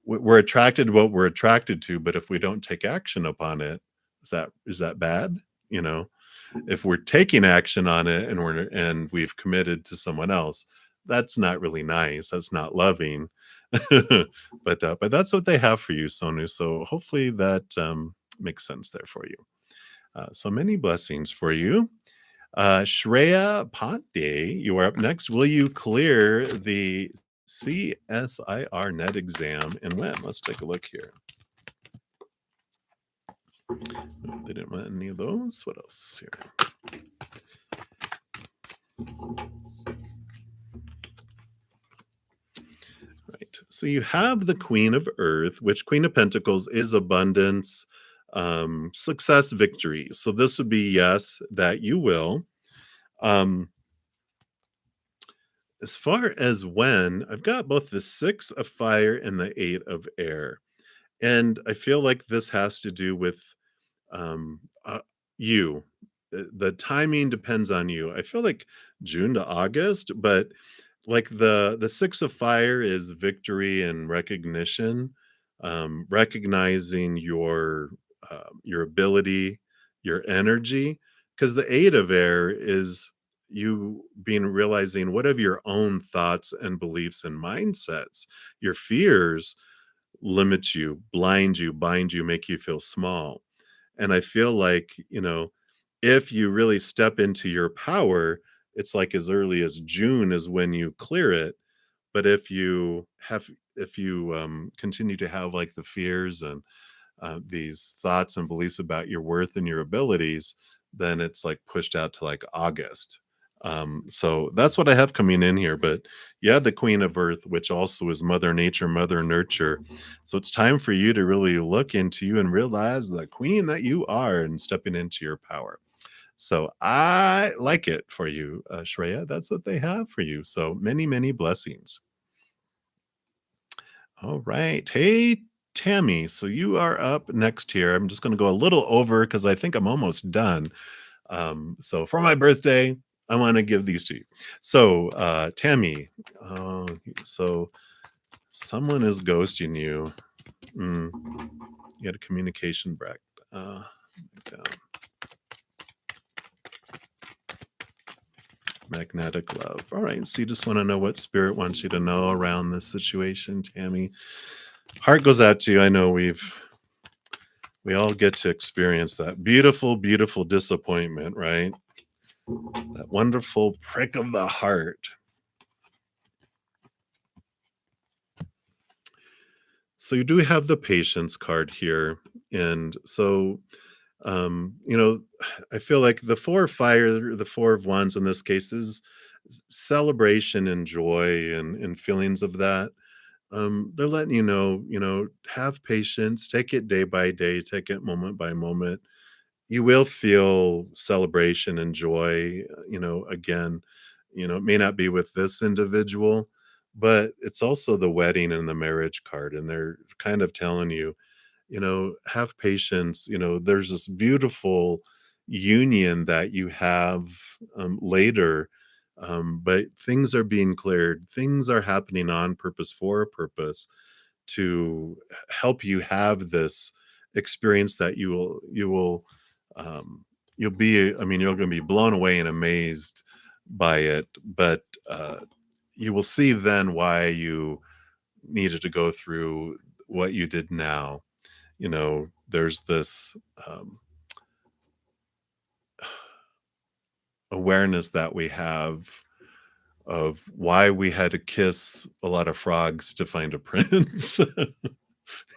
we're attracted to what we're attracted to, but if we don't take action upon it, Is that bad? You know, if we're taking action on it and we've committed to someone else, that's not really nice. That's not loving. But that's what they have for you, Sonu. So hopefully that makes sense there for you. So many blessings for you. Shreya Pandey, you are up next. Will you clear the CSIR net exam and when? Let's take a look here. No, they didn't want any of those. What else here? Right. So you have the Queen of Earth, which Queen of Pentacles is abundance, success, victory. So this would be yes, that you will. As far as when, I've got both the 6 of fire and the 8 of air. And I feel like this has to do with um, uh, you. The timing depends on you. I feel like June to August, but like the 6 of fire is victory and recognition, recognizing your ability, your energy, because the 8 of air is you being realizing what of your own thoughts and beliefs and mindsets, your fears limit you, blind you, bind you, make you feel small. And I feel like, if you really step into your power, it's like as early as June is when you clear it. But if you continue to have like the fears and these thoughts and beliefs about your worth and your abilities, then it's like pushed out to like August. So that's what I have coming in here. But yeah, the Queen of Earth, which also is Mother Nature, Mother Nurture. So it's time for you to really look into you and realize the queen that you are and stepping into your power. So I like it for you, Shreya. That's what they have for you. So many, many blessings. All right. Hey, Tammy. So you are up next here. I'm just going to go a little over because I think I'm almost done. So for my birthday, I want to give these to you. So, Tammy, so someone is ghosting you. You had a communication break. Down. Magnetic love. All right. So you just want to know what spirit wants you to know around this situation, Tammy. Heart goes out to you. I know we all get to experience that beautiful, beautiful disappointment, right? That wonderful prick of the heart. So you do have the patience card here. And so, I feel like the 4 of fire, the 4 of wands in this case is celebration and joy and feelings of that. They're letting have patience, take it day by day, take it moment by moment. You will feel celebration and joy, again, it may not be with this individual, but it's also the wedding and the marriage card. And they're kind of telling you, have patience. There's this beautiful union that you have later, but things are being cleared. Things are happening on purpose for a purpose to help you have this experience that um, you'll be. I mean, you're going to be blown away and amazed by it, but you will see then why you needed to go through what you did now. There's this awareness that we have of why we had to kiss a lot of frogs to find a prince.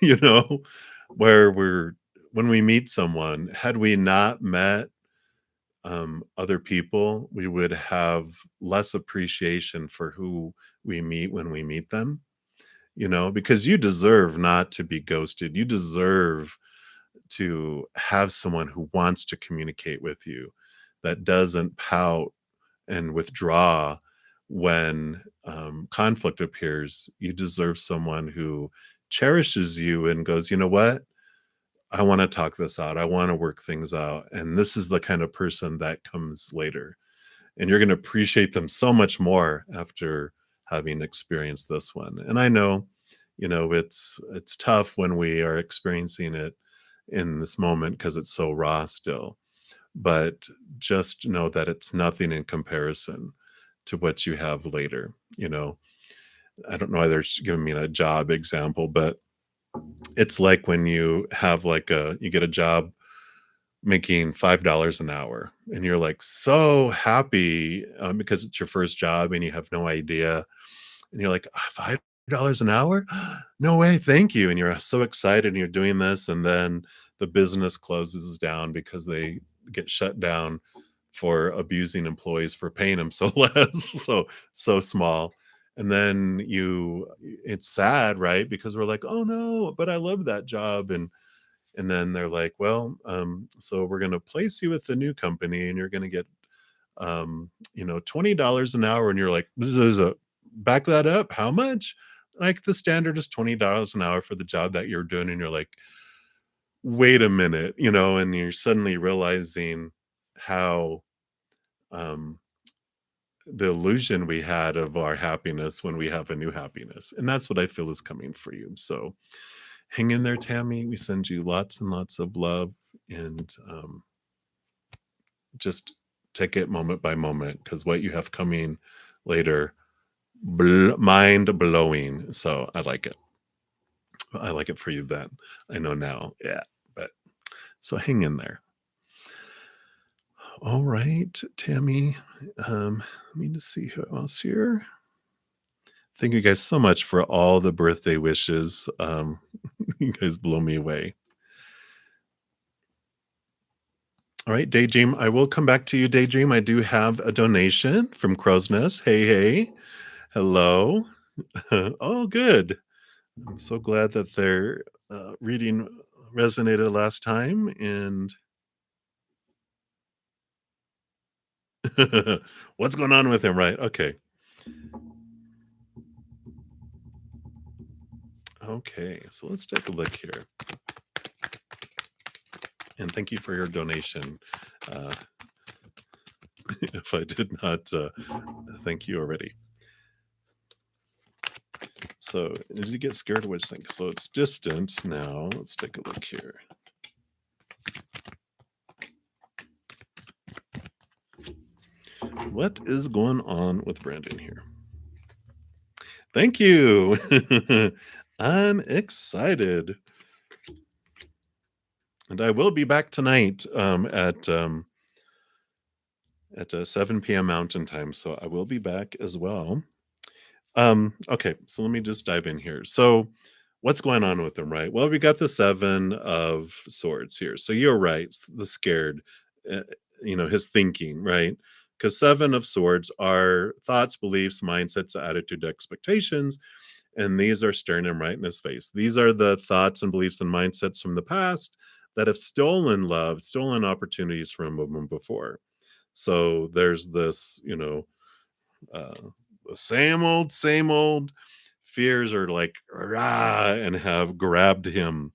you know where when we meet someone, had we not met other people, we would have less appreciation for who we meet when we meet them, because you deserve not to be ghosted. You deserve to have someone who wants to communicate with you, that doesn't pout and withdraw when conflict appears. You deserve someone who cherishes you and goes, you know what? I want to talk this out. I want to work things out. And this is the kind of person that comes later. And you're going to appreciate them so much more after having experienced this one. And I know, it's tough when we are experiencing it in this moment because it's so raw still. But just know that it's nothing in comparison to what you have later. I don't know why they're giving me a job example, but it's like when you have you get a job making $5 an hour and you're like so happy because it's your first job and you have no idea and you're like, $5 an hour? No way, thank you. And you're so excited and you're doing this, and then the business closes down because they get shut down for abusing employees for paying them so less, so small. And then it's sad, right? Because we're like, oh no, but I love that job. And then they're like, well, so we're going to place you with the new company and you're going to get $20 an hour. And you're like, back that up, how much? Like the standard is $20 an hour for the job that you're doing. And you're like, wait a minute, and you're suddenly realizing how um the illusion we had of our happiness when we have a new happiness. And that's what I feel is coming for you. So hang in there, Tammy. We send you lots and lots of love, and just take it moment by moment, because what you have coming later, mind blowing. So I like it. I like it for you then. I know now. Yeah. But so hang in there. All right, Tammy. Let me just see who else here. Thank you guys so much for all the birthday wishes. You guys blow me away. All right, Daydream. I will come back to you, Daydream. I do have a donation from Crow's Nest. Hey, hey. Hello. Oh, good. I'm so glad that their reading resonated last time. And what's going on with him, right? Okay. Okay, so let's take a look here. And thank you for your donation. If I did not thank you already. So did you get scared of which thing? So it's distant now. Let's take a look here. What is going on with Brandon here? Thank you. I'm excited. And I will be back tonight at 7 p.m. Mountain Time. So I will be back as well. Okay, so let me just dive in here. So what's going on with them, right? Well, we got the 7 of Swords here. So you're right, the scared, his thinking, right? Because 7 of Swords are thoughts, beliefs, mindsets, attitude, expectations. And these are staring him right in his face. These are the thoughts and beliefs and mindsets from the past that have stolen love, stolen opportunities from a moment before. So there's this, the same old fears are like rah, and have grabbed him.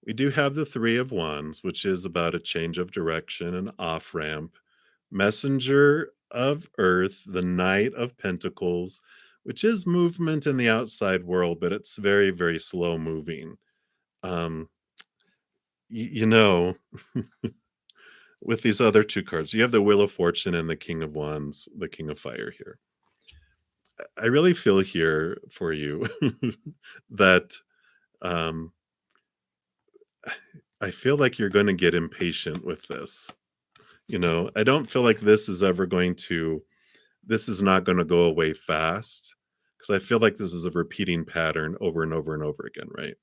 We do have the 3 of Wands, which is about a change of direction, an off ramp. Messenger of Earth, the Knight of Pentacles, which is movement in the outside world, but it's very, very slow moving. You know, with these other 2 cards, you have the Wheel of Fortune and the King of Wands, the King of Fire here. I really feel here for you that I feel like you're going to get impatient with this. I don't feel like this is not going to go away fast, because I feel like this is a repeating pattern over and over and over again, right?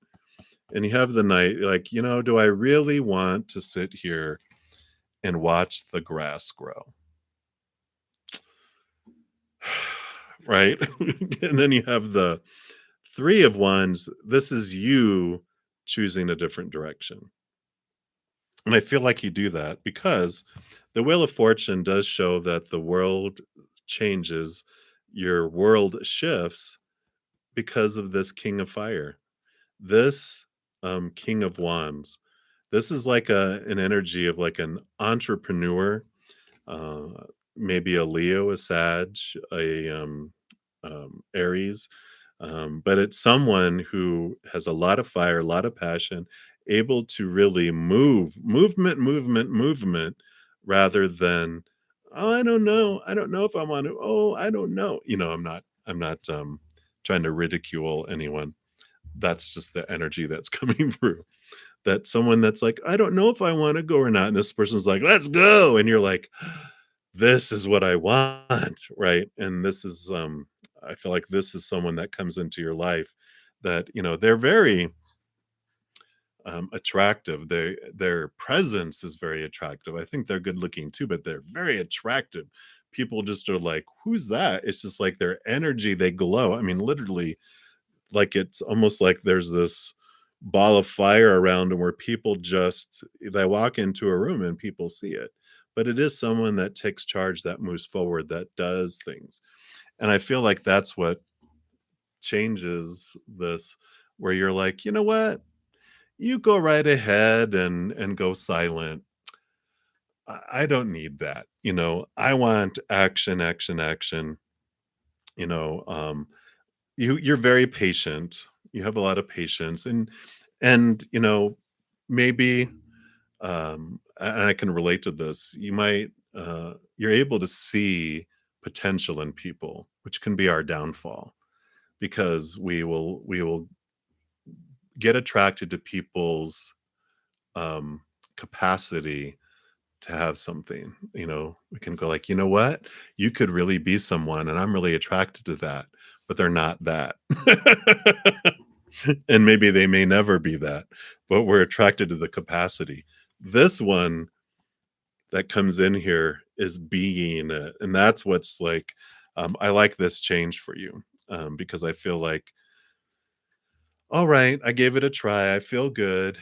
And you have the Knight, like, do I really want to sit here and watch the grass grow? Right? And then you have the 3 of Wands. This is you choosing a different direction. And I feel like you do that because the Wheel of Fortune does show that the world changes, your world shifts because of this King of Fire. This King of Wands. This is like an energy of like an entrepreneur, maybe a Leo, a Sag, a Aries, But it's someone who has a lot of fire, a lot of passion, able to really movement, rather than, oh, I don't know if I want to. Oh, I don't know. I'm not trying to ridicule anyone. That's just the energy that's coming through. That someone that's like, I don't know if I want to go or not, and this person's like, let's go, and you're like, this is what I want, right? And this is I feel like this is someone that comes into your life that, they're very attractive. Their presence is very attractive. I think they're good looking too, but they're very attractive. People just are like, who's that? It's just like their energy, they glow. I mean, literally, like it's almost like there's this ball of fire around them where people just they walk into a room and people see it. But it is someone that takes charge, that moves forward, that does things. And I feel like that's what changes this, where you're like, you know what? You go right ahead and go silent. I don't need that. I want action, action, action. You know, um, you're very patient. You have a lot of patience, and maybe and I can relate to this. You're able to see potential in people, which can be our downfall, because we will get attracted to people's um capacity to have something. We can go like, you know what, you could really be someone, and I'm really attracted to that, but they're not that. And maybe they may never be that, but we're attracted to the capacity. This one that comes in here is being it, and that's what's like, I like this change for you, because I feel like, all right, I gave it a try, I feel good.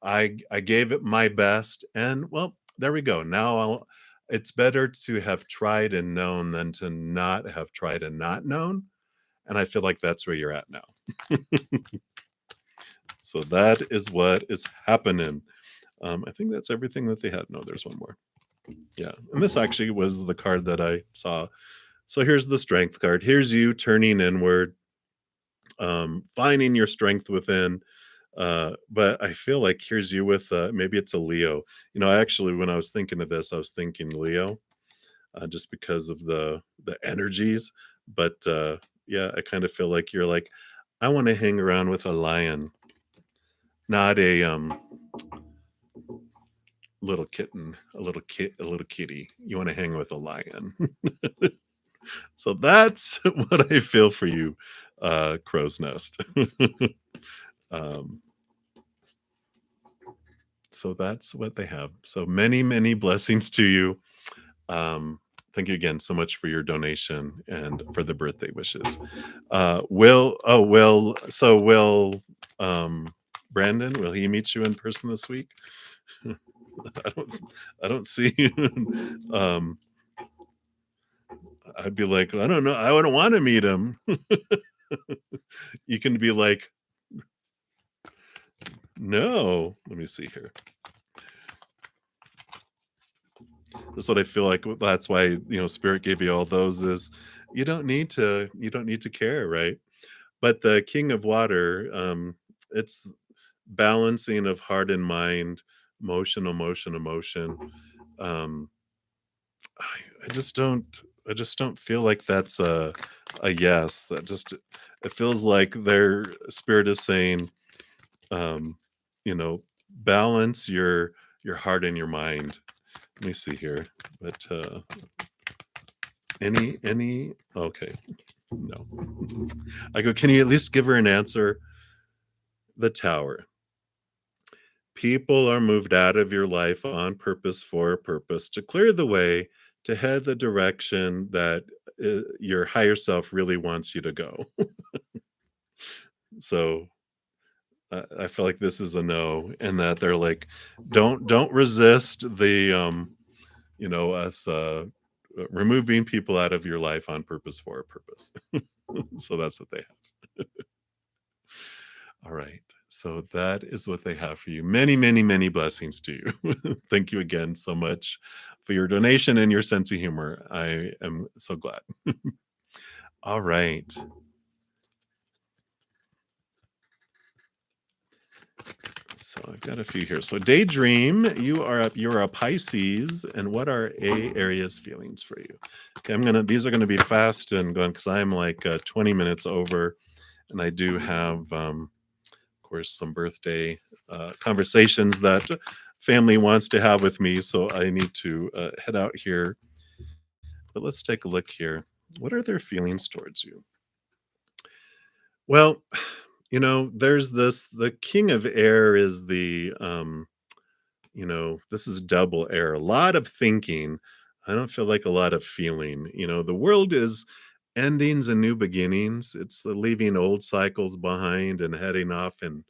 I gave it my best, and well, there we go. Now it's better to have tried and known than to not have tried and not known, and I feel like that's where you're at now. So that is what is happening. I think that's everything that they had. No, there's one more. Yeah, and this actually was the card that I saw. So here's the strength card. Here's you turning inward, finding your strength within. But I feel like here's you with maybe it's a Leo. Actually, when I was thinking of this, I was thinking Leo, just because of the energies. But yeah, I kind of feel like you're like, I want to hang around with a lion, not a little kitten, a little kitty. You want to hang with a lion. So that's what I feel for you, crow's nest. um, so that's what they have. So many, many blessings to you. Thank you again so much for your donation and for the birthday wishes. Will Brandon, will he meet you in person this week? I don't I don't see. um I'd be like, I don't know, I wouldn't want to meet him. You can be like, no, let me see here. That's what I feel like. That's why, spirit gave you all those, is you don't need to care, right? But the king of water, it's balancing of heart and mind, motion, emotion, emotion. Um, I just don't feel like that's a yes. That just it feels like their spirit is saying, um, balance your heart and your mind. Let me see here. But any okay. No. I go, can you at least give her an answer? The tower. People are moved out of your life on purpose, for a purpose, to clear the way, to head the direction that your higher self really wants you to go. So I feel like this is a no, and that they're like, don't resist the us removing people out of your life on purpose, for a purpose. So that's what they have. All right. So that is what they have for you. Many, many, many blessings to you. Thank you again so much for your donation and your sense of humor. I am so glad. All right. So I've got a few here. So daydream, you're a Pisces, and what are A areas feelings for you? Okay, these are gonna be fast and going because I'm like 20 minutes over, and I do have of course some birthday conversations that family wants to have with me. So I need to head out here. But let's take a look here. What are their feelings towards you? Well, there's the king of air is this is double air. A lot of thinking. I don't feel like a lot of feeling. The world is endings and new beginnings. It's the leaving old cycles behind and heading off in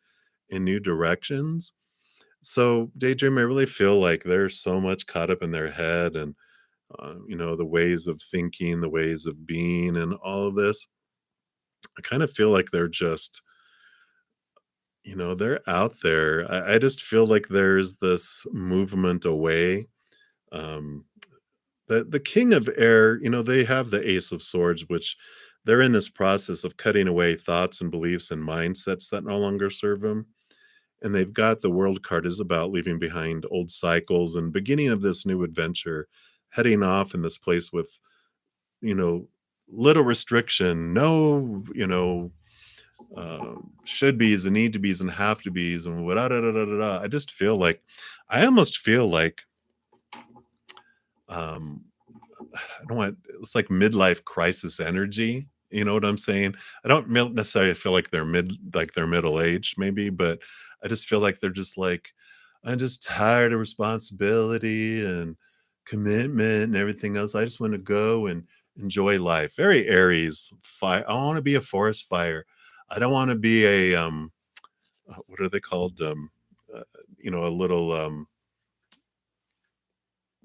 new directions. So, daydream, I really feel like there's so much caught up in their head and the ways of thinking, the ways of being, and all of this. I kind of feel like they're just they're out there. I just feel like there's this movement away. Um, the King of Air, they have the Ace of Swords, which they're in this process of cutting away thoughts and beliefs and mindsets that no longer serve them. And they've got the World card is about leaving behind old cycles and beginning of this new adventure, heading off in this place with, you know, little restriction, no, should be's and need to be's and have to be's and what da, da, da, da, da, da. I almost feel like um I don't want it's like midlife crisis energy. You know what I'm saying? I don't necessarily feel like they're middle aged maybe, but I just feel like they're just like I'm just tired of responsibility and commitment and everything else. I just want to go and enjoy life. Very Aries. Fire. I want to be a forest fire. I don't want to be a what are they called? Uh, a little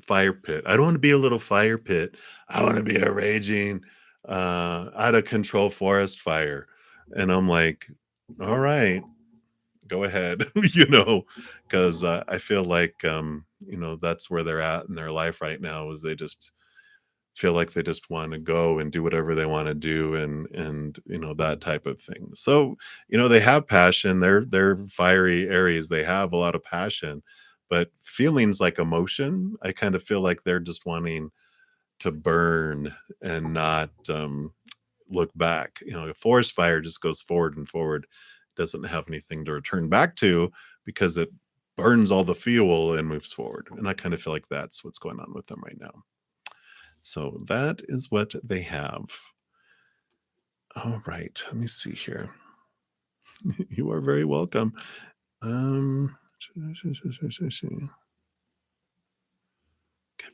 fire pit. I don't want to be a little fire pit. I want to be a raging, out of control forest fire. And I'm like, all right, go ahead, because I feel like, that's where they're at in their life right now is they just feel like they just want to go and do whatever they want to do and that type of thing. So they have passion, they're fiery Aries, they have a lot of passion, but feelings like emotion, I kind of feel like they're just wanting to burn and not look back. A forest fire just goes forward and forward, doesn't have anything to return back to because it burns all the fuel and moves forward, and I kind of feel like that's what's going on with them right now. So that is what they have. All right, let me see here. You are very welcome. Um, I've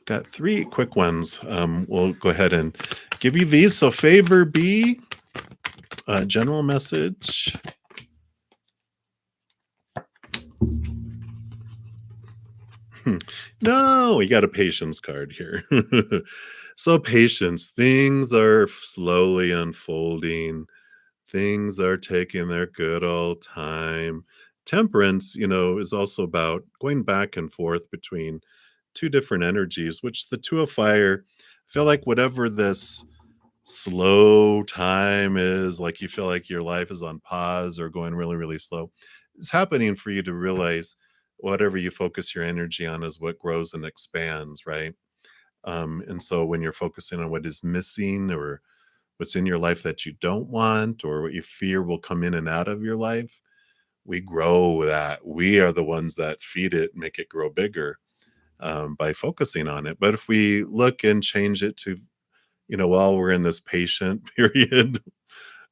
got three quick ones. We'll go ahead and give you these. So, favor B, general message. No, we got a patience card here. So, patience. Things are slowly unfolding. Things are taking their good old time. Temperance, is also about going back and forth between two different energies, which the two of fire feel like whatever this slow time is, like you feel like your life is on pause or going really, really slow, it's happening for you to realize whatever you focus your energy on is what grows and expands, right? And so when you're focusing on what is missing or what's in your life that you don't want or what you fear will come in and out of your life, we grow that. We are the ones that feed it, make it grow bigger by focusing on it. But if we look and change it to, while we're in this patient period,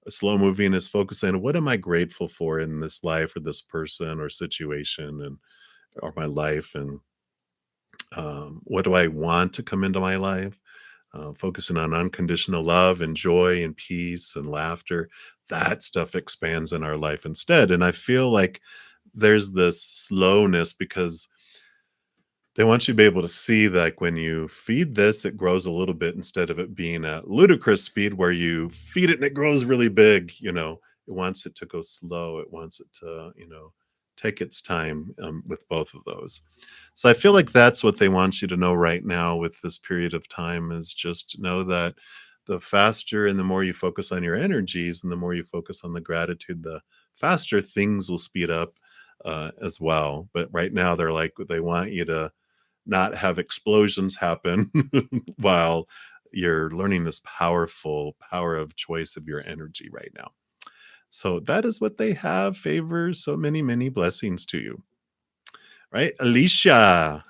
slow moving is focusing on what am I grateful for in this life or this person or situation and or my life and what do I want to come into my life? Focusing on unconditional love and joy and peace and laughter. That stuff expands in our life instead. And I feel like there's this slowness because they want you to be able to see that like, when you feed this, it grows a little bit instead of it being at ludicrous speed where you feed it and it grows really big. It wants it to go slow. It wants it to, take its time with both of those. So I feel like that's what they want you to know right now with this period of time is just know that the faster and the more you focus on your energies and the more you focus on the gratitude, the faster things will speed up as well. But right now, they're like, they want you to not have explosions happen while you're learning this powerful power of choice of your energy right now. So that is what they have. Favors, so many, many blessings to you. Right, Alicia,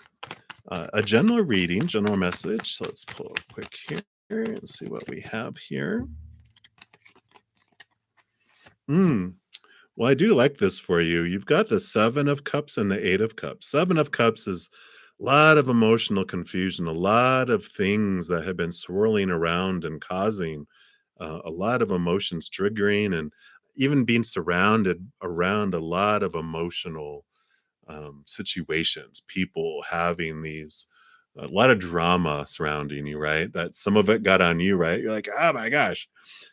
a general reading, general message. So let's pull up quick here and see what we have here. Well, I do like this for you. You've got the 7 of Cups and the 8 of Cups. 7 of Cups is a lot of emotional confusion, a lot of things that have been swirling around and causing a lot of emotions triggering, and even being surrounded around a lot of emotional situations, people having these a lot of drama surrounding you, right? That some of it got on you, right? You're like, oh my gosh,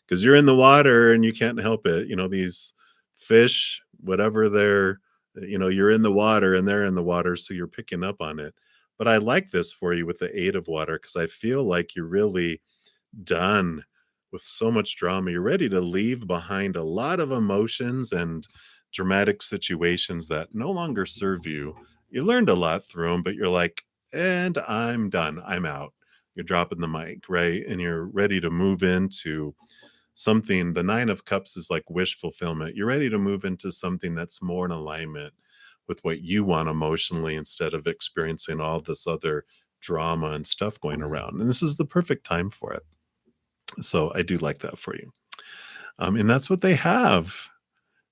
because you're in the water and you can't help it. These fish, whatever they're, you're in the water and they're in the water, so you're picking up on it. But I like this for you with the 8 of water, because I feel like you're really done with so much drama. You're ready to leave behind a lot of emotions and dramatic situations that no longer serve you. You learned a lot through them, but you're like, and I'm done. I'm out. You're dropping the mic, right? And you're ready to move into something. The 9 of Cups is like wish fulfillment. You're ready to move into something that's more in alignment with what you want emotionally, instead of experiencing all this other drama and stuff going around. And this is the perfect time for it. So I do like that for you. And that's what they have.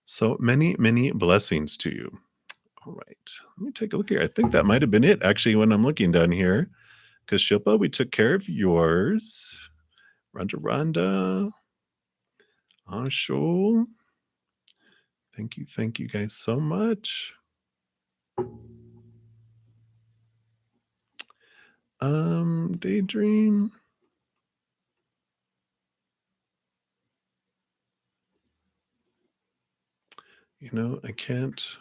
So many, many blessings to you. All right. Let me take a look here. I think that might have been it, actually, when I'm looking down here. Because Shilpa, we took care of yours. Rhonda. Anshul. Thank you guys so much. Daydream. I can't.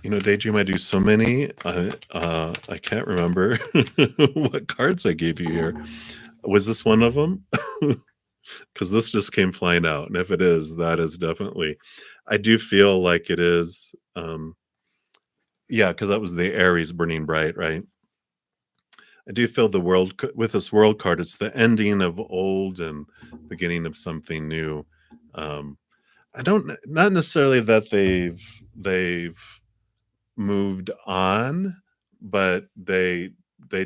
Daydream, I do so many. I can't remember what cards I gave you here. Was this one of them? Because this just came flying out. And if it is, that is definitely, I do feel like it is. Yeah, because that was the Aries burning bright, right? I do feel the world with this world card. It's the ending of old and beginning of something new. I don't, not necessarily that they've moved on, but they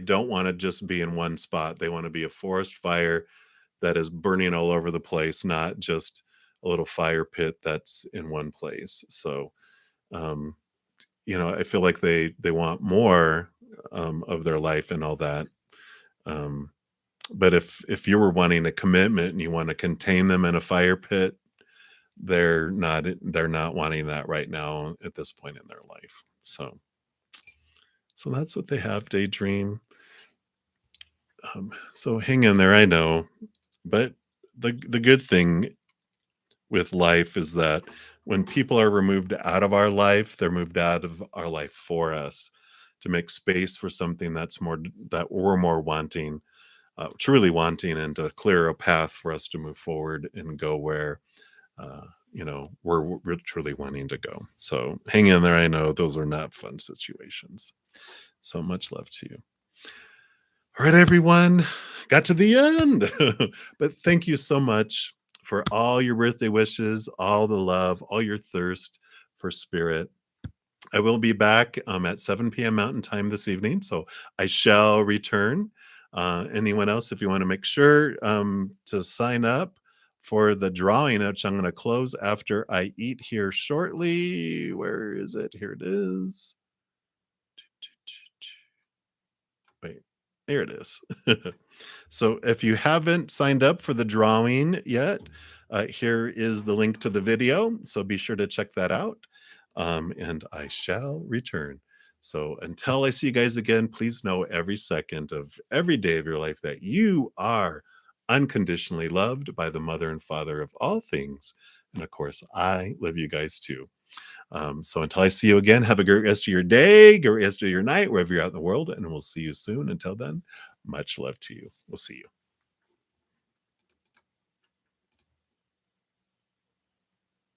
don't want to just be in one spot. They want to be a forest fire that is burning all over the place, not just a little fire pit that's in one place. So I feel like they want more of their life and all that. But if you were wanting a commitment and you want to contain them in a fire pit, they're not wanting that right now at this point in their life. So that's what they have, Daydream. So hang in there, I know. But the good thing with life is that when people are removed out of our life, they're moved out of our life for us, to make space for something that's more, that we're more wanting, truly wanting, and to clear a path for us to move forward and go where we're truly wanting to go. So hang in there. I know those are not fun situations. So much love to you. All right, everyone, got to the end. But thank you so much for all your birthday wishes, all the love, all your thirst for spirit. I will be back at 7 p.m. Mountain Time this evening, so I shall return. Anyone else, if you want to make sure to sign up for the drawing, which I'm going to close after I eat here shortly. Where is it? Here it is. Wait, here it is. So if you haven't signed up for the drawing yet, here is the link to the video. So be sure to check that out. And I shall return. So until I see you guys again, please know every second of every day of your life that you are unconditionally loved by the mother and father of all things. And of course, I love you guys too. So until I see you again, have a great rest of your day, great rest of your night, wherever you're out in the world, and we'll see you soon. Until then, much love to you. We'll see you.